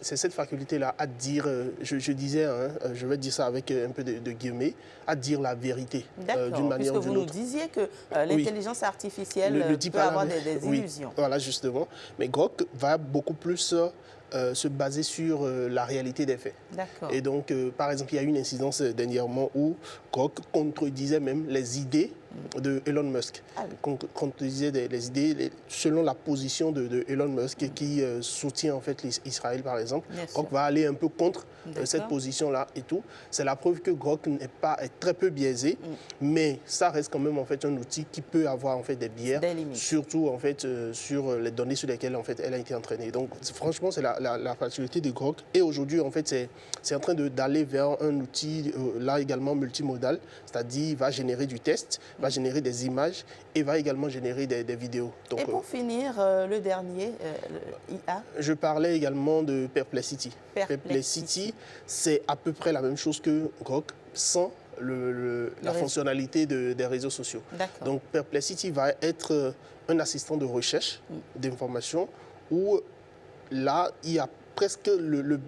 c'est cette faculté-là à dire, je disais, je vais dire ça avec un peu de guillemets, à dire la vérité d'une manière ou d'une autre. Puisque vous nous disiez que l'intelligence artificielle peut avoir des illusions. Voilà, justement. Mais Grok va beaucoup plus se baser sur la réalité des faits. Et donc, par exemple, il y a eu une incidence dernièrement où Grok contredisait même les idées de Elon Musk. Contredisait les idées selon la position de Elon Musk qui soutient en fait Israël, par exemple. Grok va aller un peu contre cette position-là et tout. C'est la preuve que Grok est très peu biaisé, mais ça reste quand même en fait un outil qui peut avoir en fait des biais, surtout en fait sur les données sur lesquelles en fait elle a été entraînée. Donc franchement, c'est la facilité de Grok. Et aujourd'hui, en fait, c'est en train d'aller vers un outil là également multimodal, c'est-à-dire va générer du test, va générer des images et va également générer des vidéos. Donc, et pour finir, le dernier, IA. Je parlais également de Perplexity. Perplexity, c'est à peu près la même chose que Grok sans la fonctionnalité des réseaux sociaux. Donc Perplexity va être un assistant de recherche d'information où là, il y a presque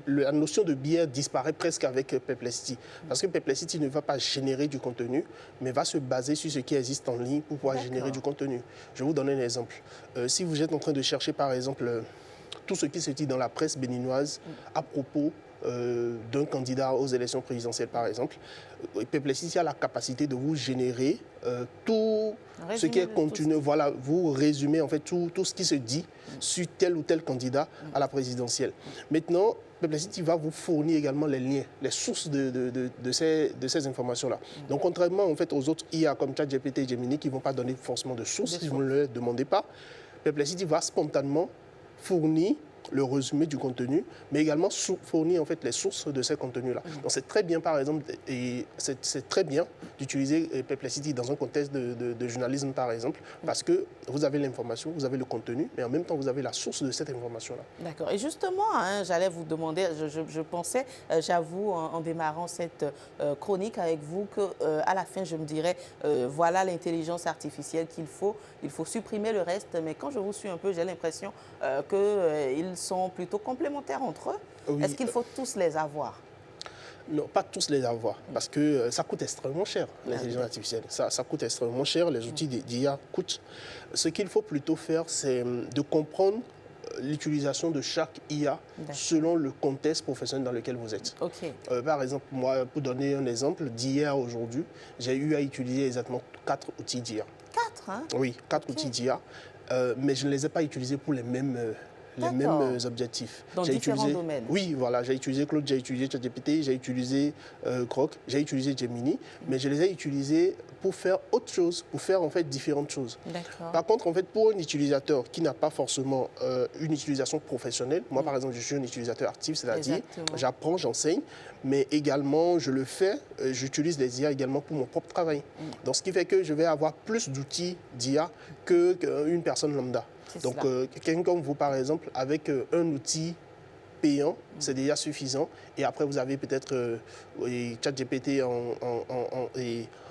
la notion de biais disparaît presque avec Perplexity. Parce que Perplexity ne va pas générer du contenu, mais va se baser sur ce qui existe en ligne pour pouvoir générer du contenu. Je vais vous donner un exemple. Si vous êtes en train de chercher, par exemple, tout ce qui se dit dans la presse béninoise à propos d'un candidat aux élections présidentielles, par exemple, Perplexity a la capacité de vous générer tout ce qui est contenu. Voilà, vous résumez en fait tout ce qui se dit sur tel ou tel candidat à la présidentielle. Maintenant, Perplexity va vous fournir également les liens, les sources de ces informations-là. Donc, contrairement en fait aux autres IA comme ChatGPT et Gemini qui ne vont pas donner forcément de sources si vous ne le demandez pas, Perplexity va spontanément fournir le résumé du contenu, mais également fournir en fait les sources de ces contenus-là. Donc c'est très bien, par exemple, et c'est très bien d'utiliser Perplexity dans un contexte de journalisme, par exemple, parce que vous avez l'information, vous avez le contenu, mais en même temps, vous avez la source de cette information-là. D'accord. Et justement, j'allais vous demander, je pensais, j'avoue, en démarrant cette chronique avec vous, qu'à la fin, je me dirais, voilà l'intelligence artificielle qu'il faut. Il faut supprimer le reste, mais quand je vous suis un peu, j'ai l'impression qu'ils sont plutôt complémentaires entre eux. Oui. Est-ce qu'il faut tous les avoir? Non, pas tous les avoir, parce que ça coûte extrêmement cher, l'intelligence artificielle. Ça coûte extrêmement cher, les outils d'IA coûtent. Ce qu'il faut plutôt faire, c'est de comprendre l'utilisation de chaque IA selon le contexte professionnel dans lequel vous êtes. Par exemple, moi, pour donner un exemple, d'hier aujourd'hui, j'ai eu à utiliser exactement 4 outils d'IA. 4, hein? Oui, 4 outils d'IA, mais je ne les ai pas utilisés pour les mêmes objectifs. Dans différents domaines. Oui, voilà. J'ai utilisé Claude, j'ai utilisé ChatGPT, j'ai utilisé Grok, j'ai utilisé Gemini, mais je les ai utilisés pour faire autre chose, pour faire en fait différentes choses. Par contre, en fait, pour un utilisateur qui n'a pas forcément une utilisation professionnelle, moi par exemple, je suis un utilisateur actif, c'est-à-dire j'apprends, j'enseigne, mais également je le fais, j'utilise les IA également pour mon propre travail. Donc ce qui fait que je vais avoir plus d'outils d'IA qu'une personne lambda. Donc, quelqu'un comme vous, par exemple, avec un outil payant, c'est déjà suffisant. Et après, vous avez peut-être ChatGPT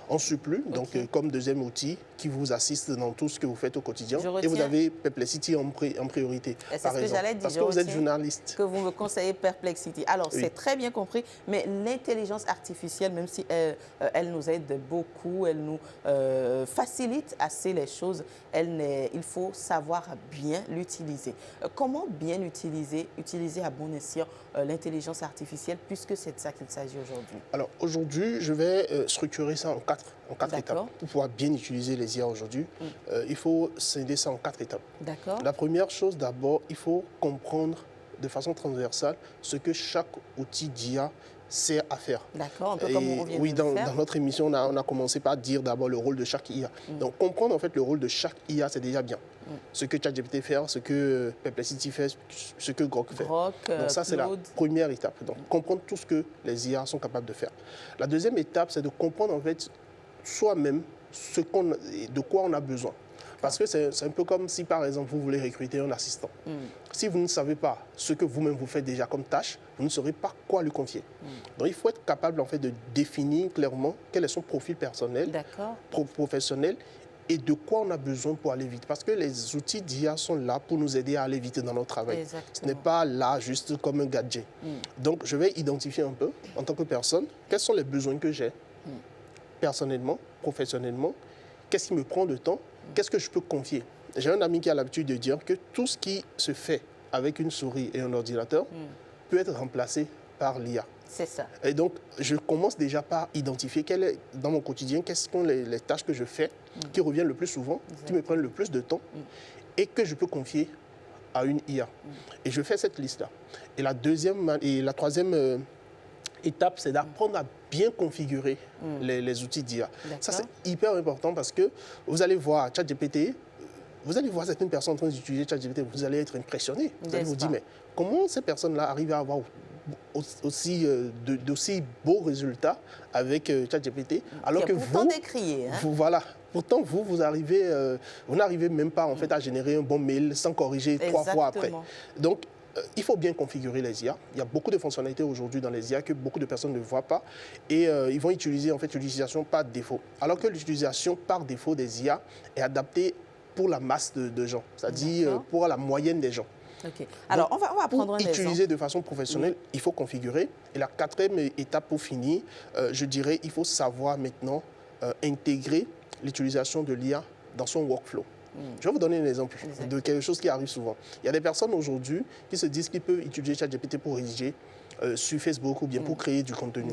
en surplus, donc comme deuxième outil qui vous assiste dans tout ce que vous faites au quotidien. Et vous avez Perplexity en priorité, par exemple, parce que vous êtes journaliste. Que vous me conseillez Perplexity. Alors, c'est très bien compris, mais l'intelligence artificielle, même si elle nous aide beaucoup, elle nous facilite assez les choses, il faut savoir bien l'utiliser. Comment bien utiliser à bon escient l'intelligence artificielle, puisque c'est de ça qu'il s'agit aujourd'hui? Alors, aujourd'hui, je vais structurer ça en 4 quatre étapes. Pour pouvoir bien utiliser les IA aujourd'hui, il faut scinder ça en 4 étapes. La première chose, d'abord, il faut comprendre de façon transversale ce que chaque outil d'IA sert à faire. D'accord, un peu comme on vient oui, de le faire. Dans notre émission, on a commencé par dire d'abord le rôle de chaque IA. Donc, comprendre en fait le rôle de chaque IA, c'est déjà bien. Ce que ChatGPT fait, ce que Perplexity fait, ce que Grok fait. Donc ça, c'est la première étape. Donc, comprendre tout ce que les IA sont capables de faire. La deuxième étape, c'est de comprendre en fait soi-même de quoi on a besoin. Parce que c'est un peu comme si, par exemple, vous voulez recruter un assistant. Si vous ne savez pas ce que vous-même vous faites déjà comme tâche, vous ne saurez pas quoi lui confier. Donc, il faut être capable en fait, de définir clairement quel est son profil personnel, professionnel, et de quoi on a besoin pour aller vite. Parce que les outils d'IA sont là pour nous aider à aller vite dans notre travail. Exactement. Ce n'est pas là juste comme un gadget. Donc, je vais identifier un peu, en tant que personne, quels sont les besoins que j'ai, personnellement, professionnellement, qu'est-ce qui me prend de temps, qu'est-ce que je peux confier. J'ai un ami qui a l'habitude de dire que tout ce qui se fait avec une souris et un ordinateur peut être remplacé par l'IA. C'est ça. Et donc, je commence déjà par identifier dans mon quotidien, quelles sont les tâches que je fais qui reviennent le plus souvent, qui me prennent le plus de temps et que je peux confier à une IA. Et je fais cette liste-là. Et la troisième étape, c'est d'apprendre à bien configurer les outils d'IA. Ça, c'est hyper important parce que vous allez voir ChatGPT, vous allez voir certaines personnes en train d'utiliser ChatGPT, vous allez être impressionné. Vous allez vous dire, mais comment ces personnes-là arrivent à avoir d'aussi beaux résultats avec ChatGPT, alors que vous, décrié, hein? Voilà. Pourtant, vous n'arrivez même pas en fait à générer un bon mail sans corriger 3 fois après. Donc, il faut bien configurer les IA. Il y a beaucoup de fonctionnalités aujourd'hui dans les IA que beaucoup de personnes ne voient pas et ils vont utiliser en fait l'utilisation par défaut. Alors que l'utilisation par défaut des IA est adaptée pour la masse de gens, c'est-à-dire pour la moyenne des gens. Alors, on va prendre un exemple. Pour utiliser de façon professionnelle, il faut configurer. Et la 4e étape pour finir, je dirais, il faut savoir maintenant intégrer l'utilisation de l'IA dans son workflow. Je vais vous donner un exemple de quelque chose qui arrive souvent. Il y a des personnes aujourd'hui qui se disent qu'ils peuvent utiliser ChatGPT pour rédiger sur Facebook ou bien pour créer du contenu.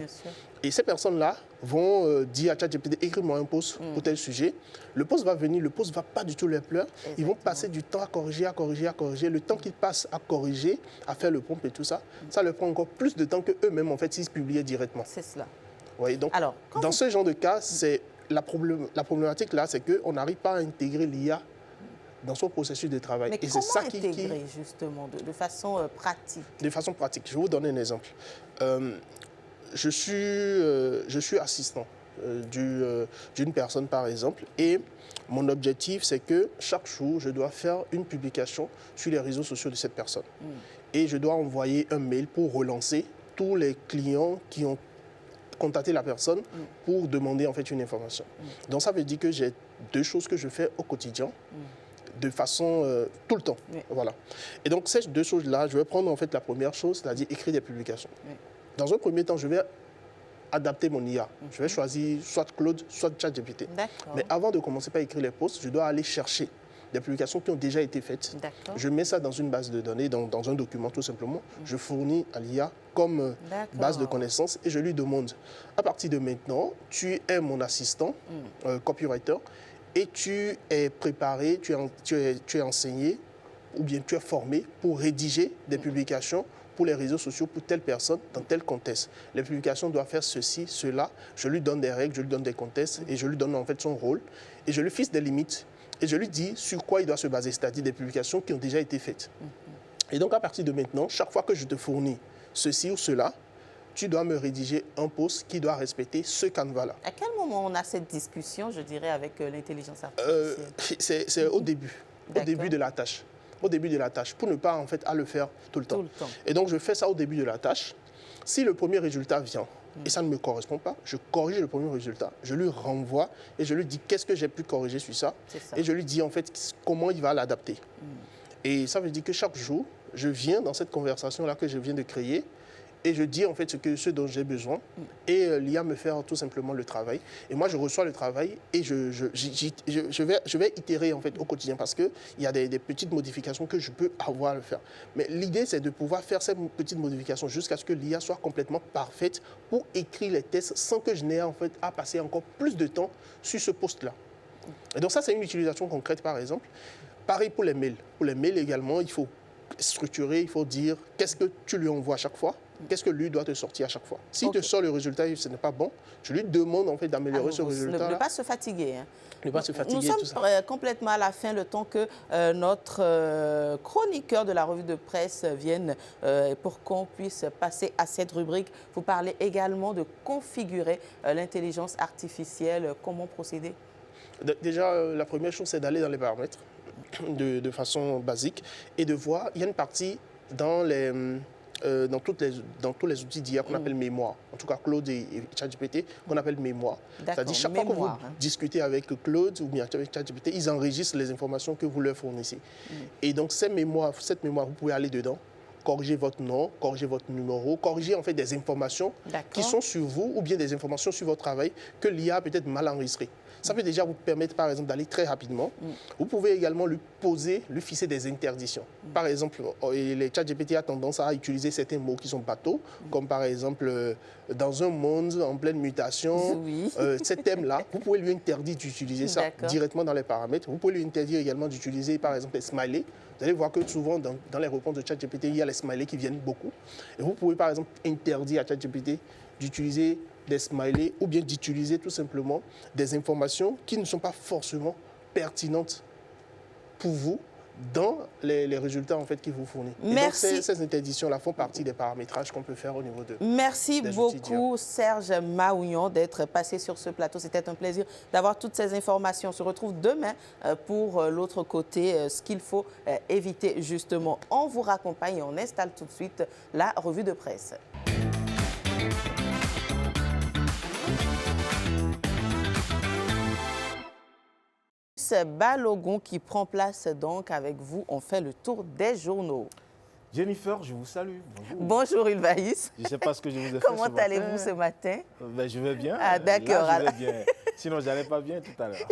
Et ces personnes-là vont dire à ChatGPT, écris-moi un post pour tel sujet. Le post va venir, le post ne va pas du tout leur plaire. Ils vont passer du temps à corriger, à corriger, à corriger. Le temps qu'ils passent à corriger, à faire le prompt et tout ça, ça leur prend encore plus de temps qu'eux-mêmes, en fait, s'ils se publiaient directement. C'est cela. Oui, donc, dans ce genre de cas, c'est la problématique là, c'est qu'on n'arrive pas à intégrer l'IA dans son processus de travail. Mais et comment c'est ça intégrer justement de façon pratique? De façon pratique. Je vais vous donner un exemple. Je suis assistant d'une personne, par exemple, et mon objectif, c'est que chaque jour, je dois faire une publication sur les réseaux sociaux de cette personne. Et je dois envoyer un mail pour relancer tous les clients qui ont contacté la personne pour demander en fait une information. Donc ça veut dire que j'ai 2 choses que je fais au quotidien de façon tout le temps. Voilà. Et donc ces 2 choses-là, je vais prendre en fait la première chose, c'est-à-dire écrire des publications. Dans un premier temps, je vais adapter mon IA. Je vais choisir soit Claude, soit ChatGPT. Mais avant de commencer par écrire les posts, je dois aller chercher des publications qui ont déjà été faites. Je mets ça dans une base de données, dans un document tout simplement. Je fournis à l'IA comme base de connaissances et je lui demande, à partir de maintenant, tu es mon assistant, copywriter, et tu es préparé, tu es enseigné ou bien tu es formé pour rédiger des publications pour les réseaux sociaux, pour telle personne, dans tel contexte. Les publications doivent faire ceci, cela. Je lui donne des règles, je lui donne des contextes et je lui donne en fait son rôle. Et je lui fixe des limites. Et je lui dis sur quoi il doit se baser, c'est-à-dire des publications qui ont déjà été faites. Et donc, à partir de maintenant, chaque fois que je te fournis ceci ou cela, tu dois me rédiger un post qui doit respecter ce canevas-là. À quel moment on a cette discussion, je dirais, avec l'intelligence artificielle? C'est au début de la tâche. Au début de la tâche, pour ne pas en fait à le faire tout le temps. Et donc, je fais ça au début de la tâche. Si le premier résultat vient, et ça ne me correspond pas, je corrige le premier résultat, je lui renvoie et je lui dis qu'est-ce que j'ai pu corriger sur ça. Et je lui dis en fait comment il va l'adapter. Et ça veut dire que chaque jour, je viens dans cette conversation-là que je viens de créer et je dis en fait ce dont j'ai besoin et l'IA me fait tout simplement le travail. Et moi, je reçois le travail et je vais itérer en fait au quotidien parce qu'il y a des petites modifications que je peux avoir à le faire. Mais l'idée, c'est de pouvoir faire ces petites modifications jusqu'à ce que l'IA soit complètement parfaite pour écrire les tests sans que je n'ai en fait à passer encore plus de temps sur ce poste-là. Et donc ça, c'est une utilisation concrète, par exemple. Pareil pour les mails. Pour les mails également, il faut structurer, il faut dire qu'est-ce que tu lui envoies à chaque fois, qu'est-ce que lui doit te sortir à chaque fois. S'il te sort le résultat et ce n'est pas bon, je lui demande en fait d'améliorer ce résultat. Ne pas se fatiguer. Hein. Ne pas se fatiguer. Nous sommes complètement à la fin, le temps que notre chroniqueur de la revue de presse vienne pour qu'on puisse passer à cette rubrique. Vous parlez également de configurer l'intelligence artificielle. Comment procéder? Déjà, la première chose, c'est d'aller dans les paramètres de façon basique et de voir, il y a une partie dans tous les outils d'IA qu'on appelle mémoire. En tout cas, Claude et ChatGPT, qu'on appelle mémoire. C'est-à-dire chaque fois que vous discutez avec Claude ou bien avec ChatGPT, ils enregistrent les informations que vous leur fournissez. Et donc, cette mémoire, vous pouvez aller dedans, corriger votre nom, corriger votre numéro, corriger en fait des informations qui sont sur vous ou bien des informations sur votre travail que l'IA a peut-être mal enregistrées. Ça peut déjà vous permettre, par exemple, d'aller très rapidement. Vous pouvez également lui fixer des interdictions. Par exemple, les ChatGPT a tendance à utiliser certains mots qui sont bateaux, comme par exemple, dans un monde en pleine mutation, ce thème-là, vous pouvez lui interdire d'utiliser ça directement dans les paramètres. Vous pouvez lui interdire également d'utiliser, par exemple, les smileys. Vous allez voir que souvent, dans les réponses de ChatGPT, il y a les smileys qui viennent beaucoup. Et vous pouvez, par exemple, interdire à ChatGPT d'utiliser des smileys ou bien d'utiliser tout simplement des informations qui ne sont pas forcément pertinentes pour vous dans les résultats en fait, qu'il vous fournit. Merci. Et donc, ces interdictions-là font partie des paramétrages qu'on peut faire au niveau de Merci beaucoup, Serge Maouillon, d'être passé sur ce plateau. C'était un plaisir d'avoir toutes ces informations. On se retrouve demain pour l'autre côté, ce qu'il faut éviter justement. On vous raccompagne et on installe tout de suite la revue de presse. Balogun qui prend place donc avec vous. On fait le tour des journaux. Jennifer, je vous salue. Bonjour. Bonjour Ulvaïs. Je ne sais pas ce que je vous ai fait Comment allez-vous ce matin? Je vais bien. Ah, d'accord. Je vais bien. Sinon, je n'allais pas bien tout à l'heure.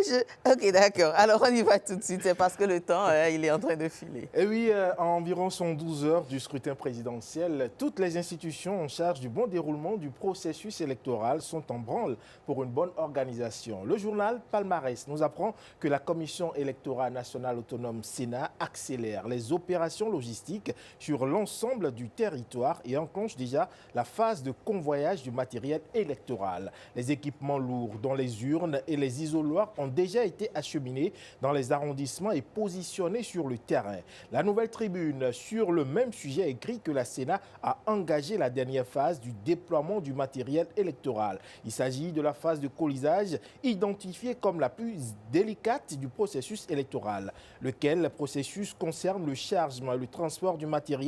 Ok, d'accord. Alors, on y va tout de suite. C'est parce que le temps, il est en train de filer. Et oui, à environ 112 heures du scrutin présidentiel, toutes les institutions en charge du bon déroulement du processus électoral sont en branle pour une bonne organisation. Le journal Palmarès nous apprend que la Commission électorale nationale autonome Sénat accélère les opérations logistiques sur l'ensemble du territoire et enclenche déjà la phase de convoyage du matériel électoral. Les équipements lourds dont les urnes et les isoloirs ont déjà été acheminés dans les arrondissements et positionnés sur le terrain. La Nouvelle Tribune, sur le même sujet, écrit que la Sénat a engagé la dernière phase du déploiement du matériel électoral. Il s'agit de la phase de colisage identifiée comme la plus délicate du processus électoral, lequel processus concerne le chargement et le transport du matériel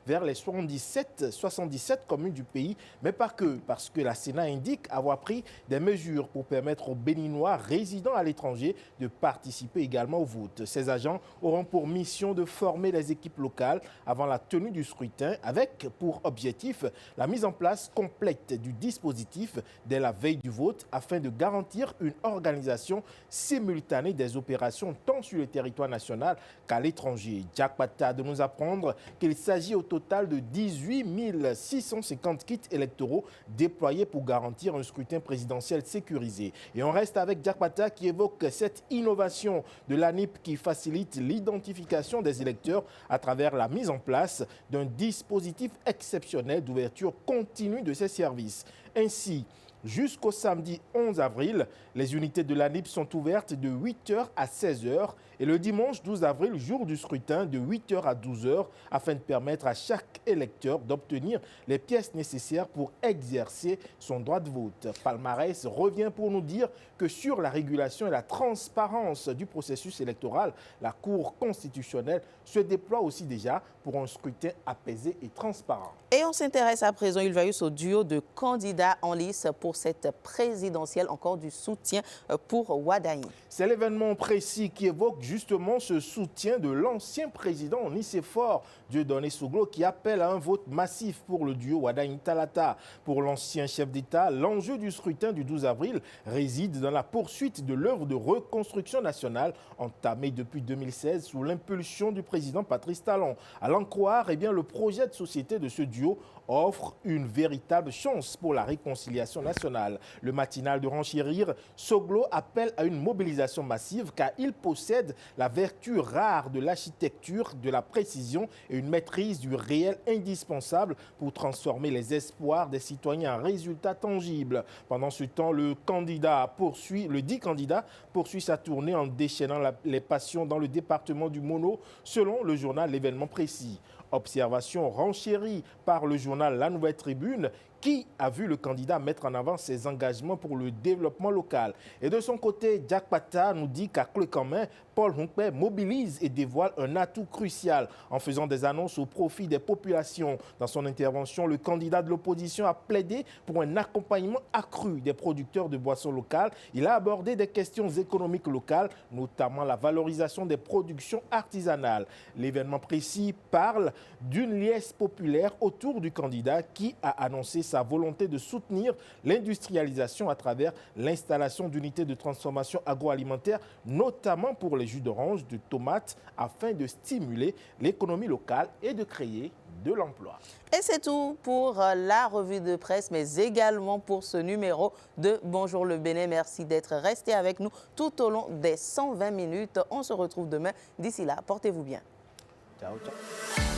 vers les 77 communes du pays, mais pas que, parce que la Sénat indique avoir pris des mesures pour permettre aux Béninois résidant à l'étranger de participer également au vote. Ces agents auront pour mission de former les équipes locales avant la tenue du scrutin, avec pour objectif la mise en place complète du dispositif dès la veille du vote afin de garantir une organisation simultanée des opérations tant sur le territoire national qu'à l'étranger. Jack Pata de nous apprendre qu'il s'agit au total de 18 650 kits électoraux déployés pour garantir un scrutin présidentiel sécurisé. Et on reste avec Jack Pata qui évoque cette innovation de l'ANIP qui facilite l'identification des électeurs à travers la mise en place d'un dispositif exceptionnel d'ouverture continue de ces services. Ainsi, jusqu'au samedi 11 avril, les unités de l'ANIP sont ouvertes de 8h à 16h et le dimanche 12 avril, jour du scrutin, de 8h à 12h afin de permettre à chaque électeur d'obtenir les pièces nécessaires pour exercer son droit de vote. Palmarès revient pour nous dire que sur la régulation et la transparence du processus électoral, la Cour constitutionnelle se déploie aussi déjà pour un scrutin apaisé et transparent. Et on s'intéresse à présent, Ulvaïus, au duo de candidats en lice pour pour cette présidentielle, encore du soutien pour Wadagne. C'est l'événement précis qui évoque justement ce soutien de l'ancien président Nicéphore Dieudonné Soglo qui appelle à un vote massif pour le duo Wadagne-Talata. Pour l'ancien chef d'État, l'enjeu du scrutin du 12 avril réside dans la poursuite de l'œuvre de reconstruction nationale entamée depuis 2016 sous l'impulsion du président Patrice Talon. À l'en croire, le projet de société de ce duo offre une véritable chance pour la réconciliation nationale. Le matinal de renchérir, Soglo appelle à une mobilisation massive car il possède la vertu rare de l'architecture, de la précision et une maîtrise du réel indispensable pour transformer les espoirs des citoyens en résultats tangibles. Pendant ce temps, le dit candidat poursuit sa tournée en déchaînant les passions dans le département du Mono, selon le journal L'événement précis. Observation renchérie par le journal La Nouvelle Tribune qui a vu le candidat mettre en avant ses engagements pour le développement local. Et de son côté, Jack Pata nous dit qu'à clé en main, Paul Hunkpe mobilise et dévoile un atout crucial en faisant des annonces au profit des populations. Dans son intervention, le candidat de l'opposition a plaidé pour un accompagnement accru des producteurs de boissons locales. Il a abordé des questions économiques locales, notamment la valorisation des productions artisanales. L'événement précis parle d'une liesse populaire autour du candidat qui a annoncé sa volonté de soutenir l'industrialisation à travers l'installation d'unités de transformation agroalimentaire, notamment pour les jus d'orange, de tomates, afin de stimuler l'économie locale et de créer de l'emploi. Et c'est tout pour la revue de presse, mais également pour ce numéro de Bonjour le Bénin. Merci d'être resté avec nous tout au long des 120 minutes. On se retrouve demain. D'ici là, portez-vous bien. Ciao, ciao.